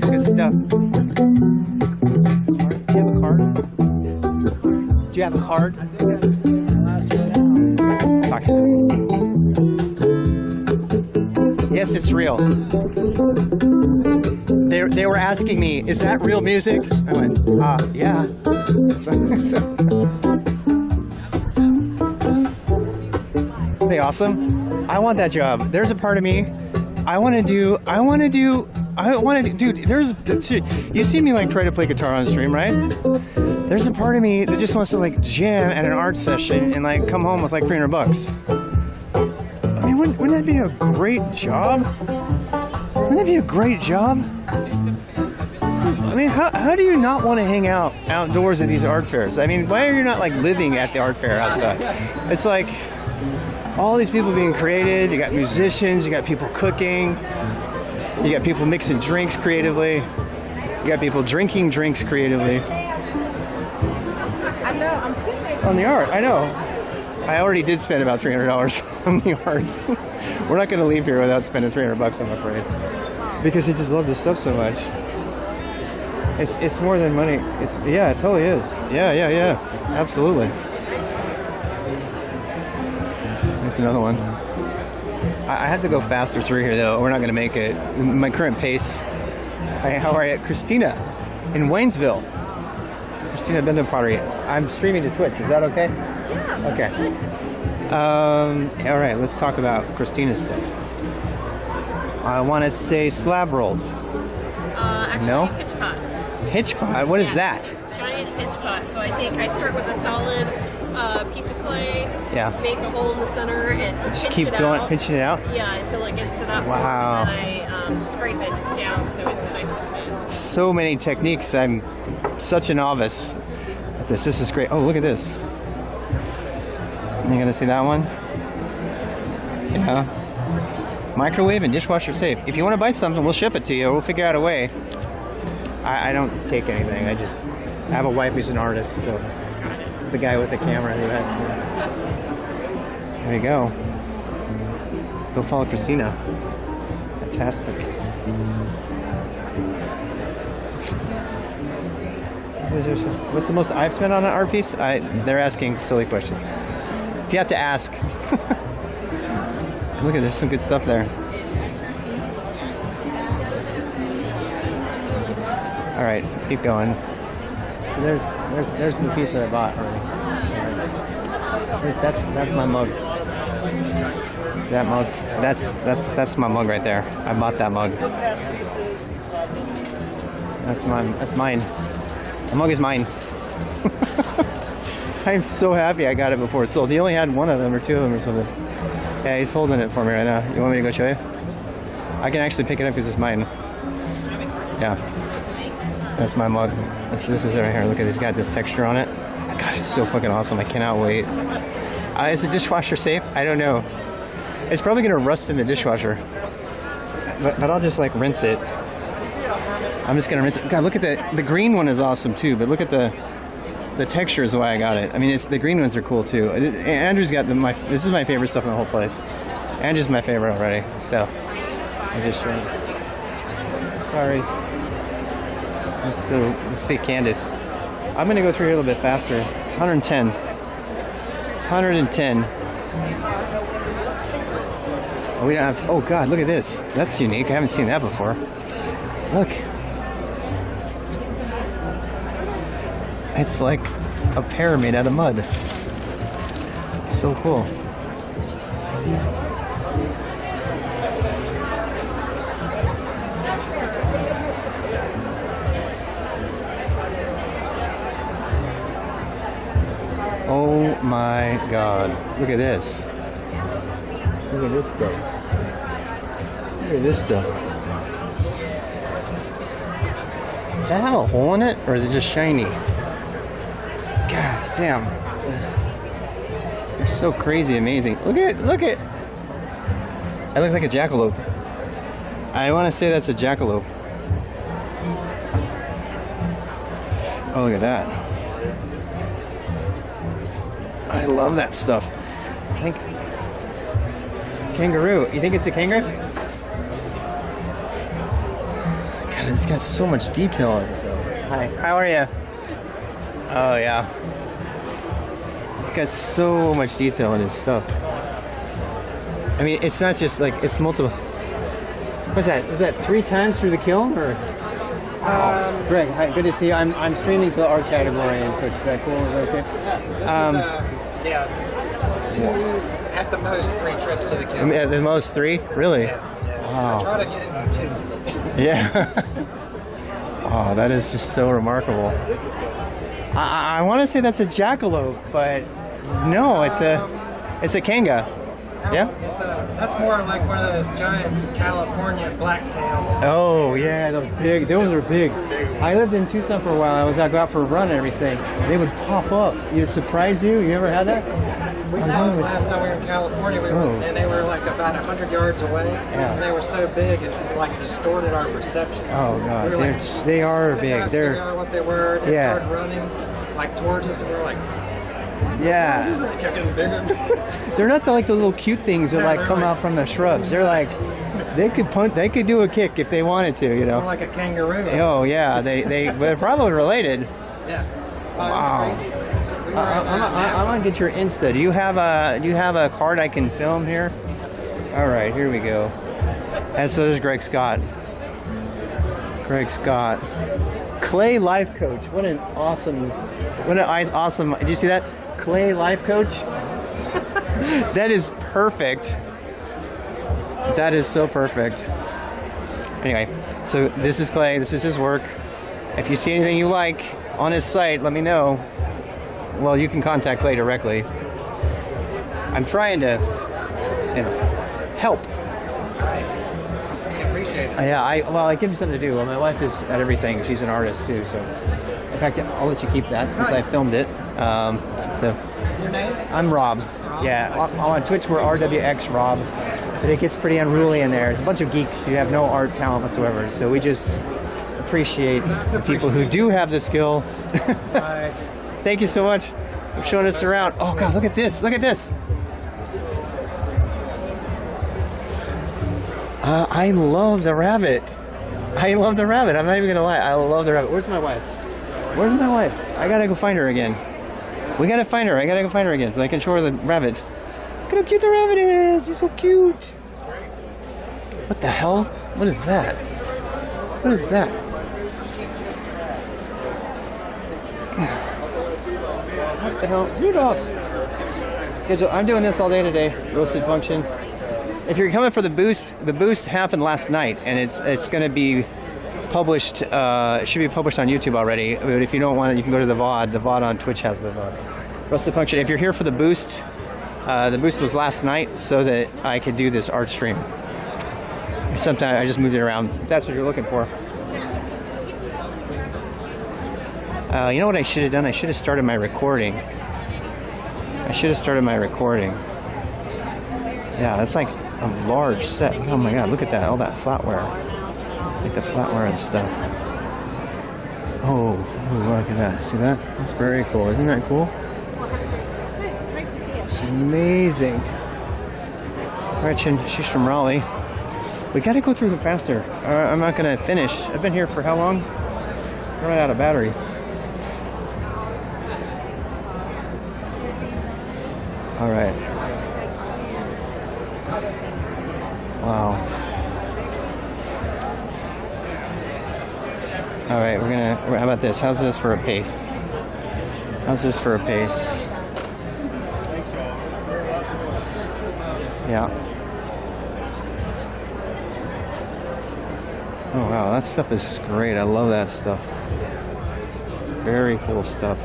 good stuff. Do you have a card? Do you have a card? I think I just gave the last one out. Talk to them. Yes, it's real. They were asking me, is that real music? I went, yeah. Are they awesome? I want that job. There's a part of me. Dude, you see me like try to play guitar on stream, right? There's a part of me that just wants to like jam at an art session and like come home with like $300. I mean, wouldn't that be a great job? Wouldn't that be a great job? I mean, how do you not want to hang out outdoors at these art fairs? I mean, why are you not like living at the art fair outside? It's like all these people being created. You got musicians, you got people cooking, you got people mixing drinks creatively, you got people drinking drinks creatively. I know, I'm sitting there. On the art, I know. I already did spend about $300 on the art. We're not going to leave here without spending $300, I'm afraid, because I just love this stuff so much. It's more than money. Yeah, it totally is. Yeah. Absolutely. There's another one. I have to go faster through here, though. We're not going to make it. My current pace. How are you? Christina in Waynesville. Christina Bendham Pottery. I'm streaming to Twitch. Is that okay? Yeah. Okay. All right. Let's talk about Christina's stuff. I want to say slab rolled. Actually, no? pitch pot. Pitch pot? What is that? Giant pitch pot. So I start with a solid piece of clay. Yeah. Make a hole in the center and just keep going, pinching it out. Yeah, until it gets to that point. Wow. And I scrape it down so it's nice and smooth. So many techniques. I'm such a novice at this. This is great. Oh, look at this. You gonna see that one? Yeah. Microwave and dishwasher safe. If you want to buy something, we'll ship it to you. We'll figure out a way. I don't take anything. I have a wife who's an artist, so the guy with the camera who has me. There you go. Go follow Christina. Fantastic. What's the most I've spent on an art piece? They're asking silly questions. If you have to ask. Look at there's some good stuff there. All right, let's keep going. So there's the piece that I bought already. That's my mug. See that mug? That's my mug right there. I bought that mug. That's mine. The mug is mine. I am so happy I got it before it sold. He only had one of them or two of them or something. Yeah, he's holding it for me right now. You want me to go show you? I can actually pick it up because it's mine. Yeah. That's my mug. This is it right here. Look at this. Got this texture on it. God, it's so fucking awesome. I cannot wait. Is the dishwasher safe? I don't know. It's probably going to rust in the dishwasher. But I'll just like rinse it. I'm just going to rinse it. God, look at the green one is awesome too. But look at the texture is why I got it. I mean, the green ones are cool too. Andrew's got this is my favorite stuff in the whole place. Andrew's my favorite already. So I just sorry. Let's see Candace. I'm gonna go through here a little bit faster. 110. 110. Oh, we don't have. Oh God, look at this. That's unique. I haven't seen that before. Look. It's like a pear made out of mud. It's so cool. Oh my God. Look at this. Look at this stuff. Look at this stuff. Does that have a hole in it, or is it just shiny? God damn. They're so crazy amazing. Look at, look at. That looks like a jackalope. I want to say that's a jackalope. Oh, look at that. I love that stuff. I think kangaroo. You think it's a kangaroo? God, it's got so much detail on it though. Hi, how are you? Oh yeah. It's got so much detail in his stuff. I mean, it's not just like, it's multiple. What's that? Was that 3 times through the kiln or? Greg, hi, good to see you. I'm streaming to the art category and Twitch. Is that cool? Is that okay? Yeah, this is 2 at the most 3 trips to the kiln. At the most 3? Really? Yeah. Wow. I try to get it in 2. Yeah. Oh, that is just so remarkable. I want to say that's a jackalope, but no, it's a kanga. Yeah. That's more like one of those giant California blacktail. Oh yeah, those are big. I lived in Tucson for a while. I'd go out for a run and everything. They would pop up. It'd surprise you. You ever had that? We saw them last time we were in California, and they were like about 100 yards away. Yeah. And they were so big it like distorted our perception. Oh god, we were they are big. They're figure out what they were. They started running like towards us, and we were like, yeah. What is it? They kept getting bigger. They're not like the little cute things that like come out from the shrubs. They're like they could do a kick if they wanted to, you know. More like a kangaroo. Oh yeah, they're probably related. Yeah. Wow. I want to get your Insta. Do you have a card I can film here? All right, here we go. And so there's Greg Scott. Greg Scott, Clay Life Coach. What an awesome. Did you see that? Clay Life Coach. That is perfect. That is so perfect. Anyway, so this is Clay. This is his work. If you see anything you like on his site, let me know. Well, you can contact Clay directly. I'm trying to, help. I appreciate it. Yeah, I give you something to do. Well, my wife is at everything. She's an artist too, so. In fact, I'll let you keep that since I filmed it. So. Your name? I'm Rob. Yeah, on Twitch we're RWX Rob. But it gets pretty unruly in there. It's a bunch of geeks who have no art talent whatsoever. So we just appreciate the people who do have the skill. Thank you so much for showing us around. Oh God, look at this! Look at this! I love the rabbit. I love the rabbit. I'm not even gonna lie. I love the rabbit. Where's my wife? Where's my wife? I gotta go find her again. We gotta find her. I gotta go find her again so I can show her the rabbit. Look at how cute the rabbit is. He's so cute. What the hell? What is that? What is that? What the hell? Rudolph! Schedule. I'm doing this all day today. Roasted function. If you're coming for the boost happened last night, and it's going to be published. It should be published on YouTube already. But if you don't want it, you can go to the VOD. The VOD on Twitch has the VOD. Roasted function. If you're here for the boost was last night so that I could do this art stream. Sometimes I just moved it around. If that's what you're looking for. You know what I should have done? I should have started my recording. Yeah, that's like a large set. Oh my God, look at that. All that flatware. Like the flatware and stuff. Oh, look at that. See that? That's very cool. Isn't that cool? It's amazing. Gretchen, she's from Raleigh. We got to go through faster. I'm not going to finish. I've been here for how long? I ran out of battery. All right. Wow. All right, how about this? How's this for a pace? Yeah. Oh wow, that stuff is great. I love that stuff. Very cool stuff.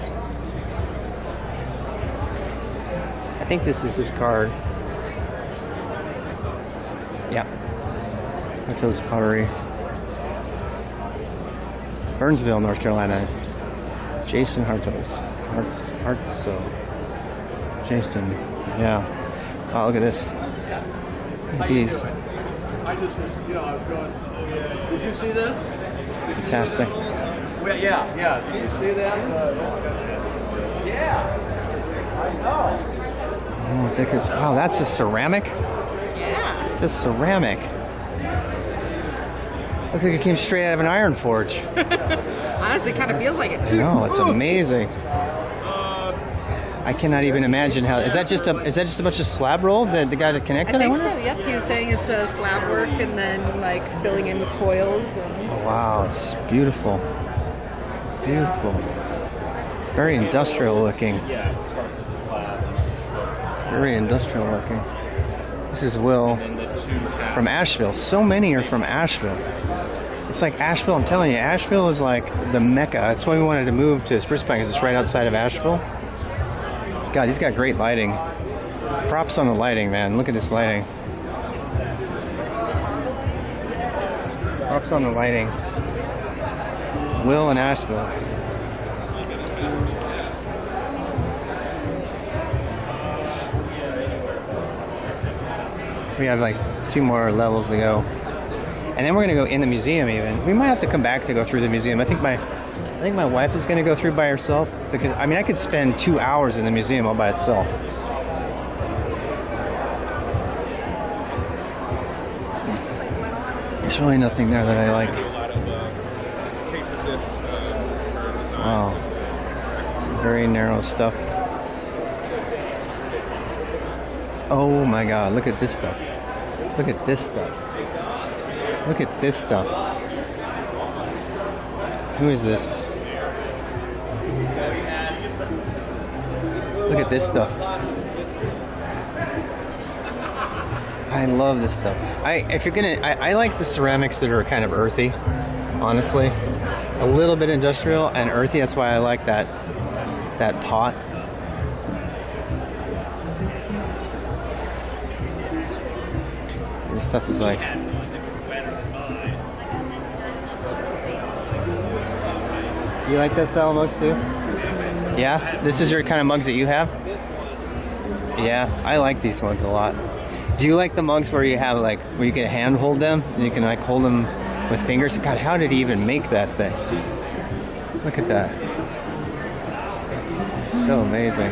I think this is his card. Yeah. Harto's Pottery. Burnsville, North Carolina. Jason Hartos. Hartso. Jason. Yeah. Oh, look at this. Look at these. I just was, I was going, did you see this? Fantastic. Well, yeah. Did you see that? Yeah. I know. Oh, thick as, oh, that's a ceramic? Yeah. It's a ceramic. Look like it came straight out of an iron forge. Honestly, it kind of feels like it too. No, it's amazing. I cannot even imagine how. Is that just a bunch of slab roll that the guy to connect it? I think so. Yep. He was saying it's a slab work and then like filling in with coils. And... Oh, wow, it's beautiful. Beautiful. Very industrial looking. Yeah, it starts as a slab. It's very industrial looking. This is Will from Asheville. So many are from Asheville. It's like Asheville. I'm telling you, Asheville is like the mecca. That's why we wanted to move to Spruce Pine, because it's right outside of Asheville. God, he's got great lighting. Props on the lighting, man. Look at this lighting. Props on the lighting. Will in Asheville. We have like 2 more levels to go. And then we're going to go in the museum even. We might have to come back to go through the museum. I think my wife is going to go through by herself, because I mean I could spend 2 hours in the museum all by itself. There's really nothing there that I like. Wow. Some very narrow stuff. Oh my God, look at this stuff. Look at this stuff. Look at this stuff. Who is this? Look at this stuff. I love this stuff. I like the ceramics that are kind of earthy, honestly. A little bit industrial and earthy. That's why I like that pot. This stuff is like. You like that style of mugs too? Yeah? This is your kind of mugs that you have? Yeah, I like these mugs a lot. Do you like the mugs where you have like, where you can hand hold them and you can like hold them with fingers? God, how did he even make that thing? Look at that. So amazing.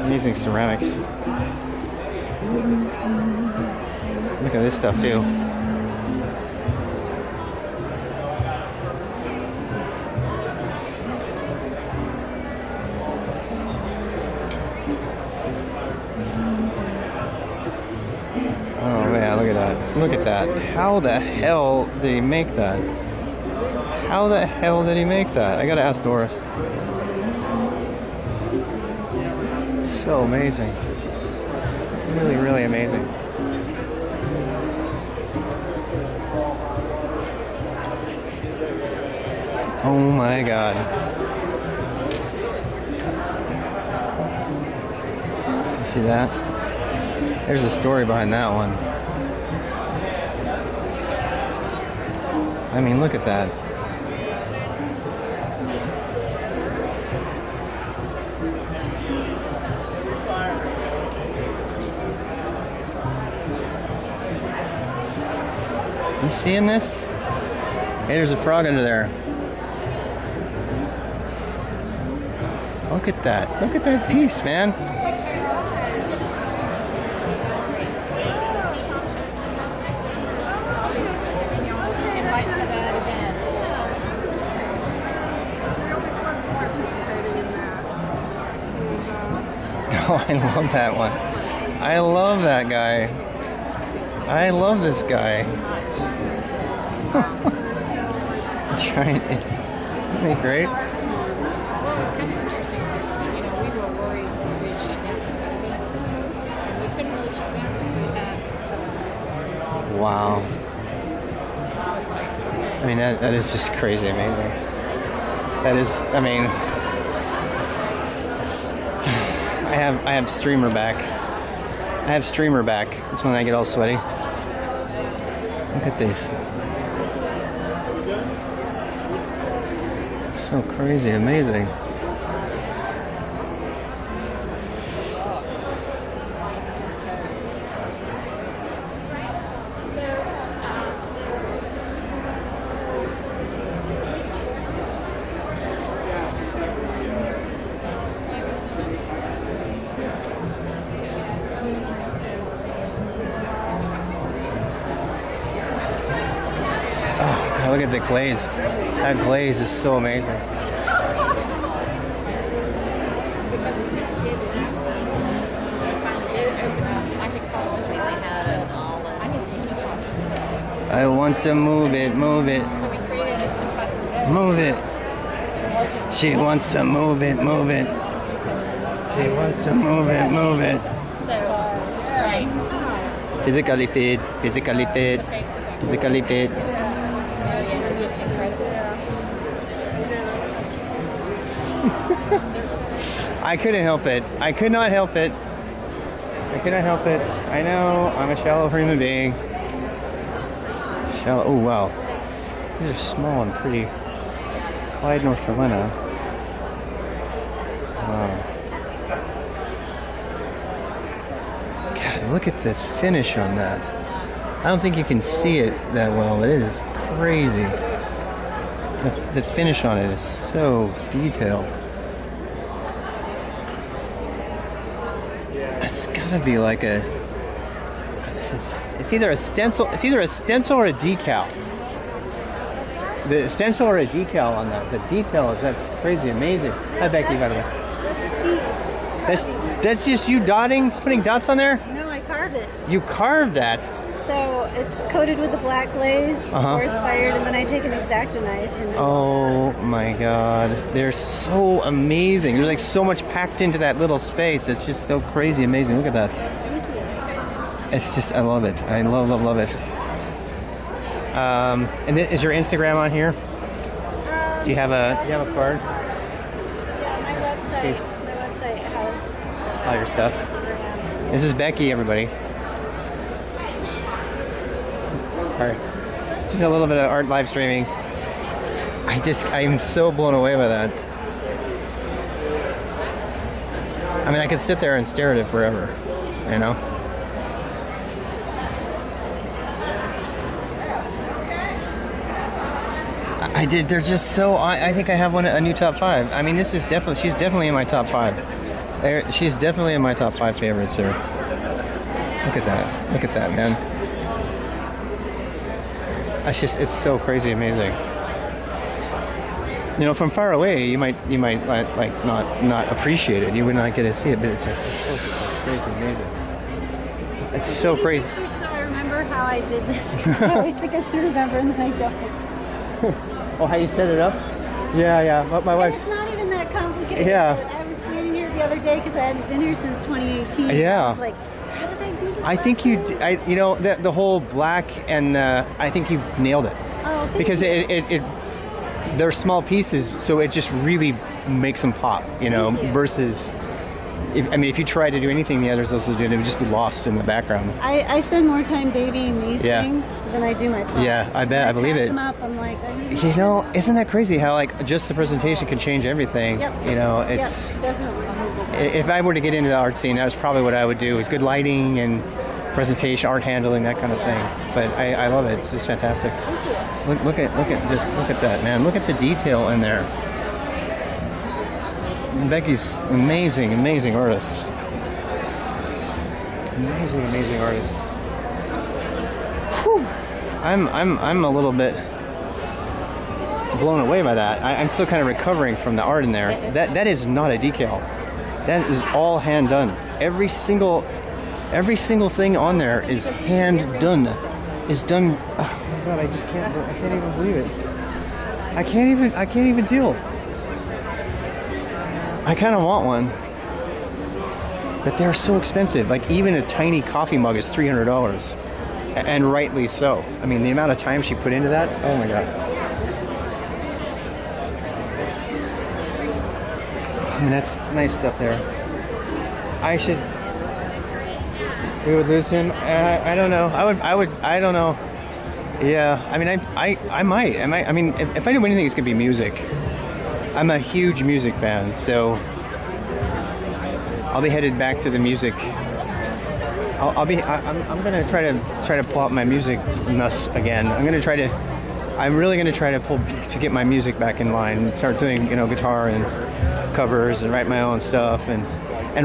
Amazing ceramics. Look at this stuff too. Look at that. How the hell did he make that? How the hell did he make that? I gotta ask Doris. So amazing. Really, really amazing. Oh my God. You see that? There's a story behind that one. I mean, look at that. You seeing this? Hey, there's a frog under there. Look at that. Look at that piece, man. Oh, I love that one. I love that guy. I love this guy. Giant. Isn't he great? Well, it was kind of interesting because, we were worried because we had shut down for COVID. We couldn't really shut down because we had... Wow. I mean, that is just crazy amazing. That is, I mean... I have streamer back. I have streamer back. That's when I get all sweaty. Look at this. It's so crazy, amazing. Oh, look at the glaze. That glaze is so amazing. I want to move it, move it. Move it. She wants to move it, move it. She wants to move it, move it. Physically fit, physically fit, physically fit. I couldn't help it. I could not help it. I could not help it. I know, I'm a shallow human being. Shallow. Oh, wow. These are small and pretty. Clyde, North Carolina. Wow. God, look at the finish on that. I don't think you can see it that well, but it is crazy. The finish on it is so detailed. It's gotta be like a. It's either a stencil. It's either a stencil or a decal. The stencil or a decal on that. The detail that's crazy, amazing. Hi, Becky, by the way. That's just you putting dots on there. No, I carved it. You carved that. So it's coated with a black glaze before it's fired, and then I take an X-Acto knife. And oh my God, they're so amazing. There's like so much packed into that little space. It's just so crazy, amazing. Look at that. It's just, I love it. I love, love, love it. And is your Instagram on here? Do you have a card? Yeah, my website has all your stuff. This is Becky, everybody. Sorry. Just doing a little bit of art live streaming. I'm so blown away by that. I mean, I could sit there and stare at it forever, you know? I did. They're just so. I think I have a new top 5. I mean, she's definitely in my top 5. She's definitely in my top 5 favorites here. Look at that. Look at that, man. It's so crazy amazing. You know, from far away, you might like not appreciate it. You would not get to see it, but it's like crazy amazing. It's so crazy. So I remember how I did this, because I always think I can remember and then I don't. Oh, how you set it up? Yeah. My wife's. It's not even that complicated. Yeah. I was standing here the other day because I hadn't been here since 2018. Yeah. I was like, how did I do this? I think you know, the whole black and I think you nailed it. Oh, because they're small pieces, so it just really makes them pop, you know, versus. If you try to do anything the others also did, it would just be lost in the background. I spend more time babying these things than I do my props. Yeah, I bet. I believe it. Them up, I'm like, you know, isn't that crazy how like just the presentation can change everything? Yep. You know, it's definitely. If I were to get into the art scene, that's probably what I would do: is good lighting and presentation, art handling, that kind of thing. But I love it. It's just fantastic. Thank you. Look at that, man. Look at the detail in there. And Becky's amazing artist. Amazing artist. Whew. I'm a little bit blown away by that. I'm still kind of recovering from the art in there. That is not a decal. That is all hand done. Every single thing on there is hand done. Is done. Oh my God! I can't even believe it. I can't even deal. I kind of want one, but they're so expensive. Like even a tiny coffee mug is $300, and rightly so. I mean, the amount of time she put into that. Oh my God. I mean, that's nice stuff there. We would lose him. I don't know. I don't know. Yeah, I mean, I might. I mean, if I do anything, it's gonna be music. I'm a huge music fan, so I'll be headed back to the music. I'm gonna try to pull out my music-ness again. I'm really gonna try to get my music back in line and start doing, guitar and covers and write my own stuff and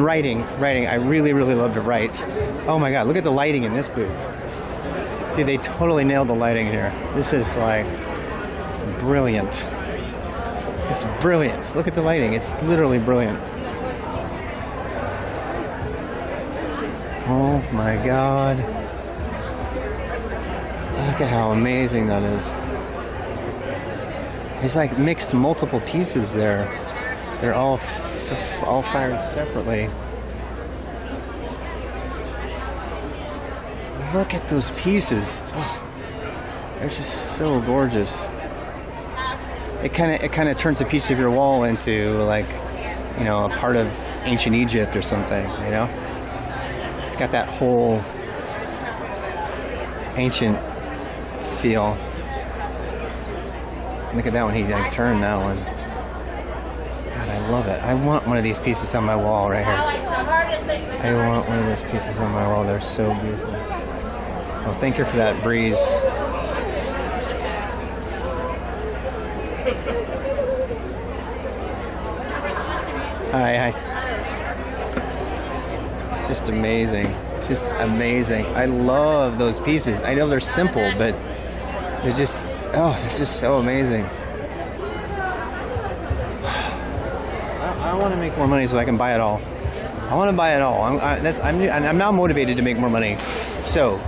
writing. I really love to write. Oh my God, look at the lighting in this booth. Dude, they totally nailed the lighting here. This is like brilliant. It's brilliant. Look at the lighting. It's literally brilliant. Oh my God. Look at how amazing that is. It's like mixed multiple pieces there. They're all fired separately. Look at those pieces. Oh, they're just so gorgeous. It kind of turns a piece of your wall into like, a part of ancient Egypt or something, It's got that whole ancient feel. Look at that one, he turned that one. God, I love it. I want one of these pieces on my wall right here. I want one of those pieces on my wall. They're so beautiful. Well, thank you for that breeze. Hi. It's just amazing. It's just amazing. I love those pieces. I know they're simple, but they're just so amazing. I want to make more money so I can buy it all. I want to buy it all. I'm now motivated to make more money. So,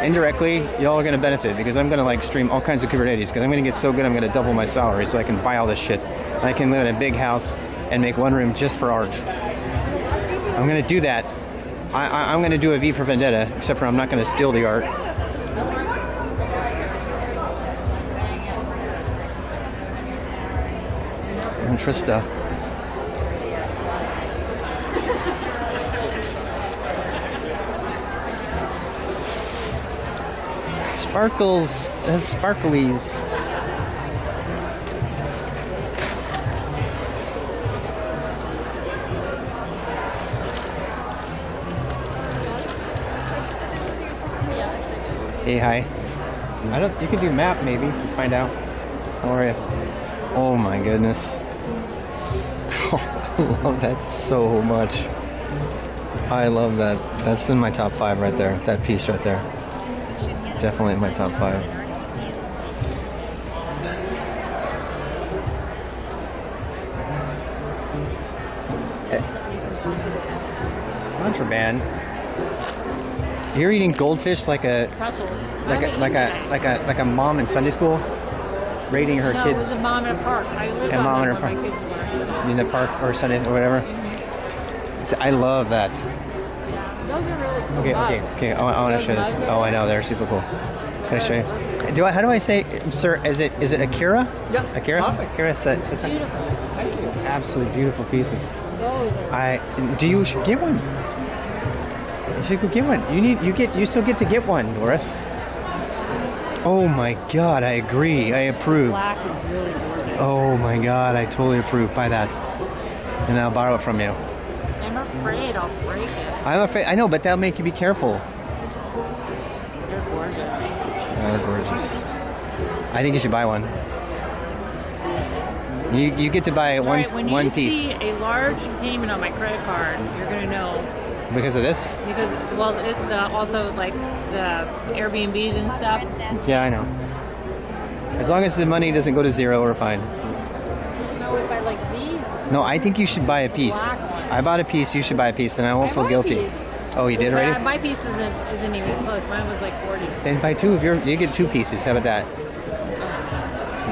indirectly, y'all are going to benefit because I'm going to stream all kinds of Kubernetes because I'm going to get so good I'm going to double my salary so I can buy all this shit. And I can live in a big house and make one room just for art. I'm going to do that. I'm going to do a V for Vendetta, except for I'm not going to steal the art. And Trista. Sparklies. Hey, hi. You can do map maybe to find out. How are you? Oh my goodness. I love that so much. I love that. That's in my top 5 right there. That piece right there. Definitely in my top 5. Contraband. You're eating goldfish like a mom in Sunday school, raiding her kids. No, it was a mom in a park. I lived on there when my kids were in the park or Sunday or whatever. I love that. Those are really cool. Okay. I want to show this. Oh, I know, they're super cool. Can I show you? How do I say, sir? Is it Akira? Yeah. Akira. Perfect. Akira. Beautiful. Thank you. Absolutely beautiful pieces. Those are. You should get one. You should go get one. You still get to get one, Doris. Oh my God, I agree. I approve. Black is really gorgeous. Oh my God, I totally approve. Buy that, and I'll borrow it from you. I'm afraid I'll break it. I'm afraid. I know, but that'll make you be careful. They're gorgeous. They're gorgeous. I think you should buy one. You get to buy one piece. When you see a large payment on my credit card, you're gonna know. Because of this? Because, well, it's also like the Airbnbs and stuff. Yeah, I know. As long as the money doesn't go to zero, we're fine. No, if I like these. No, I think you should buy a piece. I bought a piece. You should buy a piece, and I won't feel guilty. Oh, you did already? My piece isn't even close. Mine was like 40. Then buy 2 of you get 2 pieces. How about that?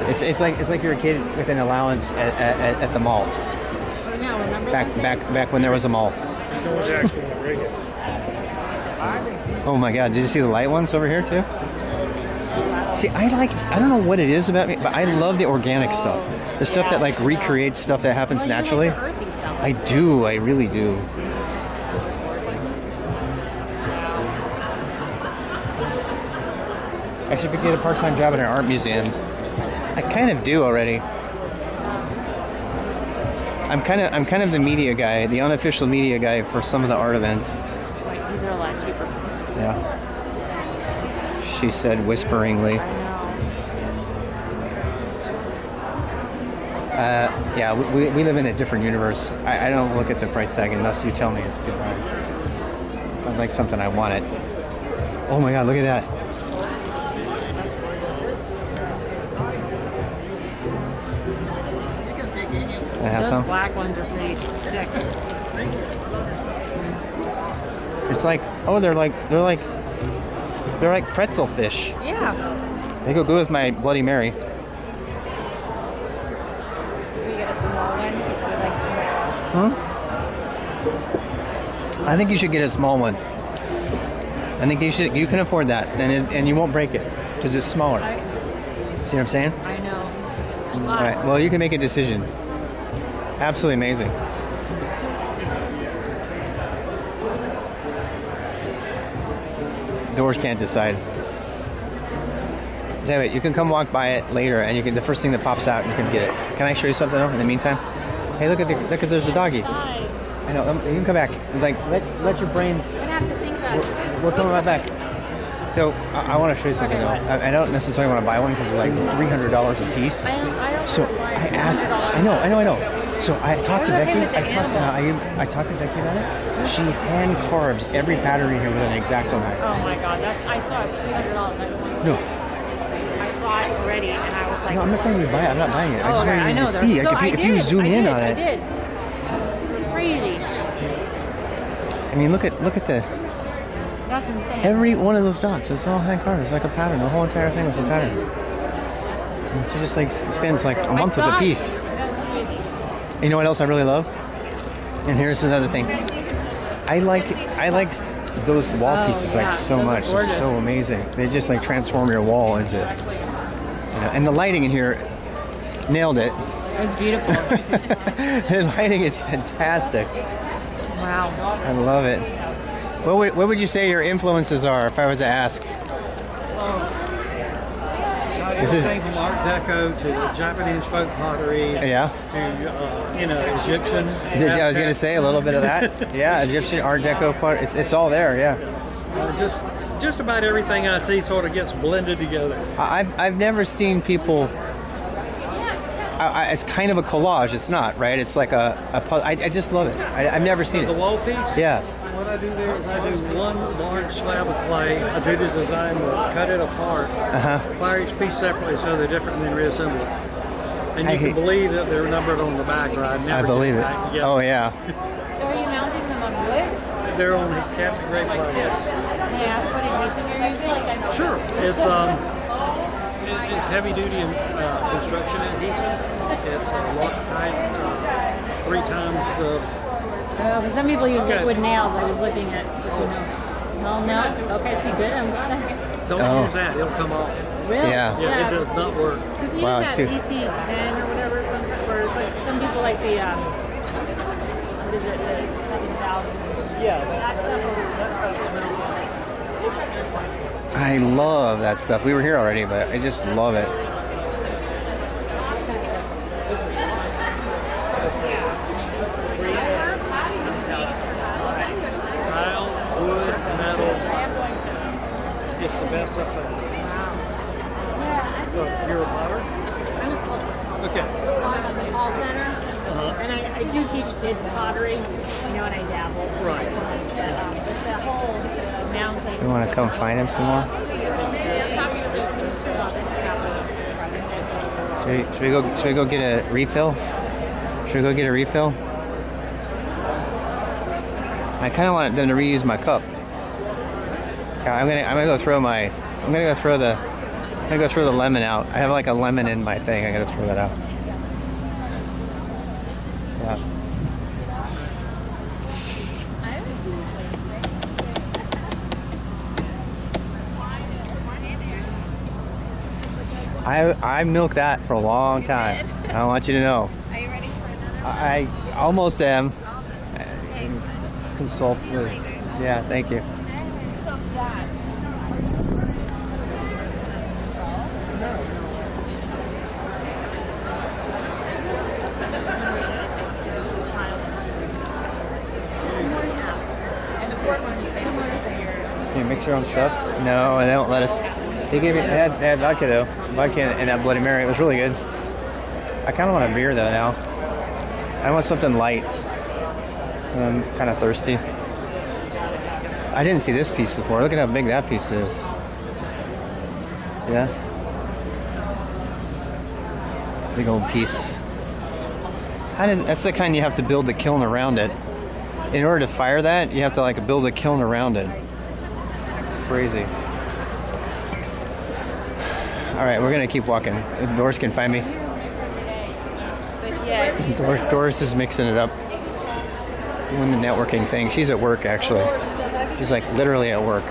It's like you're a kid with an allowance at the mall. Oh, no, remember back when there was a mall. Oh my God! Did you see the light ones over here too? See, I don't know what it is about me, but I love the organic stuff. The stuff that recreates stuff that happens naturally. I do. I really do. I should get a part-time job at an art museum. I kind of do already. I'm kind of the media guy, the unofficial media guy for some of the art events. Like, these are a lot cheaper. Yeah. She said whisperingly. Yeah, we live in a different universe. I don't look at the price tag unless you tell me it's too high. If I like something, I want it. Oh my God, look at that. I have Those some. black ones are pretty sick. It's like, oh, they're like pretzel fish. Yeah. They go good with my Bloody Mary. We get a small one. I like small. I think you should get a small one. I think you can afford that, and you won't break it because it's smaller. See what I'm saying? I know. It's a All lot. right. Well, you can make a decision. Absolutely amazing. Doors can't decide. Damn it! You can come walk by it later, and you can. The first thing that pops out, you can get it. Can I show you something in the meantime? Hey, look at there's a doggy. Hi. I know. You can come back. Like let your brain. I have to think about it. We're coming right back. So I want to show you something though. I don't necessarily want to buy one because they're like $300 a piece. So I asked. I know. So I talked to Becky. I talked to Becky about it. She hand carves every pattern in here with an X-Acto knife. Oh my God, I saw it $300. No. I saw it already, and I was like, No, I'm not saying you buy it. I'm not buying it. I just okay, wanted you to they're see. so- Like, if you zoom in on I it. did. It's crazy. I mean, look at the. That's insane. Every one of those dots, it's all hand carved. It's like a pattern. The whole entire thing was a pattern. And she just like spends like a month with a piece. You know what else I really love? And here's another thing. I like those wall pieces like so much. It's so amazing. They just like transform your wall into. And the lighting in here nailed it. It's beautiful. The lighting is fantastic. Wow. I love it. What would you say your influences are if I was to ask? This is everything from Art Deco to Japanese folk pottery. Yeah. To Egyptians. I was going to say a little bit of that. Yeah, Egyptian Art Deco pottery. It's all there. Yeah. Just about everything I see sort of gets blended together. I've never seen people. It's kind of a collage. It's not, right? It's like a I just love it. I've never seen it. The wall piece? Yeah. What I do there is I do one large slab of clay. I do the design work, cut it apart, fire each piece separately so they're different, and then reassemble it. And you can believe that they're numbered on the back, right? I believe it. Oh, yeah. So are you mounting them on wood? They're on cabinet grade plywood. May I ask what adhesive you're using? Sure. It's heavy duty construction adhesive. It's Loctite, 3 times the. Because some people use liquid nails. I was looking at. No. Okay, see, good. I'm glad. Don't use that. It'll come off. Really? Yeah. Yeah, it does not work. Because you use that EC10 or whatever, where it's like some people like the what is it, the 7,000? Yeah. That stuff. I love that stuff. We were here already, but I just love it. Tile, wood, metal. It's the best I've found. So you're a potter? I'm a sculptor. Okay. I'm at the Hall Center, and I do teach kids pottery, and I dabble. Right. But the whole mounting. You want to come find him some more? Should we go get a refill? Should we go get a refill? I kind of want them to reuse my cup. I'm gonna go throw the lemon out. I have like a lemon in my thing. I gotta throw that out. Yeah. I milked that for a long time. I want you to know. Are you ready for another? I almost am. Okay. Consult with. Yeah, thank you. So that. And the fourth one, you say, I'm going to Can you mix your own stuff? No, they won't let us. They gave me, they had vodka though. Vodka and that Bloody Mary. It was really good. I kind of want a beer though now. I want something light. I'm kind of thirsty. I didn't see this piece before. Look at how big that piece is. Yeah. Big old piece. That's the kind you have to build the kiln around it. In order to fire that, you have to like build a kiln around it. It's crazy. All right, we're gonna keep walking. Doris can find me. Doris is mixing it up. Doing the networking thing. She's at work actually. She's like literally at work.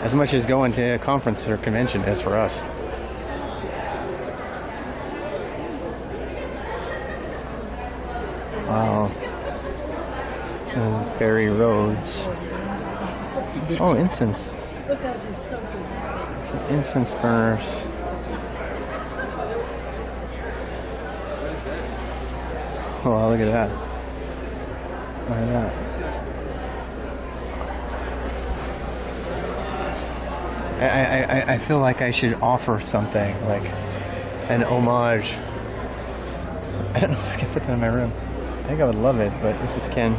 As much as going to a conference or convention is for us. Wow. Berry roads. Oh, incense. Some incense burners. Oh, wow, look at that. Look at that. I feel like I should offer something, like an homage. I don't know if I can put that in my room. I think I would love it, but this is Ken.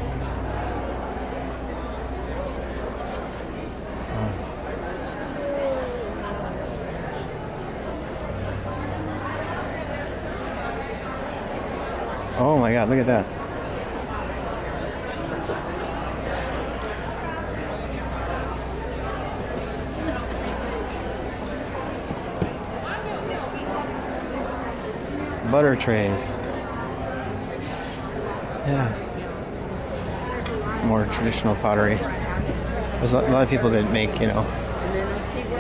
Oh my God, look at that. Butter trays. Yeah. More traditional pottery. There's a lot of people that make, you know,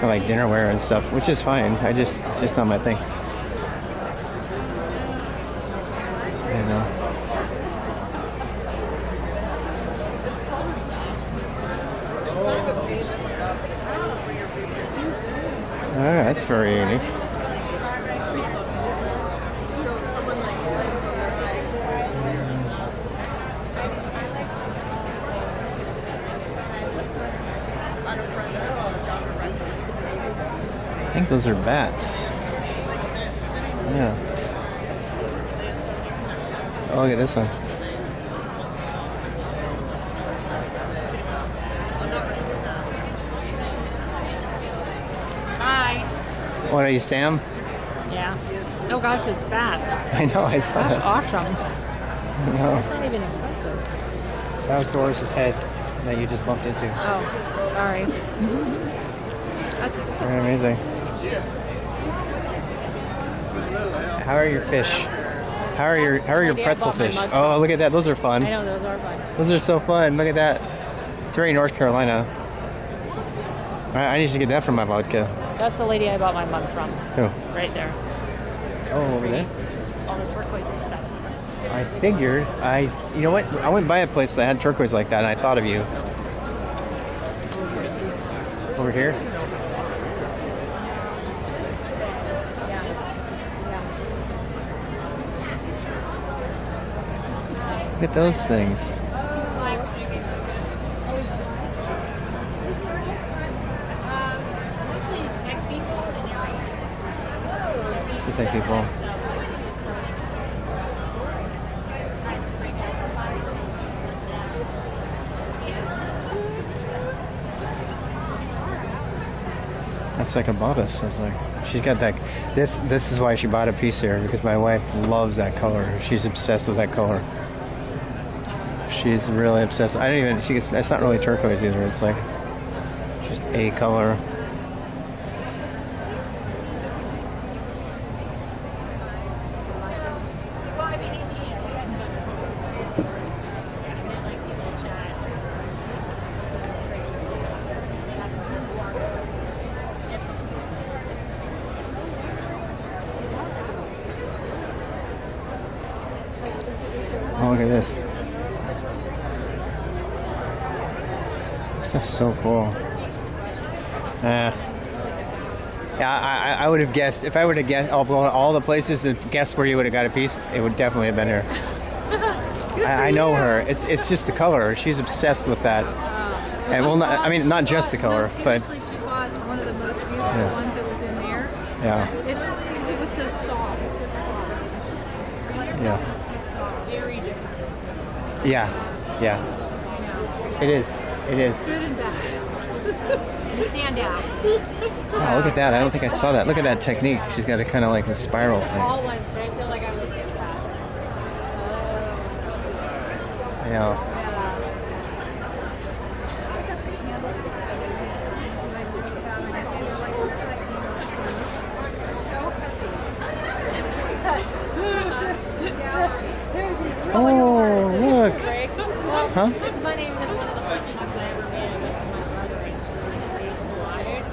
like dinnerware and stuff, which is fine. It's just not my thing. You know. Alright, that's very unique. I think those are bats. Yeah. Oh, look at this one. Hi. What are you, Sam? Yeah. Oh gosh, it's bats. I know, I saw That's that. awesome. I know. That's not even expensive. That was Doris's head that you just bumped into. Oh, sorry. That's Very amazing. How are your fish? How are your pretzel fish? Oh, look at that. Those are fun. I know, those are fun. Those are so fun. Look at that. It's very North Carolina. I need to get that from my vodka. That's the lady I bought my mug from. Who? Right there. Oh, over there? All the turquoise and stuff. I figured. You know what? I went by a place that had turquoise like that, and I thought of you. Over here? Look at those things. Tech people. That's like a bodice. I was like, she's got that. This is why she bought a piece here, because my wife loves that color. She's obsessed with that color. She's really obsessed. I don't even. That's not really turquoise either. It's like just a color. Oh, look at this. This stuff's so cool. Yeah, I would have guessed, if I would have guessed all the places and guessed where you would have got a piece, it would definitely have been her. I know her. It's just the color. She's obsessed with that. And well, not just the color, but seriously, she bought one of the most beautiful ones that was in there. Yeah. It was so soft. Yeah. Very different. Yeah. It is. Good and bad. The stand out. Oh, look at that. I don't think I saw that. Look at that technique. She's got a kind of like a spiral thing. All ones, but I feel like I would get that. Yeah. Oh, look. Huh? It's funny because one of the first ones I ever made was to my brother and she was watered.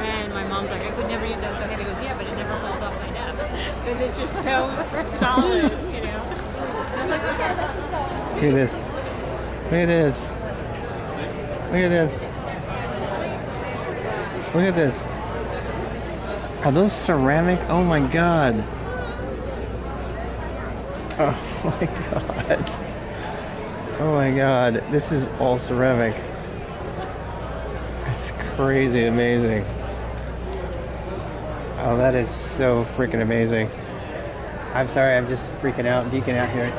And my mom's like, I could never use that so heavy. He goes, yeah, but it never falls off my desk. Because it's just so solid, you know? And I'm like, okay, that's a solid. Look at this. Look at this. Look at this. Look at this. Are those ceramic? Oh my god. Oh my god. Oh my god. This is all ceramic. It's crazy amazing. Oh, that is so freaking amazing. I'm sorry, I'm just freaking out and geeking out here.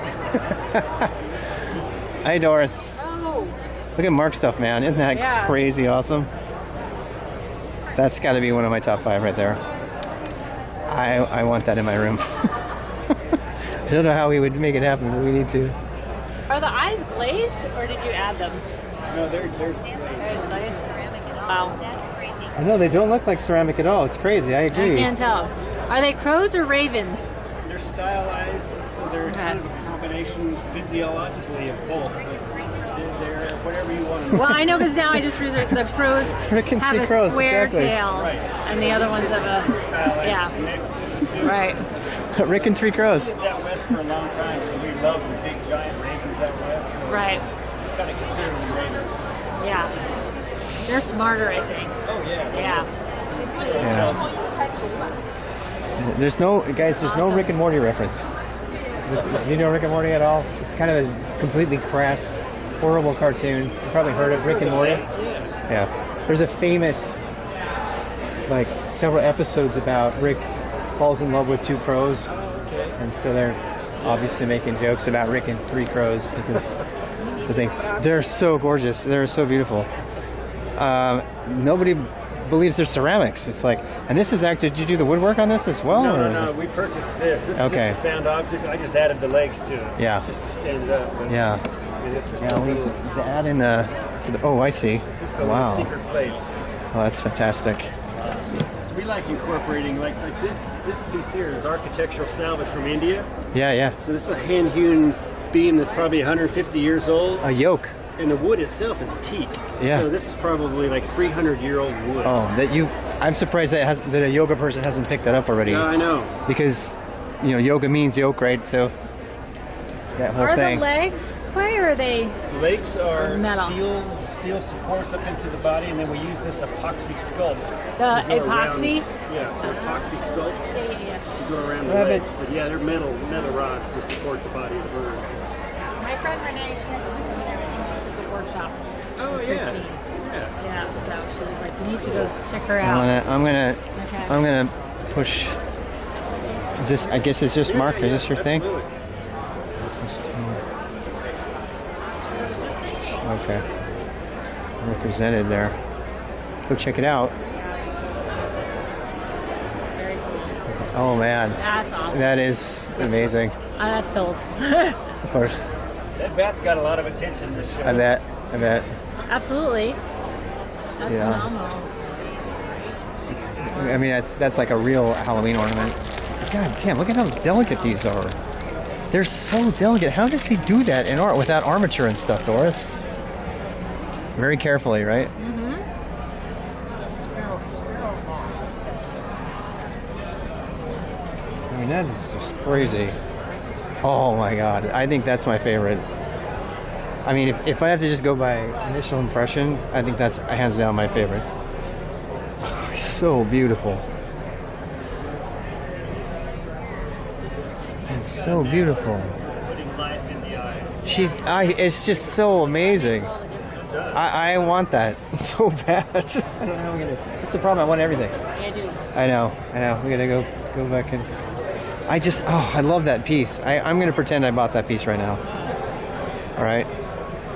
Hi, Doris. Oh. Look at Mark's stuff, man. Isn't that crazy awesome? That's got to be one of my top 5 right there. I want that in my room. I don't know how we would make it happen, but we need to. Are the eyes glazed or did you add them? No, they're glazed. Wow. That's crazy. I know, they don't look like ceramic at all. It's crazy. I agree. I can't tell. Are they crows or ravens? They're stylized, so they're kind of a combination physiologically of both. They're whatever you want to. Well, I know because now I just researched the crows have a crows, square exactly. tail, and the other ones have a Mix of the two. Right. Rick and 3 crows. We lived out west for a long time, so we love the big giant ravens out west. So Right. Kind of consider them ravens. Yeah. They're smarter, I think. Oh yeah. Yeah. There's no Rick and Morty reference. Do you know Rick and Morty at all? It's kind of a completely crass, horrible cartoon. You probably heard of Rick and Morty. Yeah. There's a famous, like, several episodes about Rick falls in love with 2 crows, and so they're obviously making jokes about Rick and 3 crows because it's the thing. They're so gorgeous. They're so beautiful. Nobody believes they're ceramics. It's like, and this is actually, did you do the woodwork on this as well? No. We purchased this. This is just a found object. I just added the legs to it. Yeah. Just to stand it up. But yeah. It's just The add in oh, I see. It's just a wow. little secret place. Oh, that's fantastic. So we like incorporating, like this piece here is architectural salvage from India. Yeah. So this is a hand-hewn beam that's probably 150 years old. A yoke. And the wood itself is teak. Yeah. So this is probably like 300-year-old wood. Oh, I'm surprised that a yoga person hasn't picked that up already. Yeah, I know. Because, yoga means yoke, right? So that whole thing. Are the legs clay or are they The legs are metal? steel supports up into the body, and then we use this epoxy sculpt. The to go epoxy? Around, yeah, it's an epoxy sculpt to go around the Love legs. But yeah, they're metal rods to support the body of the bird. My friend Renee, she has a booth and everything. She took a workshop. Oh yeah. Yeah, so she was like, you need to go check her out. I'm gonna push. Is this? I guess it's just Mark. Is this your thing? Okay. Represented there. Go check it out. Very cool. Oh man. That's awesome. That is amazing. That's sold. Of course. That bat's got a lot of attention this show. I bet. Absolutely. That's phenomenal. I mean, that's like a real Halloween ornament. God damn, look at how delicate these are. They're so delicate. How did they do that in art without armature and stuff, Doris? Very carefully, right? Mm-hmm. Sparrow ball, it says. I mean, that is just crazy. Oh my god, I think that's my favorite. I mean, if I have to just go by initial impression, I think that's hands down my favorite. Oh, it's so beautiful. It's so beautiful. It's just so amazing. I want that so bad. I don't know how I'm gonna. That's the problem. I want everything. I do. I know. We gotta go back and. I love that piece. I'm gonna pretend I bought that piece right now. All right.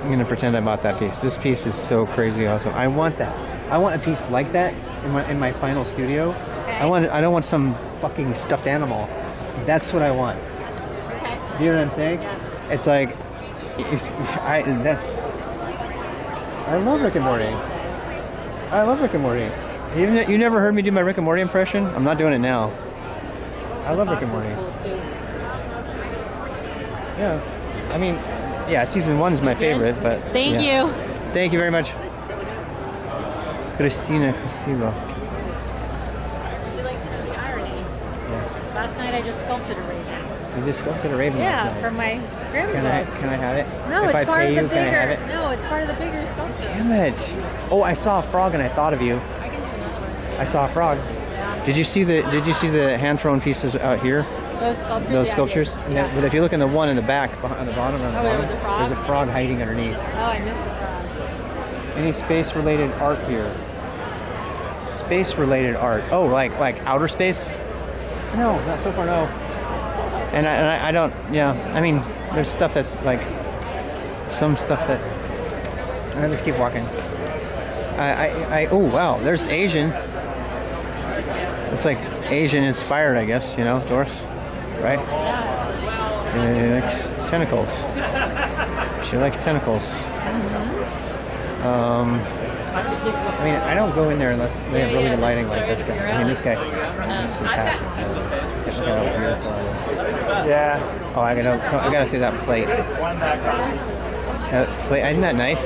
I'm gonna pretend I bought that piece. This piece is so crazy awesome. I want that. I want a piece like that in my final studio. Okay. I don't want some fucking stuffed animal. That's what I want. Okay. Do you know what I'm saying? Yes. It's like, I love Rick and Morty. I love Rick and Morty. You never heard me do my Rick and Morty impression? I'm not doing it now. I love Rick and Morty. Yeah. I mean, yeah, season 1 is my favorite, but... Thank you. Thank you very much. Christina Castillo. Would you like to know the irony? Yeah. Last night I just sculpted a raven. You just sculpted a raven last night? Yeah, for my grandma. Can I have it? No, if it's I part pay of the you, bigger. Can I have it? No, it's part of the bigger sculpture. Damn it! Oh, I saw a frog and I thought of you. I can do another one. I saw a frog. Yeah. Did you see the hand thrown pieces out here? Those sculptures. Those sculptures. Yeah. But if you look in the one in the back, on the bottom, there was a frog? there's a frog hiding underneath. Oh, I missed the frog. Any space-related art here? Space-related art. Oh, like outer space? No, not so far. No. And I don't. Yeah. I mean, there's stuff that's like some stuff that. All right, let's keep walking. Oh wow, there's Asian. It's like Asian inspired, I guess. You know, Doris, right? She likes tentacles. She likes tentacles. I mean, I don't go in there unless they have really good lighting like this guy. I mean, this guy is fantastic. Look at how beautiful it is. Yeah. Oh, I gotta see that plate. Plate. Isn't that nice?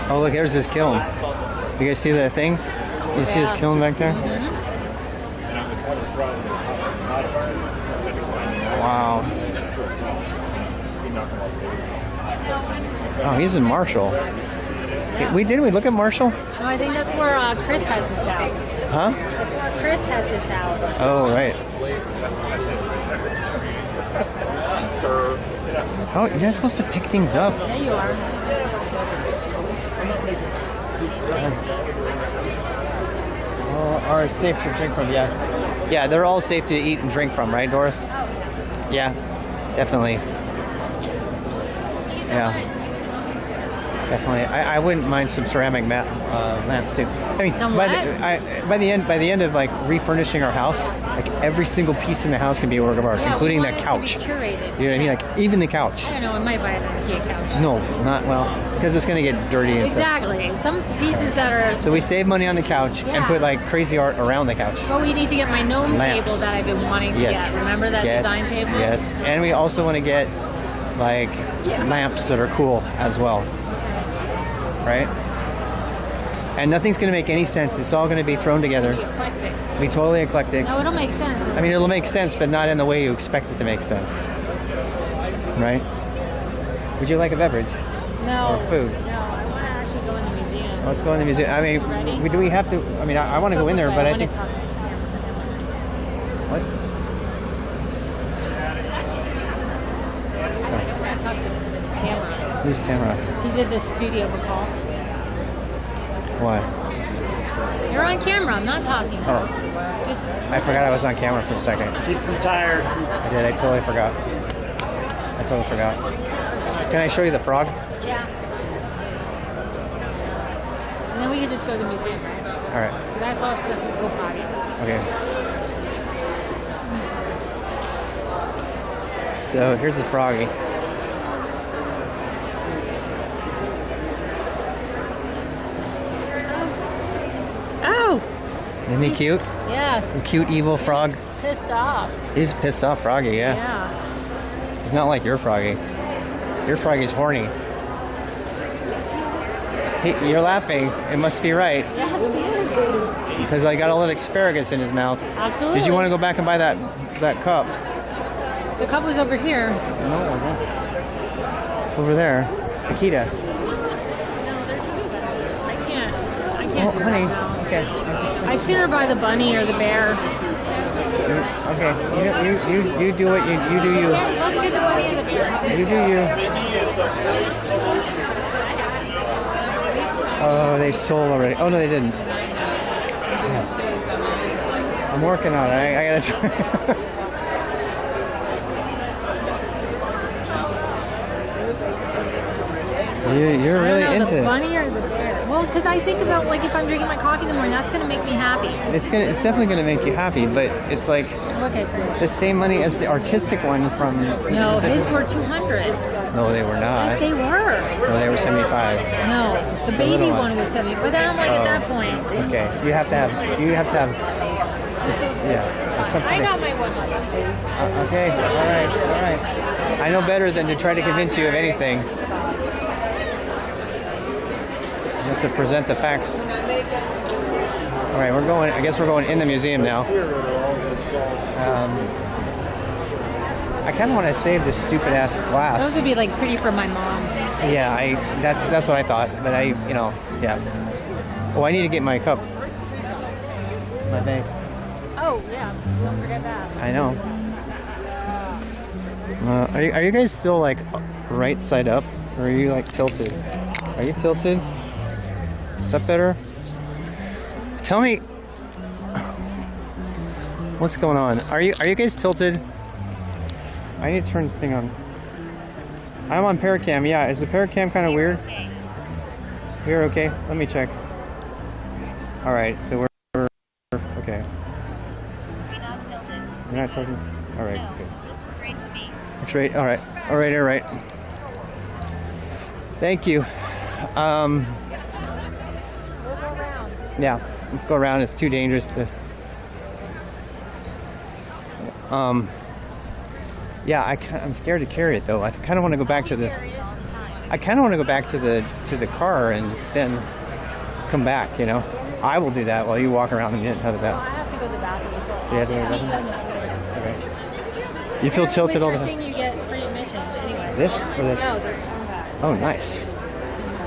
Oh, look, there's his kiln. You guys see that thing? You see his kiln back there? Wow. Oh, he's in Marshall. We look at Marshall? No, I think that's where Chris has his house. Huh? That's where Chris has his house. Oh, right. Oh, you're not supposed to pick things up. Yeah, you are. All are safe to drink from, yeah. Yeah, they're all safe to eat and drink from, right, Doris? Yeah, definitely. Yeah. Definitely. I wouldn't mind some ceramic lamps too. I mean, by the end of like refurnishing our house, like every single piece in the house can be a work of art, including that couch. To be curated. You know what I mean? Like even the couch. I don't know. I might buy an IKEA couch. No, not well, because it's gonna get dirty. And exactly. Stuff. Some pieces that are. So we save money on the couch and put like crazy art around the couch. Well, we need to get my gnome Lamps. table that I've been wanting to get. Remember that design table? Yes, and we also want to get like lamps that are cool as well. Right? And nothing's going to make any sense. It's all going to be thrown together. Eclectic. Be totally eclectic. No, it'll make sense. I mean, it'll make sense, but not in the way you expect it to make sense. Right? Would you like a beverage? No. Or food? No, I want to actually go in the museum. Let's go in the museum. I mean, do we have to? I mean, I want to go in there, but I think. What? I talked to Tamara. Who's Tamara? She's at the studio, McCall. Why? You're on camera. I'm not talking. Oh. Just. I forgot I was on camera for a second. Keeps them tired. I did. I totally forgot. Can I show you the frog? Yeah. And then we can just go to the museum, right? All right. That's all except for go potty. Okay. So here's the froggy. Oh! Isn't he cute? Yes. The cute evil frog. He's pissed off. He's pissed off froggy, yeah. Yeah. He's not like your froggy. Your froggy's horny. You're laughing. It must be right. Yes, he is. Because I got all that asparagus in his mouth. Absolutely. Did you want to go back and buy that cup? The cup was over here. No, it wasn't. It's over there. Akita. honey. Okay. I'd sooner buy the bunny or the bear. Okay. You do what you do. You. Let's get the bunny and the bear. You do you. Oh, they sold already. Oh no, they didn't. I'm working on it. I gotta try. You're really into the it. bunny or the bear? Well, because I think about like if I'm drinking my coffee in the morning, that's gonna make me happy. It's definitely gonna make you happy, but it's like the same money as the artistic one from. No, his were 200. No, they were not. Yes, they were. No, they were 75. No, the baby one was 70. But then I'm like at that point. Okay, you have to have. Yeah. I got my one. Okay. All right. I know better than to try to convince you of anything. You have to present the facts. All right, we're going. I guess we're going in the museum now. I kind of want to save this stupid ass glass. Those would be like pretty for my mom. Yeah, that's what I thought, but yeah. Oh, I need to get my cup. My bag. Oh yeah, don't forget that. I know. Are you guys still like right side up, or are you like tilted? Are you tilted? Is that better? Tell me what's going on. Are you guys tilted? I need to turn this thing on. I'm on Paracam. Yeah, is the Paracam kind of weird? Okay. We're okay. Let me check. All right, so we're okay. We're not tilted. You're not tilted. All right. No, Good. looks straight to me. That's right. All right. All right. Thank you. Yeah, let's go around. It's too dangerous to. Yeah, I'm scared to carry it though. I kind of want to go back to the. I kind of want to go back to the car and then come back. You know, I will do that while you walk around a minute. How about that? I have to go to the bathroom. So You have to go to the bathroom? Okay. You feel tilted all the time? You get free admission anyway. This or this? No, they're coming back. Oh, nice.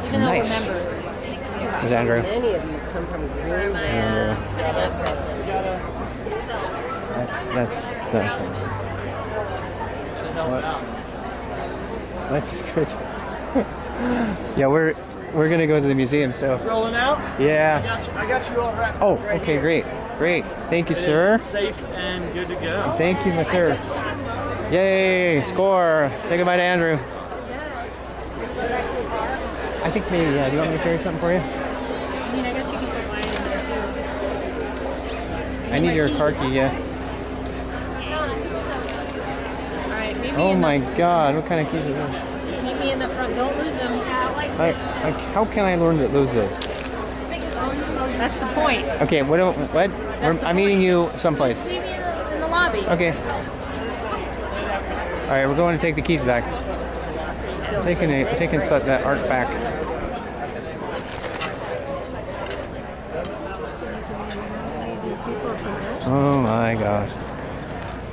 Even though Nice. we're members. There's Andrew. Many of you come from Greenville. Andrew. That's what? Life is good. Yeah, we're gonna go to the museum. So Rolling out? yeah. I got you all right. Oh, right okay, here. great. Thank you, It sir. is safe and good to go. Thank you, my sir. Yay! Score. Say goodbye to Andrew. I think maybe. Yeah. Do you want me to carry something for you? I mean, I guess you can put mine in there too. I need your car key. Yeah. Alright, maybe Oh my God! What kind of keys are those? meet me in the front. Don't lose them. How can I learn to lose those? That's the point. Okay. What? I'm meeting you someplace. Meet me in the lobby. Okay. All right. We're going to take the keys back. Taking that art back. Oh my gosh.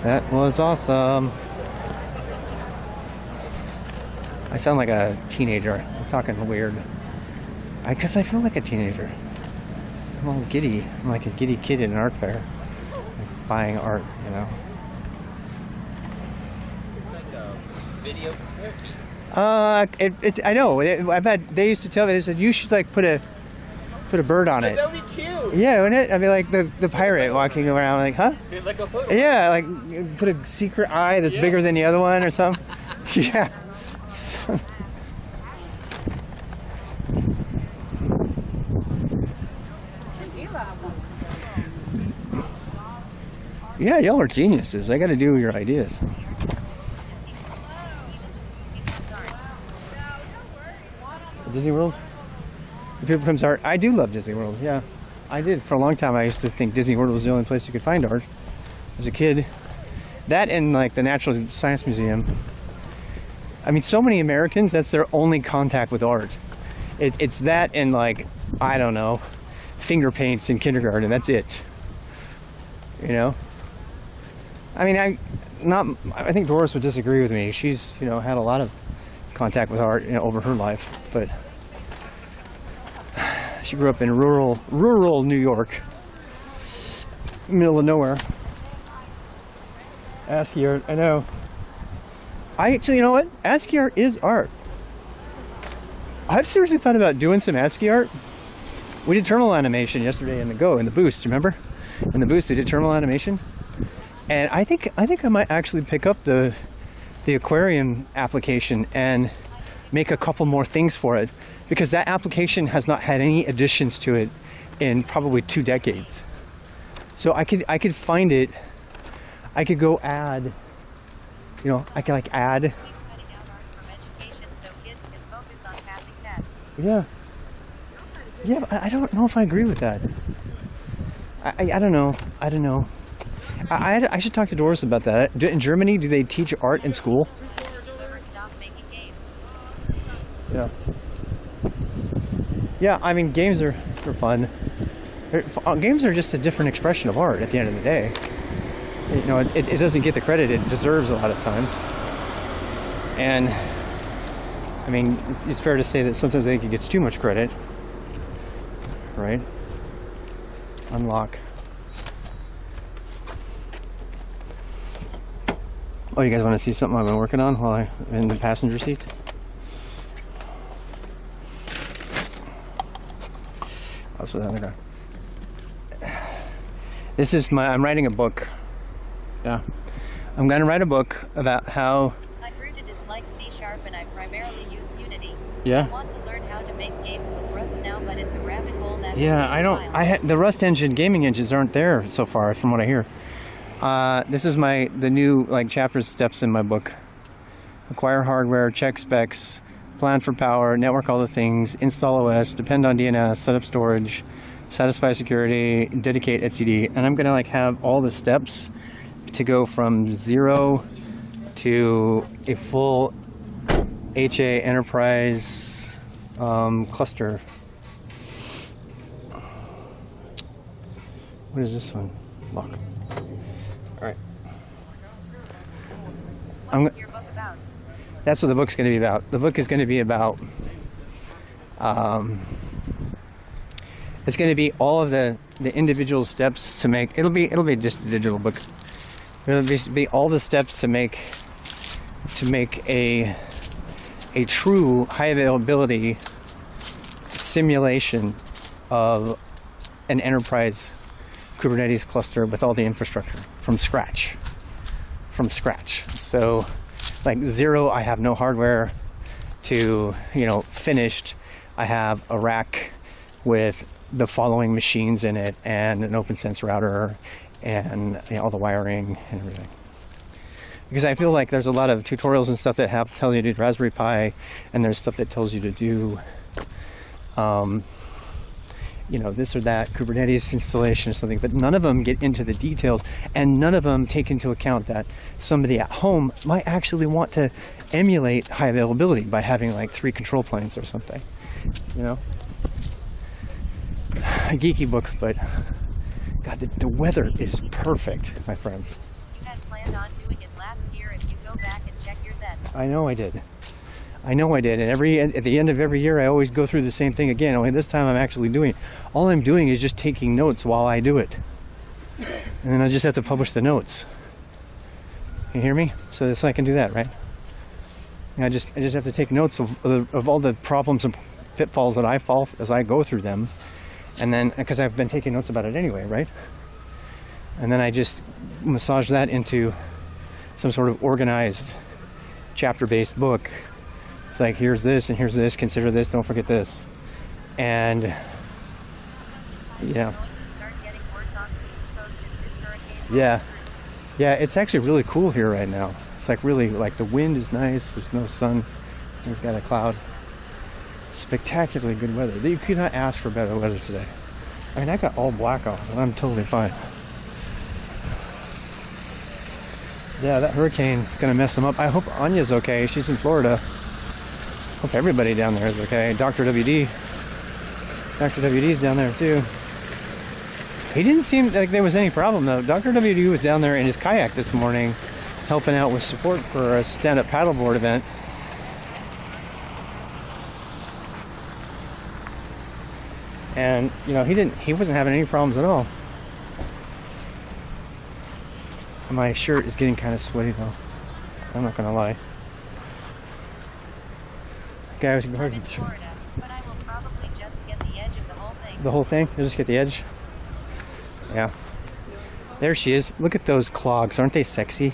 That was awesome. I sound like a teenager. I'm talking weird. Because I feel like a teenager. I'm all giddy. I'm like a giddy kid in an art fair. Like buying art, you know. Video. I know. They used to tell me. They said you should like put a bird on it. That would be cute. Yeah, wouldn't it? I mean, like the pirate walking around, like, huh? Like a hood. Yeah, like put a secret eye that's bigger than the other one or something. Yeah. Yeah, y'all are geniuses. I got to do your ideas. Disney World? If it becomes art, I do love Disney World. Yeah, I did for a long time. I used to think Disney World was the only place you could find art as a kid. That and like the Natural Science Museum. I mean, so many Americans, that's their only contact with art. It's that and like, I don't know, finger paints in kindergarten. That's it. You know. I mean, I think Doris would disagree with me. She's had a lot of contact with art over her life, but She grew up in rural New York, middle of nowhere. ASCII art, I know. I actually, you know what? ASCII art is art. I've seriously thought about doing some ASCII art. We did terminal animation yesterday in the boost, remember? In the boost we did terminal animation. And I think I might actually pick up the aquarium application and make a couple more things for it, because that application has not had any additions to it in probably 2 decades. So I could find it. I could go add, you know, I could like add. Yeah. Yeah, but I don't know if I agree with that. I don't know. I don't know. I should talk to Doris about that. In Germany, do they teach art in school? Yeah. Yeah, I mean, games are fun. Games are just a different expression of art at the end of the day. You know, it doesn't get the credit it deserves a lot of times. And, I mean, it's fair to say that sometimes I think it gets too much credit. Right? Unlock. Oh, you guys want to see something I've been working on while I'm in the passenger seat? That's what I'm gonna. This is I'm writing a book. Yeah. I'm gonna write a book about how. I grew to dislike C# and I primarily used Unity. Yeah. I want to learn how to make games with Rust now, but it's a rabbit hole that. Yeah, I don't. The Rust engine gaming engines aren't there so far, from what I hear. This is the new chapters steps in my book. Acquire hardware, check specs, plan for power, network all the things, install OS, depend on DNS, set up storage, satisfy security, dedicate etcd, and I'm gonna have all the steps to go from 0 to a full HA enterprise cluster. What is this one? Lock. All right. What's your book about? That's what the book's going to be about. The book is going to be about. It's going to be all of the individual steps to make. It'll be just a digital book. It'll be all the steps to make a true high availability simulation of an enterprise Kubernetes cluster with all the infrastructure from scratch. So 0, I have no hardware, to finished, I have a rack with the following machines in it and an OpenSense router and all the wiring and everything. Because I feel like there's a lot of tutorials and stuff that tell you to do Raspberry Pi, and there's stuff that tells you to do this or that Kubernetes installation or something, but none of them get into the details, and none of them take into account that somebody at home might actually want to emulate high availability by having 3 control planes or something. A geeky book, but God, the weather is perfect, my friends. You had planned on doing it last year if you go back and check your Zets. I know I did. And at the end of every year, I always go through the same thing again. Only this time I'm actually doing it. All I'm doing is just taking notes while I do it. And then I just have to publish the notes. You hear me? So I can do that, right? I just have to take notes of all the problems and pitfalls that I fall as I go through them. And then, because I've been taking notes about it anyway, right? And then I just massage that into some sort of organized chapter-based book. It's here's this and here's this, consider this, don't forget this. And yeah, it's actually really cool here right now. It's really the wind is nice, there's no sun, it's got a cloud. Spectacularly good weather. You could not ask for better weather today. I mean, I got all black on and I'm totally fine. Yeah, that hurricane is going to mess them up. I hope Anya's okay. She's in Florida. Hope everybody down there is okay. Dr. WD's down there too. He didn't seem like there was any problem though. Dr. WD was down there in his kayak this morning helping out with support for a stand-up paddleboard event. And you know, he wasn't having any problems at all. My shirt is getting kind of sweaty though. I'm not gonna lie. Guy was I'm in Florida, but I will probably just get the edge of the whole thing. the whole thing. You'll just get the edge. Yeah. There she is. Look at those clogs. Aren't they sexy?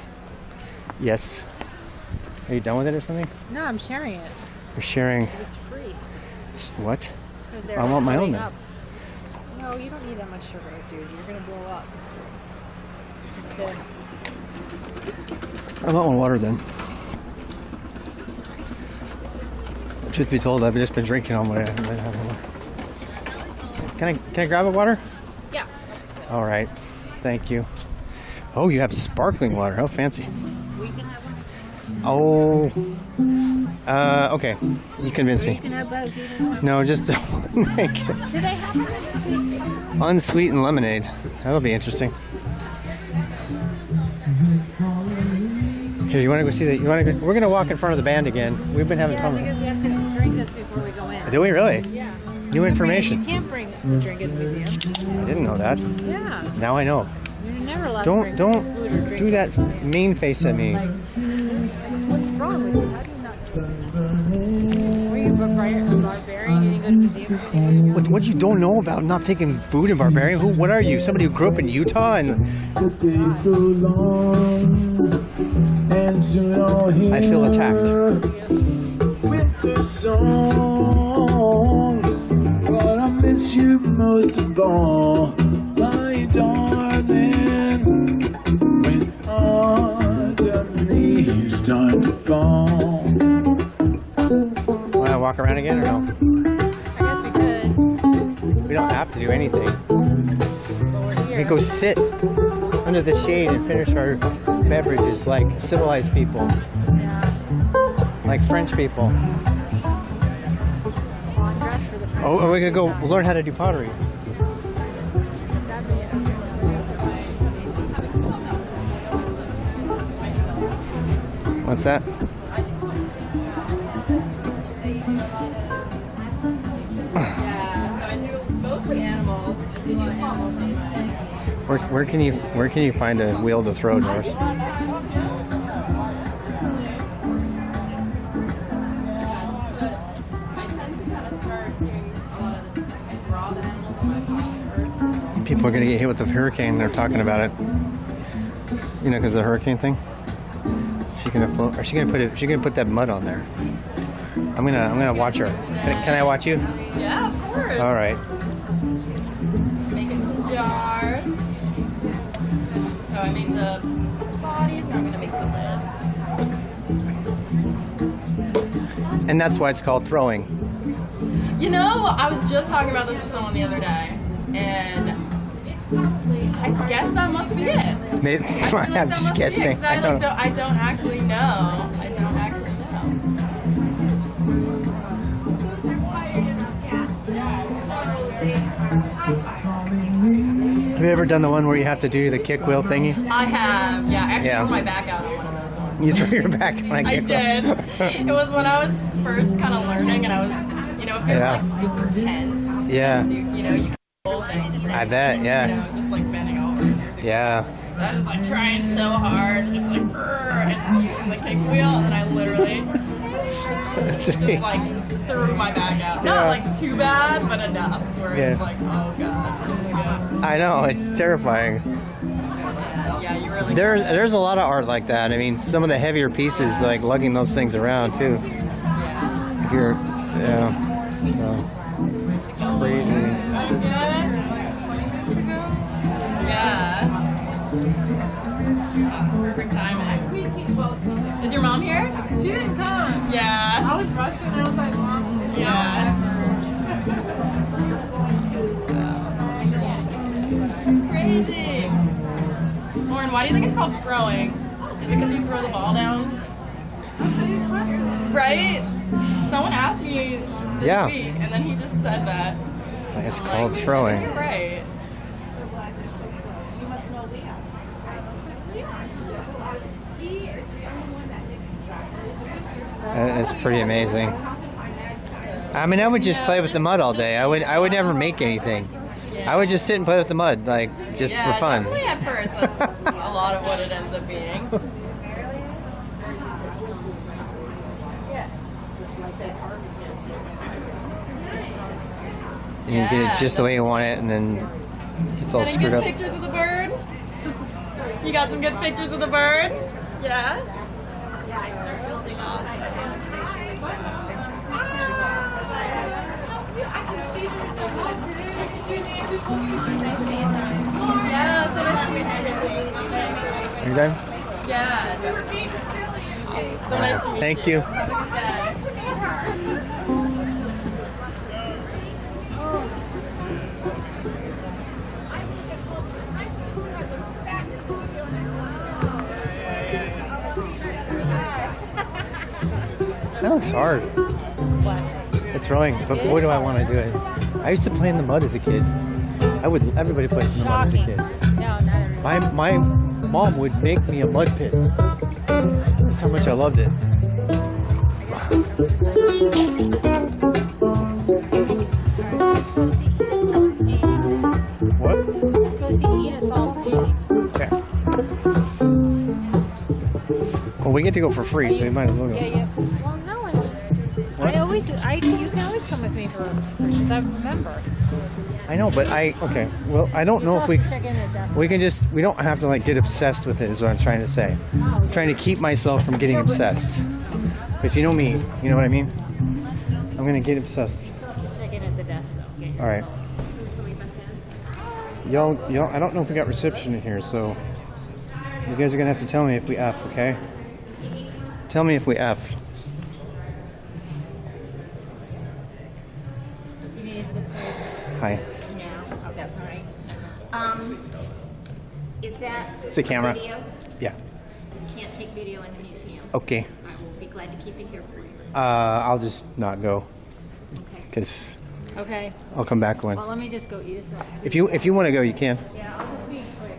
Yes. Are you done with it or something? No, I'm sharing it. You're sharing. It's free. What? 'Cause they're I want my own blowing then. up. No, you don't need that much sugar, dude. You're gonna blow up. Just I want more water then. Truth be told, I've just been drinking all my. Can I grab a water? Yeah. All right. Thank you. Oh, you have sparkling water. How fancy. We can have one. Oh. Okay. You convinced You me. can have both. Either one. No, just Do they have unsweetened lemonade. That'll be interesting. Here, you want to go see that? You want to? We're gonna walk in front of the band again. We've been having fun with it. because we have to drink this before we go in. Do we really? Yeah. New information. You can't bring a drink in the museum. I didn't know that. Yeah. Now I know. You're never allowed to bring Don't food or drink do in that the museum. mean face at me. What's wrong with you? How do you not? Were you a barbarian? You didn't go to museums? What you don't know about not taking food in Barbarian? What are you? Somebody who grew up in Utah and I feel attacked. Winter song, but I miss you most of all, my darling. When autumn leaves start to fall. Want to walk around again or no? I guess we could. We don't have to do anything. We go sit under the shade and finish our beverages like civilized people. Like French people. Oh, are we gonna go learn how to do pottery? What's that? Mostly animals. Where can you find a wheel to throw, Doris? People are gonna get hit with the hurricane. They're talking about it. You know, because of the hurricane thing. She's gonna float. Or she gonna put it? She's gonna put that mud on there. I'm gonna watch her. Can I watch you? Yeah, of course. All right. Making some jars. So I made the bodies, and I'm gonna make the lids. And that's why it's called throwing. You know, I was just talking about this with someone the other day, and I guess that must be it. Maybe, I'm just guessing. I don't actually know. I don't actually know. Have you ever done the one where you have to do the kick wheel thingy? I have, yeah. I actually Yeah. threw my back out on one of those ones. You threw your back on a I kick did. wheel. It was when I was first kind of learning, and I was, you know, it feels Yeah. like super tense. Yeah. You know, you can hold things. I bet, yeah. You know, just like bending over. Yeah. I was like trying so hard, and just like, and using the kick wheel, and then I literally just like threw my back out. Not Yeah. like too bad, but enough where Yeah. it's like, oh god, this is good. I know, it's terrifying. Yeah, you really. There's a lot of art like that. I mean, some of the heavier pieces, like lugging those things around too. If you're, yeah, so crazy. Yeah. That's perfect timing. Is your mom here? She didn't come. Yeah. I was rushing. I was like, Mom. Crazy. Lauren, why do you think it's called throwing? Is it because you throw the ball down? Right? Someone asked me this Yeah. week, and then he just said that. It's called throwing. You're right. It's pretty amazing. I mean, I would just play with the mud all day. I would never make anything. I would just sit and play with the mud, like, just for fun. Definitely at first, that's a lot of what it ends up being. And you get it just the way you want it, and then it gets all Getting screwed good up. pictures of the bird? You got some good pictures of the bird? Yeah? Yeah, I started building all this Yeah, so nice to meet you. Are you done? Yeah. You were being silly. Awesome. So nice to meet Thank you. you. Have a good day. That looks hard. What? The throwing, but boy do I want to do it. I used to play in the mud as a kid. Everybody plays in the mud as a kid. No, not everybody. My mom would make me a mud pit. That's how much I loved it. What? Go to eat us all painting. Okay. Well, we get to go for free, so we might as well go. Yeah. Well, no, you can always come with me for excursions. I remember. I know, but okay. Well, I don't know if we we don't have to like get obsessed with it is what I'm trying to say. I'm trying to keep myself from getting obsessed. Because you know me, you know what I mean? I'm going to get obsessed. Check in at the desk though. Okay. All right. Y'all, I don't know if we got reception in here, so you guys are going to have to tell me if we F, okay? Tell me if we F. Hi. Yeah, oh, that's all right. Is that It's a camera. video? Yeah. Can't take video in the museum. Okay. I will be glad to keep it here for you. I'll just not go. Okay. Because Okay. I'll come back when. Well, let me just go eat us up. If you want to go, you can. Yeah, I'll just be quick.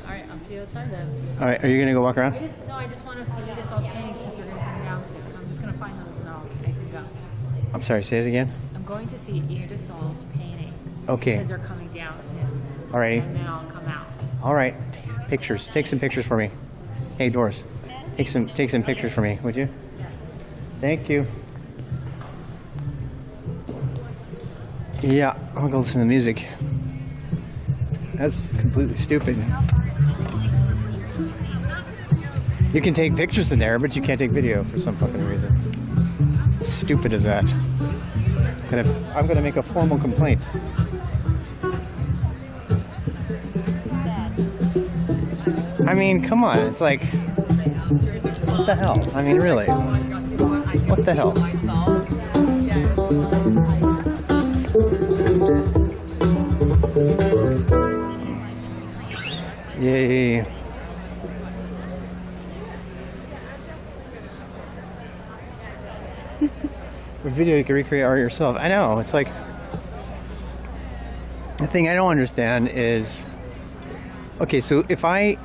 All right, I'll see you outside then. All right. Are you going to go walk around? I just want to see Edison's paintings since they're going to come downstairs. I'm just going to find those and then I can go. I'm sorry. Say it again. I'm going to see Edison's paintings. Okay. Because they're coming down soon. All right. And then I'll come out. All right. Take some pictures. Take some pictures for me. Hey, Doris. Take some pictures for me, would you? Thank you. Yeah, I'll go listen to music. That's completely stupid. You can take pictures in there, but you can't take video for some fucking reason. How stupid is that? I'm gonna make a formal complaint. I mean, come on, it's like, what the hell? I mean, really, what the hell? Yay. With video, you can recreate art yourself. I know, it's like, the thing I don't understand is, okay, so if I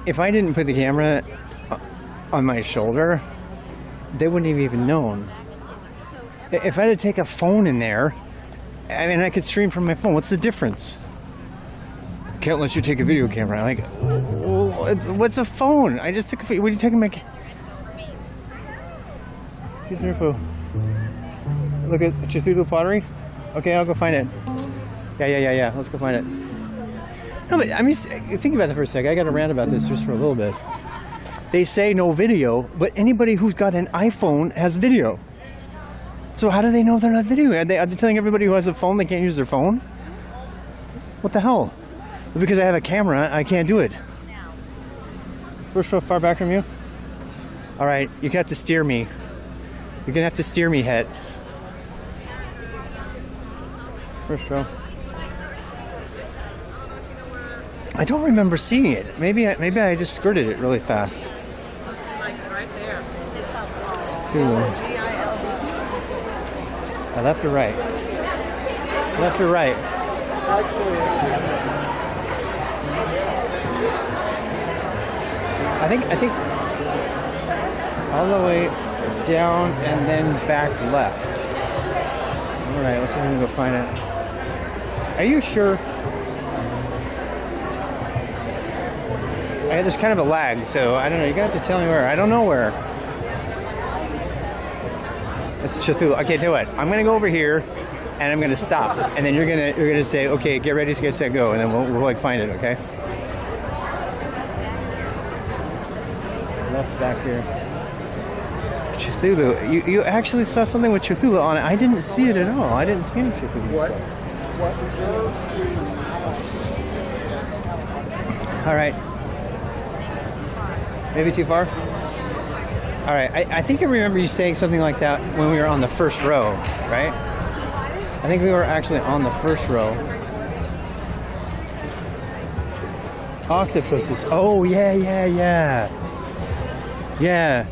didn't put the camera on my shoulder, they wouldn't have even known. If I had to take a phone in there, I mean, I could stream from my phone. What's the difference? Can't let you take a video camera. Like, what's a phone? I just took a video. What are you taking my Be careful. Look at Chithudu pottery. Okay, I'll go find it. Yeah. Let's go find it. No, but I mean, think about it for a second. I got to rant about this just for a little bit. They say no video, but anybody who's got an iPhone has video. So how do they know they're not videoing? Are they telling everybody who has a phone they can't use their phone? What the hell? Because I have a camera, I can't do it. First row far back from you? All right, you have to steer me. You're gonna have to steer me, Het. First row. I don't remember seeing it. Maybe I just skirted it really fast. So it's like right there. Left or right? Left or right? I think all the way down and then back left. All right, let's see if we can go find it. Are you sure? There's kind of a lag, so I don't know. You're gonna have to tell me where. I don't know where. It's Cthulhu. Okay, tell you what. I'm gonna go over here, and I'm gonna stop, and then you're gonna say, okay, get ready to get set, go, and then we'll like find it. Okay. Left back here. Cthulhu. You actually saw something with Cthulhu on it. I didn't see it at all. I didn't see any Cthulhu. What did you see? All right. Maybe too far? All right. I think I remember you saying something like that when we were on the first row, right? I think we were actually on the first row. Octopuses. Oh, yeah. Yeah.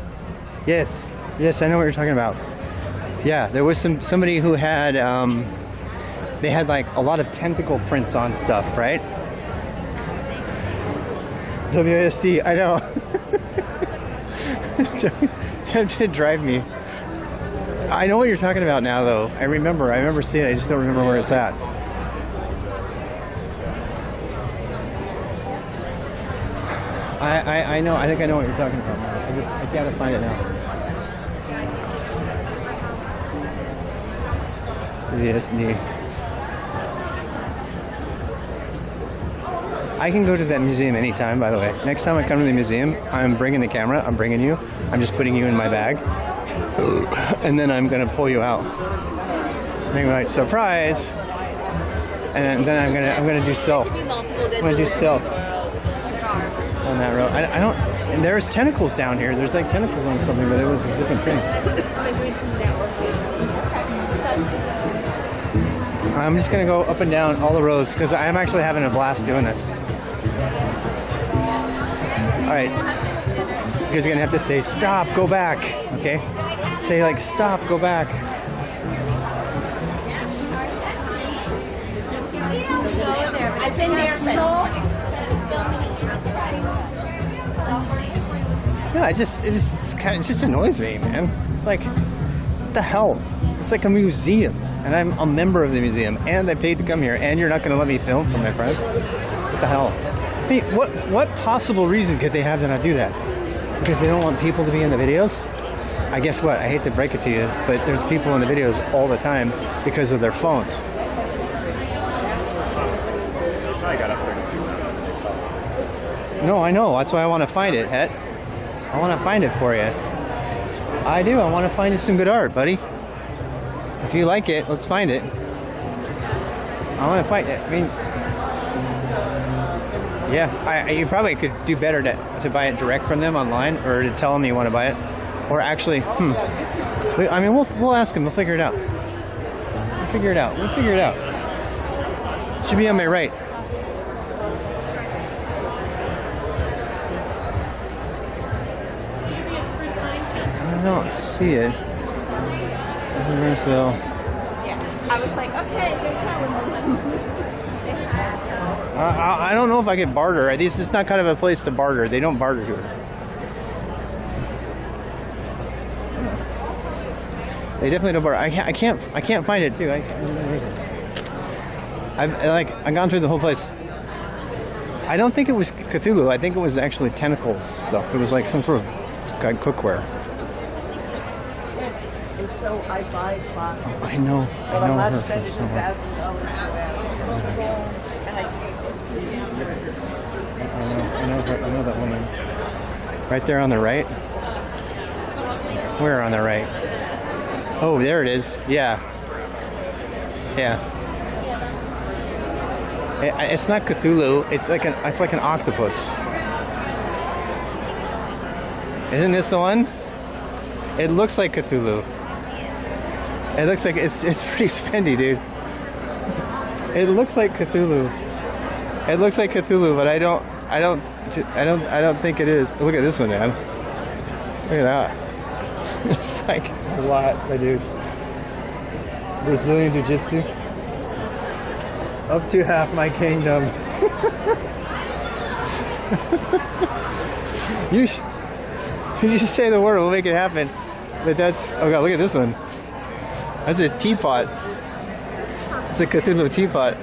Yes, I know what you're talking about. Yeah, there was somebody who had, they had like a lot of tentacle prints on stuff, right? WASD, I know. It did drive me. I know what you're talking about now, though. I remember seeing it. I just don't remember where it's at. I know. I think I know what you're talking about now. I gotta find it now. WASD. I can go to that museum anytime, by the way. Next time I come to the museum, I'm bringing the camera. I'm bringing you. I'm just putting you in my bag. And then I'm going to pull you out. And I'm like, surprise! And then I'm gonna do stealth. I'm going to do stealth on that road. I don't... There's tentacles down here. There's like tentacles on something, but it was a different thing. I'm just going to go up and down all the roads because I'm actually having a blast doing this. Alright. You guys are going to have to say, stop, go back. Okay? Say like, stop, go back. I've been there Yeah, it just annoys me, man. It's like, what the hell? It's like a museum. And I'm a member of the museum, and I paid to come here, and you're not going to let me film for my friends? What the hell? I mean, what possible reason could they have to not do that? Because they don't want people to be in the videos? I guess what? I hate to break it to you, but there's people in the videos all the time because of their phones. I got up 32. No, I know. That's why I want to find it, Het. I want to find it for you. I do. I want to find you some good art, buddy. If you like it, let's find it. I want to find it. I mean, yeah, you probably could do better to buy it direct from them online, or to tell them you want to buy it, or actually, I mean, we'll ask them. We'll figure it out. We'll figure it out. Should be on my right. I don't see it. So. Yeah, I was like, okay, go tell him. I don't know if I can barter. It's not kind of a place to barter. They don't barter here. They definitely don't barter. I can't find it too. I've gone through the whole place. I don't think it was Cthulhu. I think it was actually tentacle stuff. It was like some sort of cookware. So I buy boxes. Oh, I know her from somewhere. I know that woman. Right there on the right? Where on the right? Oh, there it is. Yeah. It's not Cthulhu. It's like an octopus. Isn't this the one? It looks like Cthulhu. It looks like it's pretty spendy, dude. It looks like Cthulhu. It looks like Cthulhu, but I don't think it is. Look at this one, man. Look at that. It's like a lot, my dude. Brazilian Jiu-Jitsu. Up to half my kingdom. You just say the word, we'll make it happen. But that's, oh god, look at this one. That's a teapot. It's a Cthulhu teapot.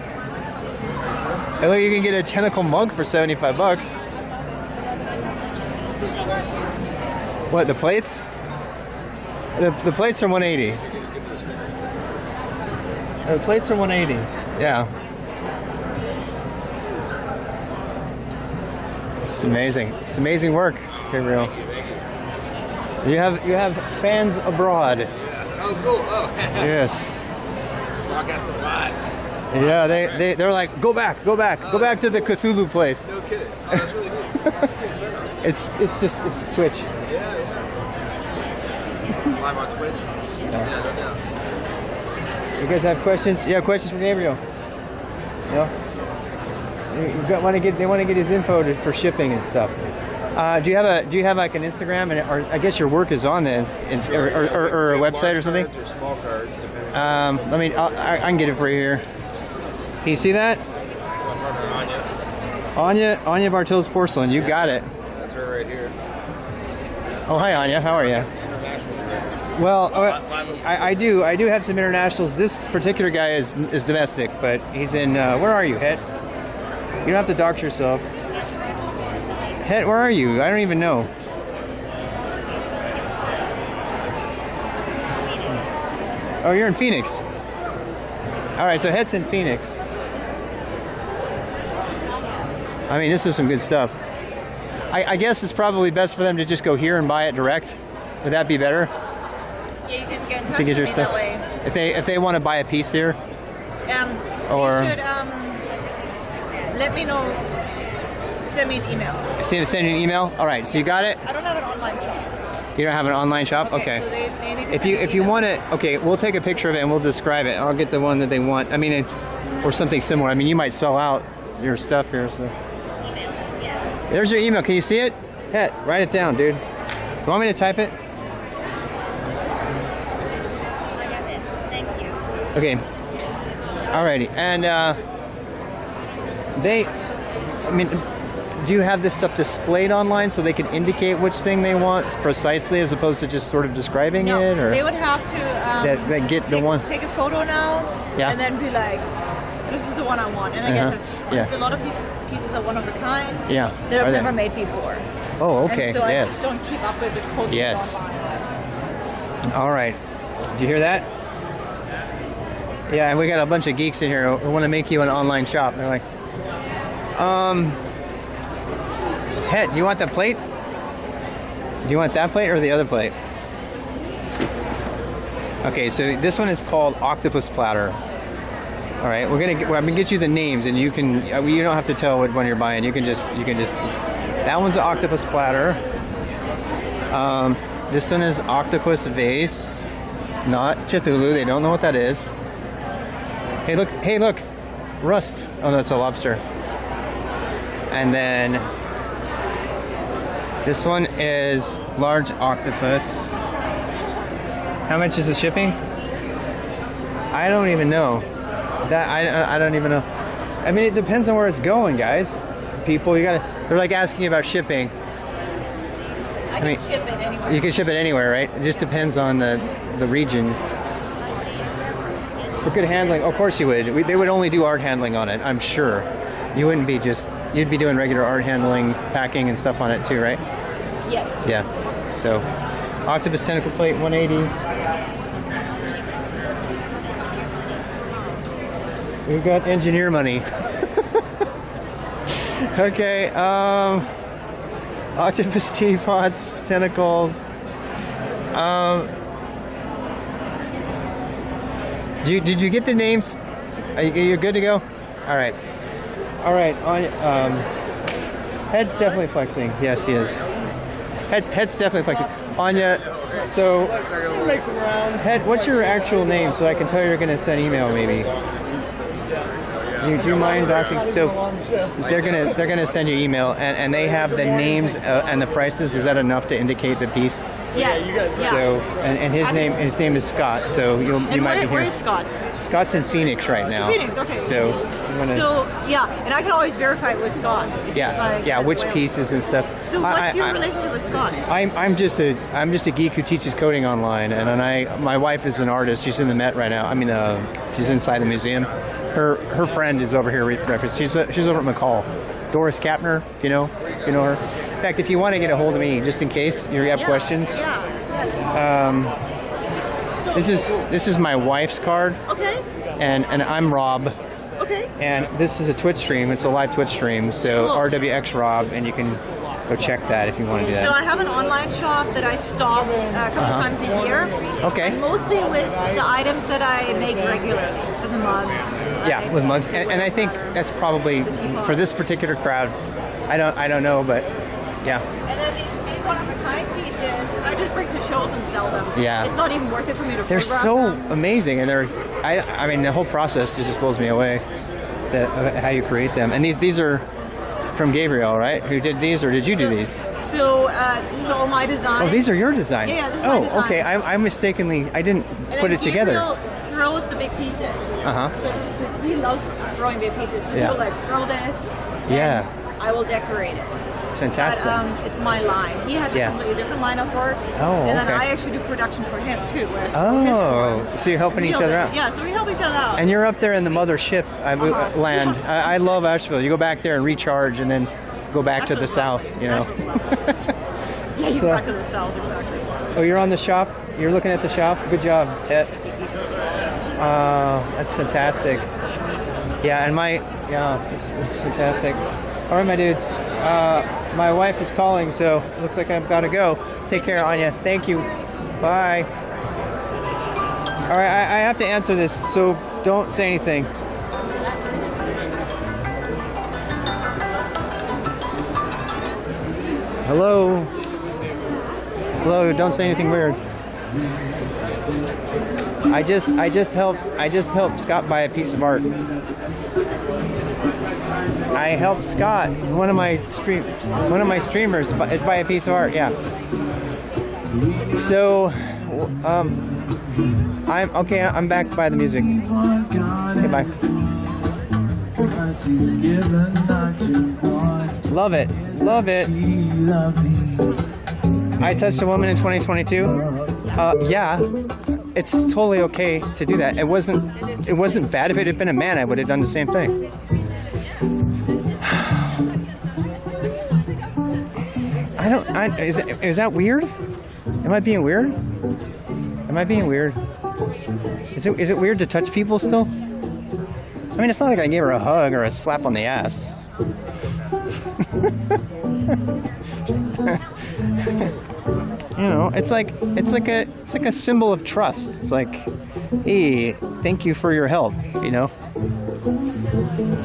And look, you can get a tentacle mug for 75 bucks. What, the plates? The plates are 180. The plates are 180. Yeah. It's amazing. It's amazing work, Gabriel. You have fans abroad. Oh, cool. Oh. Yes. Broadcast live. Yeah, they're like, go back to the Cthulhu place. No kidding. Oh, that's really cool. That's a cool setup. It's Twitch. Yeah. Live on Twitch. Yeah, no doubt. You guys have questions? You have questions for Gabriel? No. They want to get his info for shipping and stuff. Do you have like an Instagram or I guess your work is on this or a website or something? Or small cards, depending. I can get it for you here. Can you see that? Anya Bartels Porcelain. You got it. That's her right here. Oh, hi Anya. How are you? Well, I do have some internationals. This particular guy is domestic, but he's in. Where are you, Het? You don't have to dox yourself. Het, where are you? I don't even know. Oh, you're in Phoenix. All right, so Het's in Phoenix. I mean, this is some good stuff. I guess it's probably best for them to just go here and buy it direct. Would that be better? Yeah, you can get in touch To get your with me stuff. that way. If they want to buy a piece here, Or you should let me know. Send me an email. send you an email. All right, so you got it. I don't have an online shop. You don't have an online shop? Okay. So they need to If send me you want it, okay, we'll take a picture of it and we'll describe it. I'll get the one that they want. I mean, or something similar. I mean, you might sell out your stuff here. So. There's your email. Can you see it? Het, write it down, dude. You want me to type it? Thank you. Okay. Alrighty. And do you have this stuff displayed online so they can indicate which thing they want precisely as opposed to just sort of describing it? Or They would have to take a photo now and then be like, this is the one I want. And I get them. Because a lot of these pieces are one of a kind Yeah. that I've Are they? never made before. Oh, okay. And so I Yes. just don't keep up with it posting Yes. online. All right. Did you hear that? Yeah, and we got a bunch of geeks in here who want to make you an online shop. They're like, Het, you want that plate? Do you want that plate or the other plate? Okay, so this one is called Octopus Platter. All right, I'm gonna get you the names, and you don't have to tell what one you're buying. You can just. That one's the Octopus Platter. This one is Octopus Vase, not Cthulhu. They don't know what that is. Hey look, Rust. Oh, no, that's a lobster. And then this one is Large Octopus. How much is the shipping? I don't even know. I don't even know. I mean, it depends on where it's going, guys. People, they're like asking about shipping. I can ship it anywhere. You can ship it anywhere, right? It just depends on the region. For good handling, of course you would. They would only do art handling on it, I'm sure. You wouldn't be you'd be doing regular art handling, packing and stuff on it too, right? Yes. Yeah. So, Octopus Tentacle Plate, 180. We've got engineer money. Okay, octopus teapots, tentacles. Did you get the names? You're good to go? All right. Het's definitely flexing. Yes, he is. Het's definitely flexing. Anya, so Het, what's your actual name so I can tell you you're going to send email maybe? Do you mind doxing? So they're gonna send you email and they have the names and the prices. Is that enough to indicate the piece? Yes. Yeah. So, and his name is Scott. So you might be where here. is Scott? Scott's in Phoenix right now. Phoenix, okay. So, yeah, and I can always verify it with Scott. Which pieces and stuff. So what's your relationship with Scott? I'm just a geek who teaches coding online, and my wife is an artist. She's in the Met right now. I mean, she's inside the museum. Her friend is over here. She's over at McCall. Doris Kapner, if you know her. In fact, if you want to get a hold of me, just in case you have questions. This is my wife's card. Okay. And I'm Rob. Okay. And this is a Twitch stream. It's a live Twitch stream. So RWX Rob, and you can go check that if you want to do that. So I have an online shop that I stock a couple times a year. Okay. Mostly with the items that I make regularly, so the mugs. Yeah, with mugs, and I think that's probably for this particular crowd. I don't know, but yeah. And then these big one-of-a-kind pieces, I just bring to shows and sell them. Yeah. It's not even worth it for me to They're photograph so them. amazing, and I mean, the whole process just blows me away. How you create them, and these are from Gabriel, right? Who did these, or did you do these? So this is all my designs. Oh, these are your designs. Yeah, this is my design. Okay. I mistakenly, I didn't put it together. Gabriel throws the big pieces. So because he loves throwing big pieces, so he'll like throw this. Yeah. I will decorate it. It's fantastic. But, it's my line. He has a completely different line of work. Oh, and then okay. I actually do production for him too. His forms. So you're helping each other out. Yeah, so we help each other out. And you're up there in the mothership land. I love Asheville. You go back there and recharge, and then go back to the south. Yeah, you go back to the south, exactly. Oh, you're on the shop? You're looking at the shop? Good job, Ted. That's fantastic. Yeah, and it's fantastic. All right, my dudes. My wife is calling, so it looks like I've got to go. Take care, Anya. Thank you. Bye. All right, I have to answer this, so don't say anything. Hello. Hello. Don't say anything weird. I just helped Scott buy a piece of art. I helped Scott, one of my streamers, buy a piece of art. Yeah. So, I'm back by the music. Okay, bye. Love it. Love it. I touched a woman in 2022. Yeah, it's totally okay to do that. It wasn't bad. If it had been a man, I would have done the same thing. Is that weird? Am I being weird? Am I being weird? Is it weird to touch people still? I mean, it's not like I gave her a hug or a slap on the ass. You know, it's like a symbol of trust. It's like, hey, thank you for your help. You know.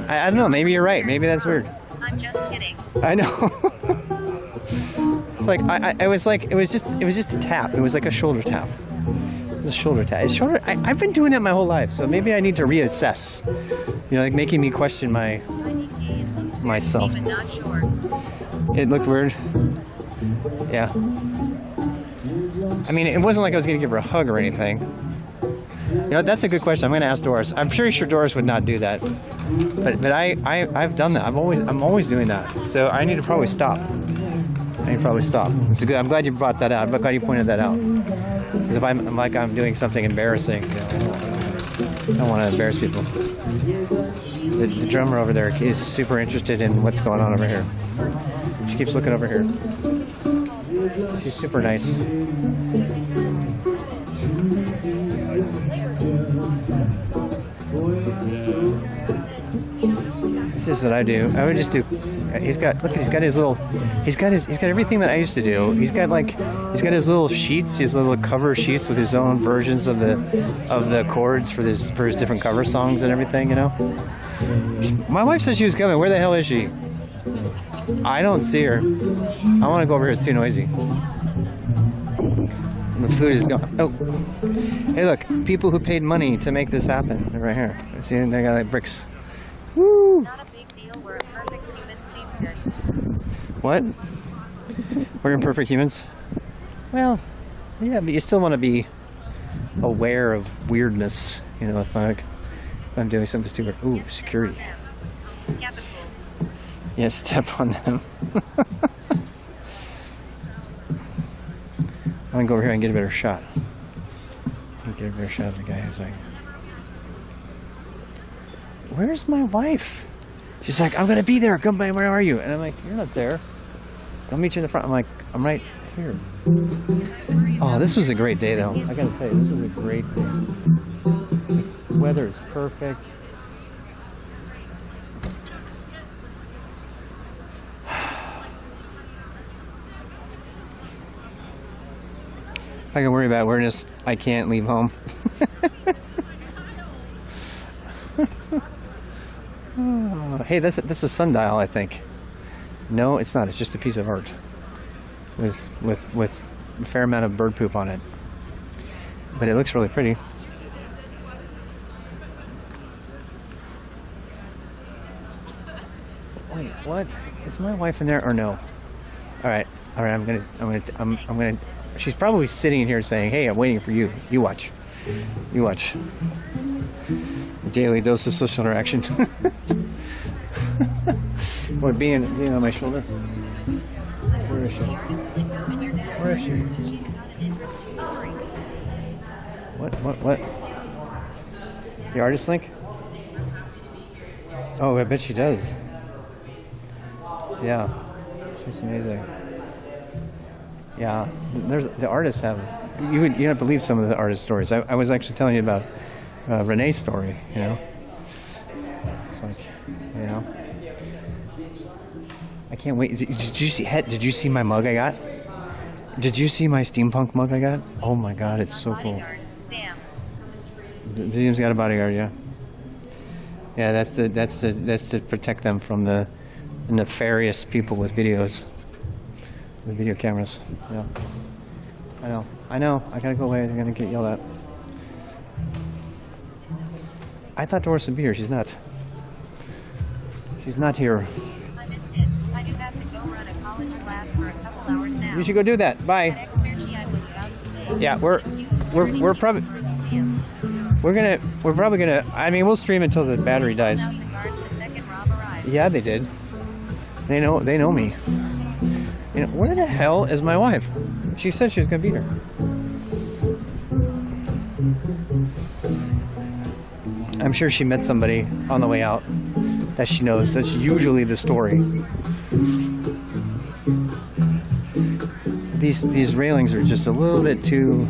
I don't know. Maybe you're right. Maybe that's weird. I'm just kidding. I know. It's like it was just a tap. It was like a shoulder tap. It was a shoulder tap. I've been doing that my whole life, so maybe I need to reassess. You know, like making me question myself. Even not sure. It looked weird. Yeah. I mean, it wasn't like I was going to give her a hug or anything. You know, that's a good question. I'm going to ask Doris. I'm pretty sure Doris would not do that. But I've done that. I'm always doing that. So I need to probably stop. It's good. I'm glad you brought that out. I'm glad you pointed that out. Because if I'm doing something embarrassing, I don't want to embarrass people. The drummer over there is super interested in what's going on over here. She keeps looking over here. She's super nice. This is what I do. I would just do. He's got everything that I used to do. He's got his little sheets, his little cover sheets with his own versions of the chords for his different cover songs and everything. You know. My wife said she was coming. Where the hell is she? I don't see her. I want to go over here. It's too noisy. The food is gone. Oh, hey, look! People who paid money to make this happen. They're right here. See, they got like bricks. Woo! Not a big deal where a perfect human seems good. What? We're imperfect humans? Well, Yeah, but you still want to be aware of weirdness. You know, if I'm doing something stupid. Ooh, security. Yeah, step on them. I'm gonna go over here and get a better shot. Get a better shot of the guy who's like, "Where's my wife?" She's like, "I'm gonna be there. Come by. Where are you?" And I'm like, "You're not there. I'll meet you in the front." I'm like, "I'm right here." Oh, this was a great day, though. I gotta tell you, this was a great day. The weather is perfect. If I can worry about weirdness, I can't leave home. Oh, hey, this is a sundial, I think. No, it's not. It's just a piece of art with a fair amount of bird poop on it. But it looks really pretty. Wait, what? Is my wife in there or no? All right. I'm gonna. She's probably sitting in here saying, "Hey, I'm waiting for you. You watch. You watch." Daily dose of social interaction. What, being on my shoulder? Where is she? Where is she? What? The artist link? Oh, I bet she does. Yeah, she's amazing. Yeah, the artists have. You don't believe some of the artist stories. I was actually telling you about Renee's story. You know, it's like, you know, I can't wait. Did you see my mug I got? Did you see my steampunk mug I got? Oh my God, it's so cool. The museum's got a bodyguard, yeah. Yeah, that's to protect them from the nefarious people with videos. The video cameras. Yeah. I know. I gotta go away. I'm gonna get yelled at. I thought Doris would be here. She's not. She's not here. I missed it. I do have to go run a college class for a couple hours now. You should go do that. Bye. Yeah, we're probably gonna. I mean, we'll stream until the battery dies. Yeah, they did. They know me. You know, where the hell is my wife? She said she was gonna be here. I'm sure she met somebody on the way out that she knows. That's usually the story. These railings are just a little bit too.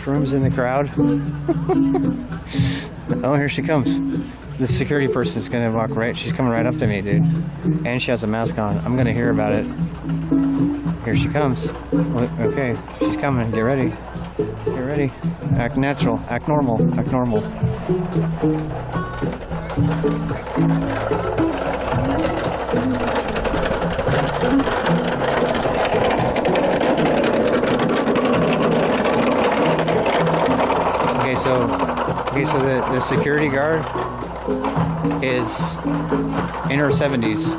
Shrooms in the crowd. Oh, here she comes. The security person is gonna walk right. She's coming right up to me, dude. And she has a mask on. I'm gonna hear about it. Here she comes. Okay, she's coming. Get ready. Get ready. Act natural. Act normal. Act normal. Okay, so the security guard is in her 70s.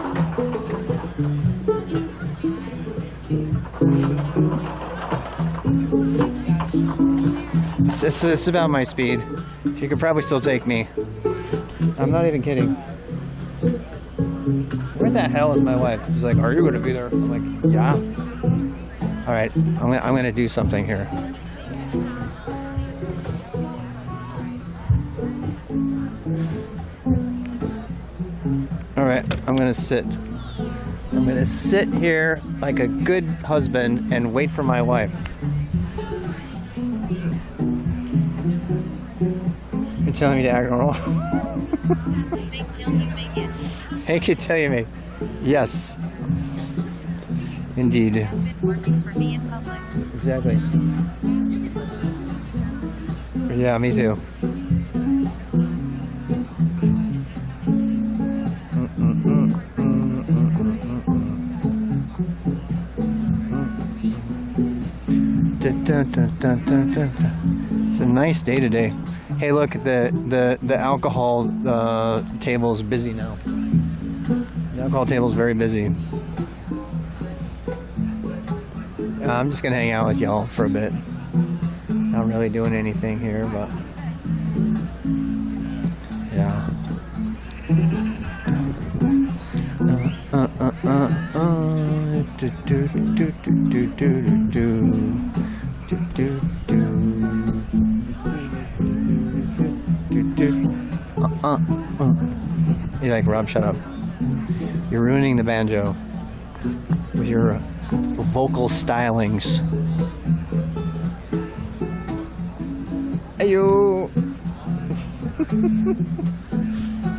It's about my speed. She could probably still take me. I'm not even kidding. Where the hell is my wife? She's like, "Are you going to be there?" I'm like, "Yeah." All right, I'm gonna do something here. All right, I'm gonna sit. I'm gonna sit here like a good husband and wait for my wife. You're telling me to act normal? Fake till you make it. Fake it till you make. Yes. Indeed. Been working for me in public. Exactly. Yeah, me too. It's a nice day today. Hey, look, the alcohol table is busy now. The alcohol table is very busy. I'm just gonna hang out with y'all for a bit. Not really doing anything here, but yeah. You're like, Rob, shut up. You're ruining the banjo with your vocal stylings. Ayo!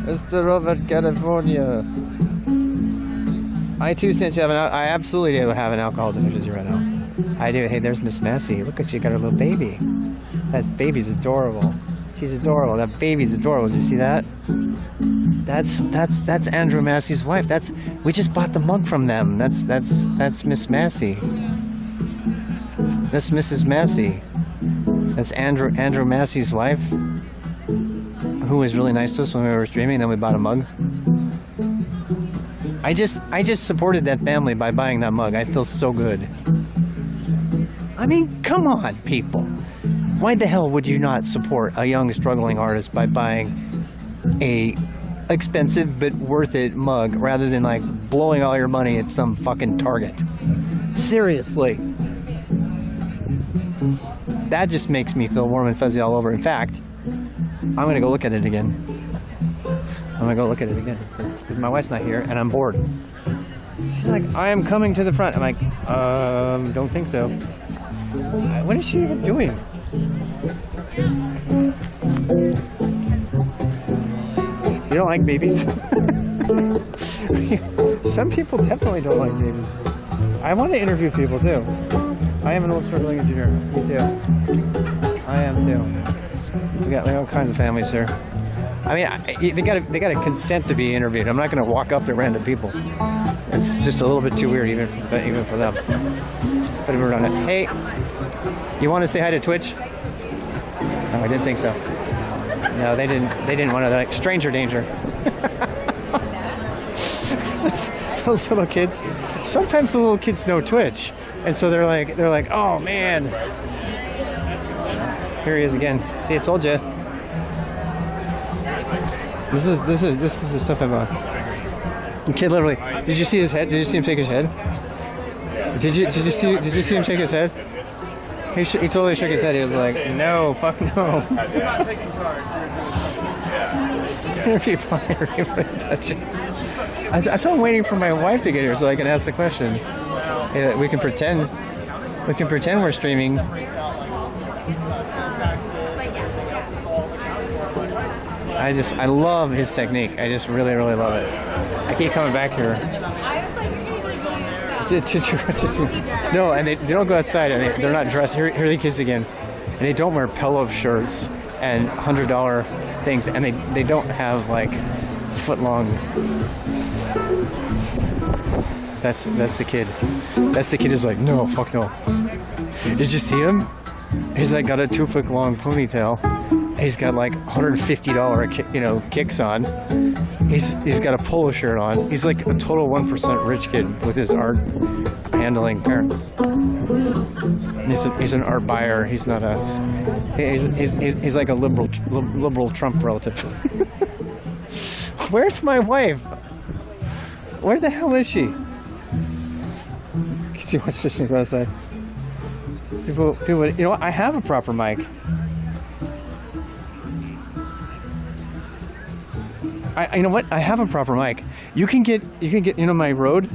Mr. Robert, California. I too, since you have I absolutely do have an alcohol deficiency right now. I do. Hey, there's Miss Massey. Look at she got her little baby. That baby's adorable. She's adorable. That baby's adorable. Did you see that? That's Andrew Massey's wife. We just bought the mug from them. That's Miss Massey. That's Mrs. Massey. That's Andrew Massey's wife, who was really nice to us when we were streaming. Then we bought a mug. I just supported that family by buying that mug. I feel so good. I mean, come on, people. Why the hell would you not support a young struggling artist by buying a expensive but worth it mug rather than like blowing all your money at some fucking Target? Seriously. That just makes me feel warm and fuzzy all over. In fact, I'm gonna go look at it again. Because my wife's not here and I'm bored. She's like, I am coming to the front. I'm like, don't think so. What is she even doing? You don't like babies? Some people definitely don't like babies. I want to interview people too. I am an old struggling engineer. Me too. I am too. We got all kinds of families here. I mean, they gotta consent to be interviewed. I'm not gonna walk up to random people. It's just a little bit too weird, even for them. But we're on it. Hey, you want to say hi to Twitch? No, I didn't think so. No, they didn't want to. Like, stranger danger. Those little kids. Sometimes the little kids know Twitch, and so they're like, oh man. Here he is again. See, I told you. This is the stuff I bought. The kid literally. Did you see his head? Did you see him shake his head? Did you see him shake his head? He totally shook his head. He was like, no, fuck no. You're not taking cards. If you touch it. I'm waiting for my wife to get here so I can ask the question. Hey, we can pretend we're streaming. I love his technique. I just really, really love it. I keep coming back here. I was like, you're going to No, and they don't go outside, and they're not dressed. Here are the kids again. And they don't wear pillow shirts and $100 things, and they don't have like foot-long. That's the kid. That's the kid who's like, no, fuck no. Did you see him? He's like got a 2-foot-long ponytail. He's got like $150 kicks on. He's got a polo shirt on. He's like a total 1% rich kid with his art handling parents. He's an art buyer. He's not a. He's like a liberal Trump relative. Where's my wife? Where the hell is she? Can you watch this thing outside? People, you know what? I have a proper mic. You know what? I have a proper mic. You can get my Rode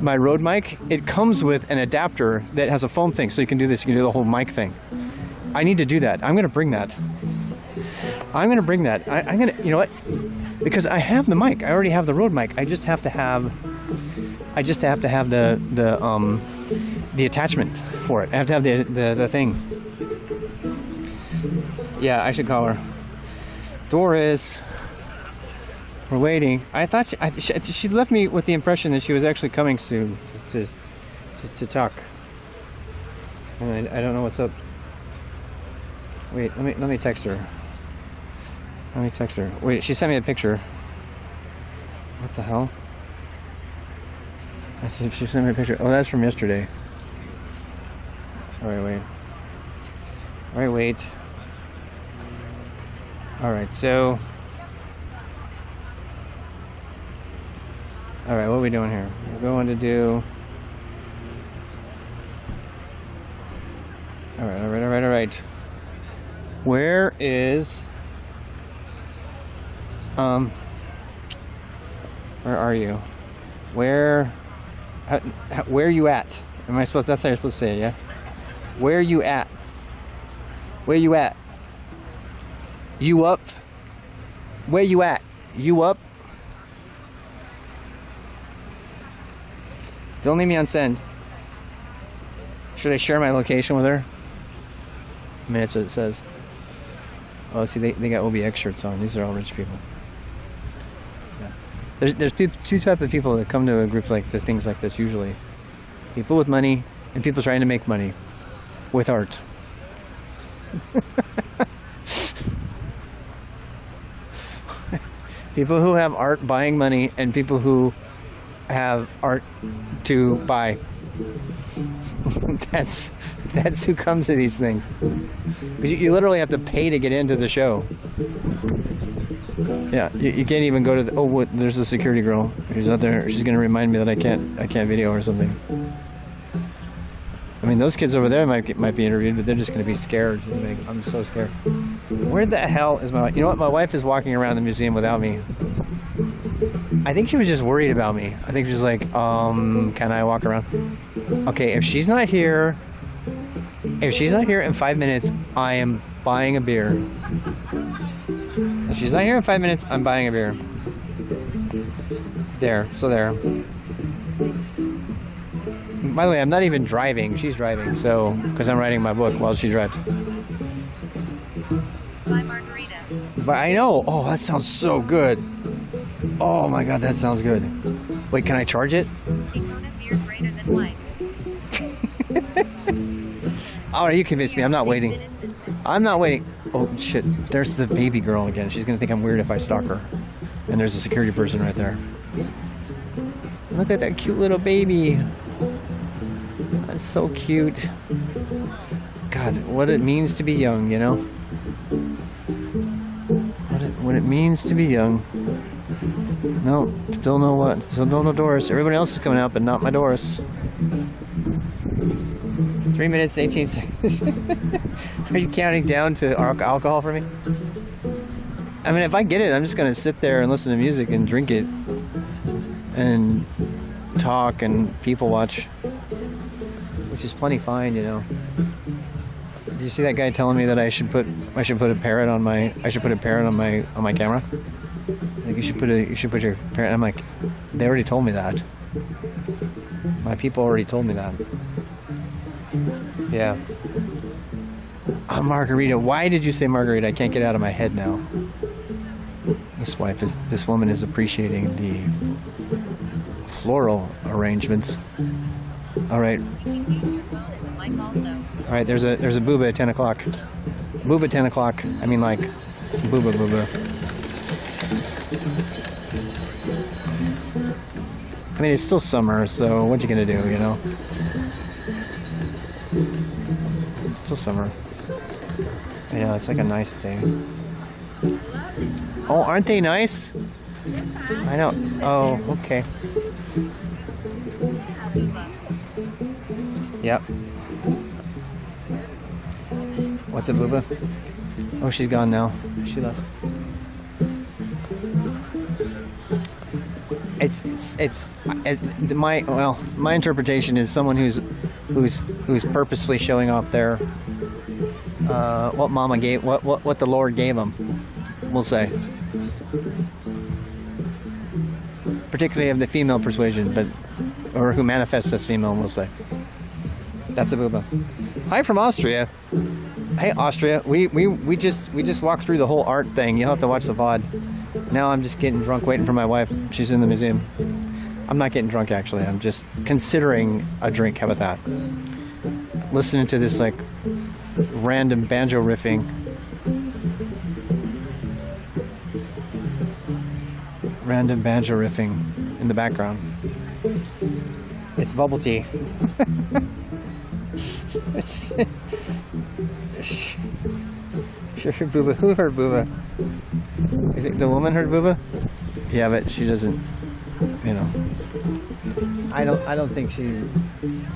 mic. It comes with an adapter that has a foam thing, so you can do this. You can do the whole mic thing. I need to do that. I'm gonna bring that. I'm gonna. You know what? Because I have the mic. I already have the Rode mic. I just have to have the attachment for it. I have to have the thing. Yeah, I should call her. Doris. We're waiting. I thought she left me with the impression that she was actually coming soon to talk. And I don't know what's up. Wait, let me text her. Let me text her. Wait, she sent me a picture. What the hell? I see if she sent me a picture. Oh, that's from yesterday. Alright, wait. Alright, wait. Alright, so... Alright, what are we doing here? We're going to do... Alright. Where is... Where are you? Where are you at? Am I supposed? That's how you're supposed to say it, yeah? Where are you at? Where you at? You up? Where you at? You up? Don't leave me on send. Should I share my location with her? I mean, that's what it says. Oh, see, they got OBX shirts on. These are all rich people. Yeah. There's two types of people that come to a group like this, things like this usually. People with money and people trying to make money with art. People who have art buying money and people who have art to buy. That's who comes to these things. You literally have to pay to get into the show. Yeah, you can't even go to the... Oh, what? There's a security girl. She's out there. She's going to remind me that I can't video or something. I mean, those kids over there might be interviewed, but they're just going to be scared. I'm so scared. Where the hell is my wife? You know what? My wife is walking around the museum without me. I think she was just worried about me. I think she was like, can I walk around? Okay, if she's not here in 5 minutes, I am buying a beer. If she's not here in 5 minutes, I'm buying a beer. There. By the way, I'm not even driving. She's driving, so because I'm writing my book while she drives. Buy margarita. But I know. Oh, that sounds so good. Oh my god, that sounds good. Wait, can I charge it? Kona beer greater than wine. Oh, you convinced me. I'm not waiting. I'm not waiting. Oh shit! There's the baby girl again. She's gonna think I'm weird if I stalk her. And there's a security person right there. Look at that cute little baby. That's so cute. God, what it means to be young, you know? What it means to be young. No, still no what? Still no Doris. Everybody else is coming out, but not my Doris. 3 minutes, 18 seconds. Are you counting down to alcohol for me? I mean, if I get it, I'm just going to sit there and listen to music and drink it. And talk and people watch. Which is plenty fine, you know. Did you see that guy telling me that I should put a parrot on my camera? Like you should put your parrot. I'm like, they already told me that. My people already told me that. Yeah. Margarita. Why did you say margarita? I can't get it out of my head now. This woman is appreciating the floral arrangements. All right. All right. There's a booba at 10 o'clock. Booba at 10 o'clock. I mean, like, booba. I mean, it's still summer, so what you gonna do, you know? It's still summer. I know, it's like a nice day. Oh, aren't they nice? I know. Oh, okay. Yep. What's a booba? Oh, she's gone now. She left. My interpretation is someone who's purposefully showing off their what mama gave, what the Lord gave them, we'll say. Particularly of the female persuasion, or who manifests as female, we'll say. That's a booba. Hi from Austria. Hey Austria, we just walked through the whole art thing. You'll have to watch the VOD. Now I'm just getting drunk waiting for my wife. She's in the museum. I'm not getting drunk actually. I'm just considering a drink. How about that? listening to this like random banjo riffing. Random banjo riffing in the background. It's bubble tea. Sure, Booba. Who heard Booba? You think the woman heard Booba? Yeah, but she doesn't. You know. I don't think she.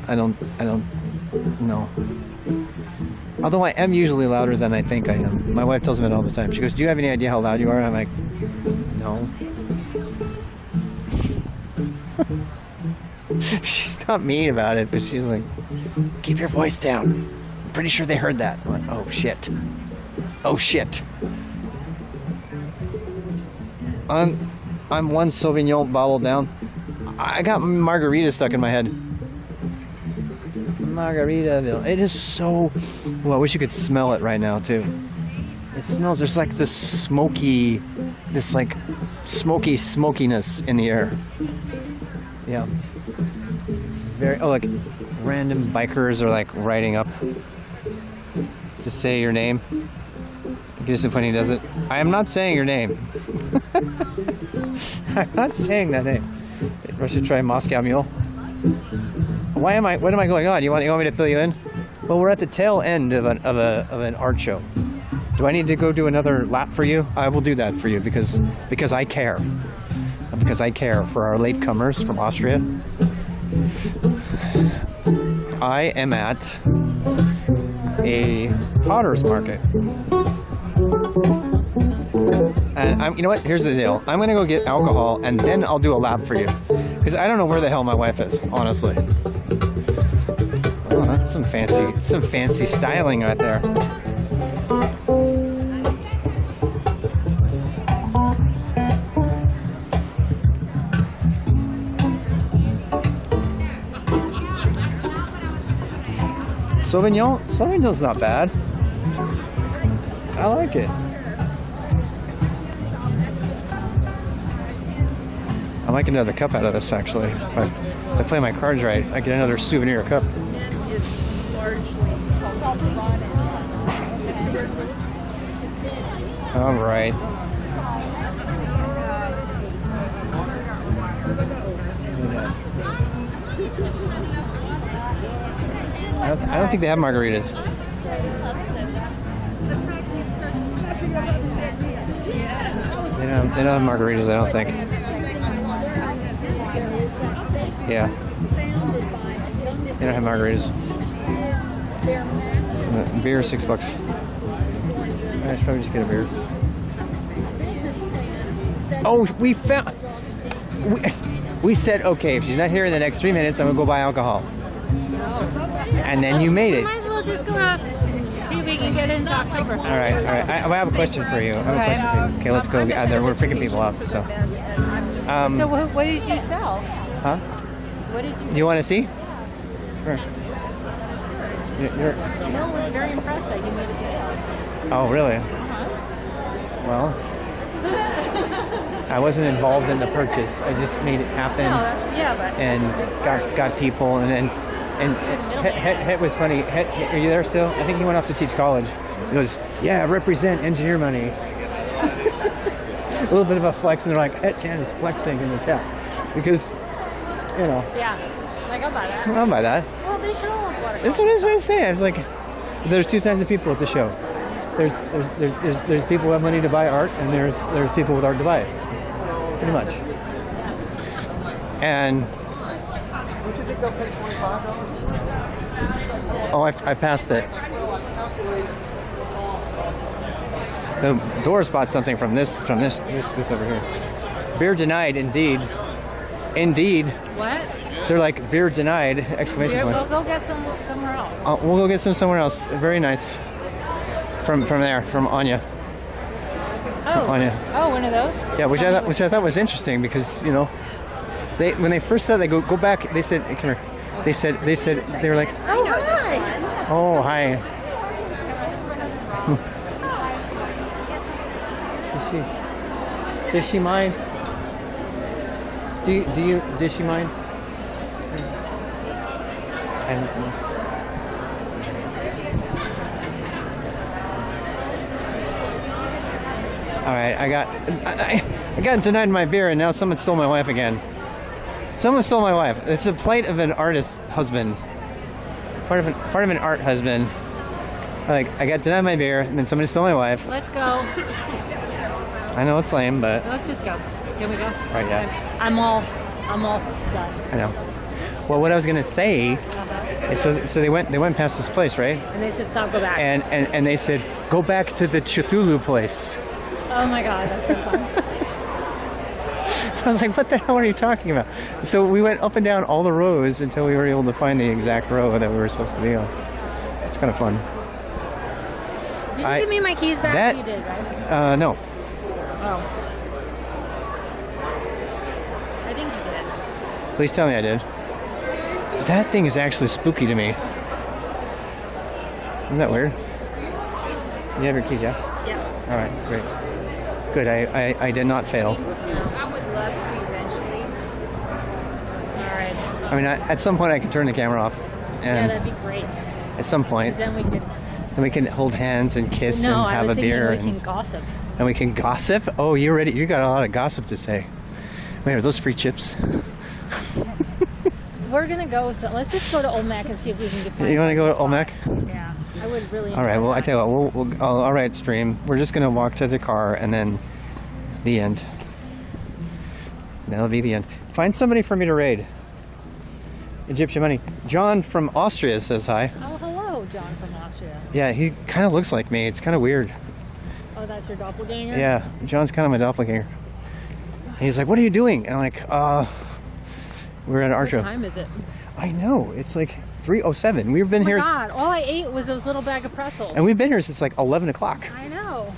I don't know. Although I am usually louder than I think I am. My wife tells me that all the time. She goes, "Do you have any idea how loud you are?" And I'm like, "No." She's not mean about it, but she's like, "Keep your voice down. I'm pretty sure they heard that." I'm like, "Oh shit. Oh shit." I'm one Sauvignon bottle down. I got margarita stuck in my head. Margaritaville. It is so... Well, I wish you could smell it right now, too. It smells... There's like this smoky... This like smokiness in the air. Yeah. Very... Oh, like random bikers are like riding up to say your name. Just when he does it. I am not saying your name. I'm not saying that name. I should try Moscow Mule. What am I going on? You want me to fill you in? Well, we're at the tail end of an art show. Do I need to go do another lap for you? I will do that for you because I care. Because I care for our latecomers from Austria. I am at a potter's market. And you know what? Here's the deal. I'm gonna go get alcohol and then I'll do a lap for you. Because I don't know where the hell my wife is, honestly. Oh, that's some fancy styling right there. Sauvignon's not bad. I like it. I might get another cup out of this, actually. If I play my cards right, I get another souvenir cup. All right. I don't think they have margaritas. They don't have margaritas, I don't think. Yeah. They don't have margaritas. Beer is $6. I should probably just get a beer. Oh, we said, okay, if she's not here in the next 3 minutes, I'm going to go buy alcohol. And then you made it. Might as well just go out, see if we can get into October. All right. I have a question for you. Okay, let's go out there. We're picking people up. So what did you sell? Huh? What did you? You want to see? Sure. Mel was very impressed that you made a sale. Oh, really? Well, I wasn't involved in the purchase. I just made it happen. And got people, and Het was funny. Het, are you there still? I think he went off to teach college. He goes, yeah, represent engineer money. A little bit of a flex, and they're like, Het Chan is flexing in the chat because, you know. Yeah, like I'll buy that. I'll buy that. Well, they show watercolor. That's what I was trying to say. I was like, there's two kinds of people at the show. There's people who have money to buy art, and there's people with art to buy it. Pretty much. And Don't you think they'll pay $25? oh, I passed it. The Doors bought something from this booth over here. Beer denied, indeed. Indeed. What? They're like beer denied! Exclamation point. We'll go get some somewhere else. We'll go get some somewhere else. Very nice. From Anya. Oh. Anya. Oh, one of those. Yeah, which I thought was interesting because when they first said they go back, they said, come here. They were like, Oh, hi. oh hi. Does she mind? Does she mind? right, I got denied my beer, and now someone stole my wife again. Someone stole my wife. It's a plight of an artist husband. Part of an art husband. Like, I got denied my beer, and then somebody stole my wife. Let's go. I know it's lame, but Let's just go. Can we go? right, yeah, I'm all done. I know. Well, what I was gonna say is, so they went past this place, right? And they said, stop, go back. And they said, go back to the Cthulhu place. Oh my God, that's so fun. I was like, what the hell are you talking about? So we went up and down all the rows until we were able to find the exact row that we were supposed to be on. It's kind of fun. Did you give me my keys back? You did, right? No. Oh. I think you did. Please tell me I did. That thing is actually spooky to me. Isn't that weird? You have your keys, yeah? Yeah. All right, great. Good, I did not fail. I would love to eventually. All right. I mean, at some point I can turn the camera off. Yeah, And that'd be great. at some point, 'Cause then we could. hold hands and kiss No, and I have was a beer. thinking we can gossip. And we can gossip? Oh, you're ready. You got a lot of gossip to say. Wait, are those free chips? We're gonna go. So let's just go to Olmec and see if we can get. You want to go to Olmec? Yeah, I would really. All right. Well, I tell you what. All right, stream. We're just gonna walk to the car and then the end. That'll be the end. Find somebody for me to raid. Egyptian money. John from Austria says hi. Oh, hello, John from Austria. Yeah, he kind of looks like me. It's kind of weird. Oh, that's your doppelganger? Yeah, John's kind of my doppelganger. And he's like, "What are you doing?" And I'm like, we're at an art show." What time is it? I know. It's like 3:07. We've been here. Oh my God! All I ate was those little bag of pretzels. And we've been here since like 11 o'clock. I know.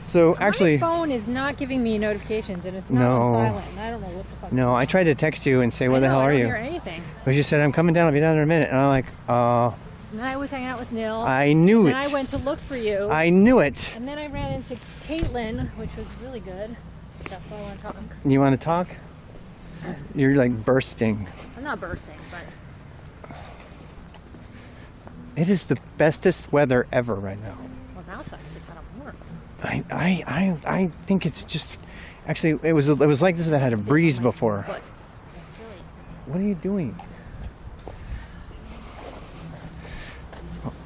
So actually, my phone is not giving me notifications, and it's not No. on silent. And I don't know what the fuck. no, I tried to text you and say, "Where the hell I are don't you?" hear anything. But you said, "I'm coming down. I'll be down in a minute." And I'm like, And then I was hanging out with Neil. I knew and it. Then I went to look for you. I knew it. And then I ran into Caitlin, which was really good. That's why I want to talk. You want to talk? You're like bursting. I'm not bursting, but It is the bestest weather ever right now. well, now it's actually kind of warm. I think it's just actually it was like this if it had a breeze before. What are you doing?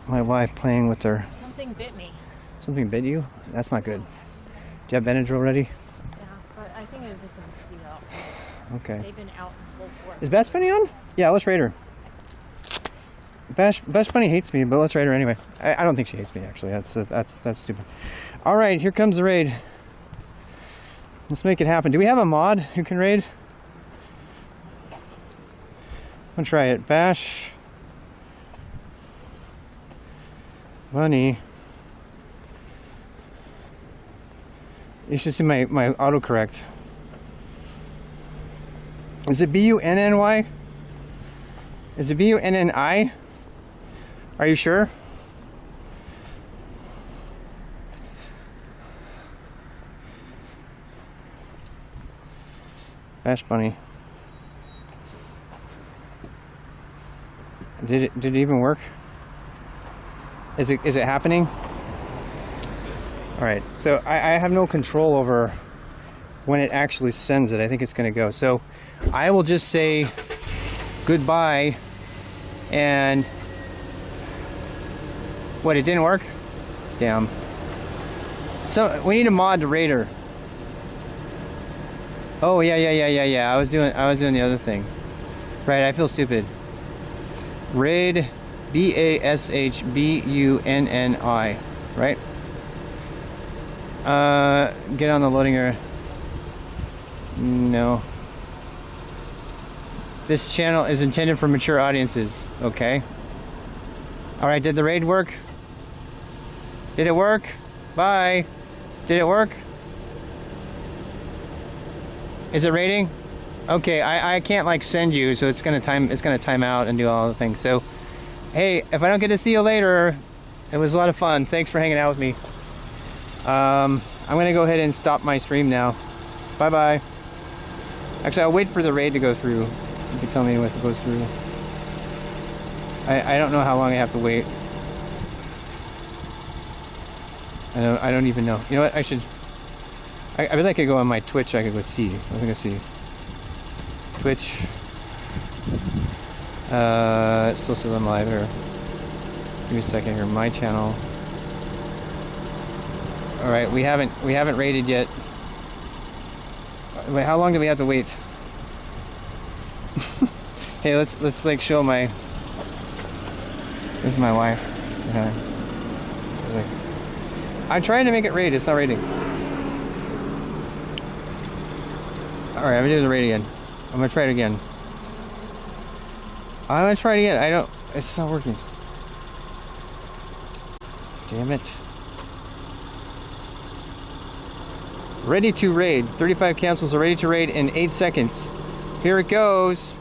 My wife playing with her. Something bit me. Something bit you? That's not good. Do you have Benadryl ready? Yeah, but I think it was just a mosquito. Okay. They've been out in full force. Is Bash Bunny on? Yeah, let's raid her. Bash Bunny hates me, but let's raid her anyway. I don't think she hates me actually. That's stupid. All right, here comes the raid. Let's make it happen. Do we have a mod who can raid? I'm gonna try it. Bash Bunny. You should see my autocorrect. Is it B-U-N-N-Y? Is it B-U-N-N-I? Are you sure? Bash Bunny. Did it even work? Is it happening? All right, so I have no control over when it actually sends it. I think it's going to go. So I will just say goodbye. And what, it didn't work? Damn. So we need a mod to raid her. Oh yeah. I was doing the other thing. Right, I feel stupid. Raid BASHBUNNI, right? Get on the loading area. No. This channel is intended for mature audiences. Okay. Alright, did the raid work? Did it work? Bye. Did it work? Is it raiding? Okay, I can't like send you, so it's gonna time out and do all the things. So hey, if I don't get to see you later, it was a lot of fun. Thanks for hanging out with me. I'm gonna go ahead and stop my stream now. Bye bye. Actually, I'll wait for the raid to go through. You can tell me if it goes through. I don't know how long I have to wait. I don't even know. You know what? I should I bet I could go on my Twitch. I could go see. I think I see. Twitch. It still says I'm live here. Give me a second here. My channel. All right, we haven't rated yet. Wait, how long do we have to wait? Hey, let's like show my. This is my wife. I'm trying to make it raid. It's not rating. All right, I'm gonna do the raid again. I'm gonna try it again. I'm gonna try it again. I don't. It's not working. Damn it. Ready to raid. 35 cancels are ready to raid in 8 seconds. Here it goes.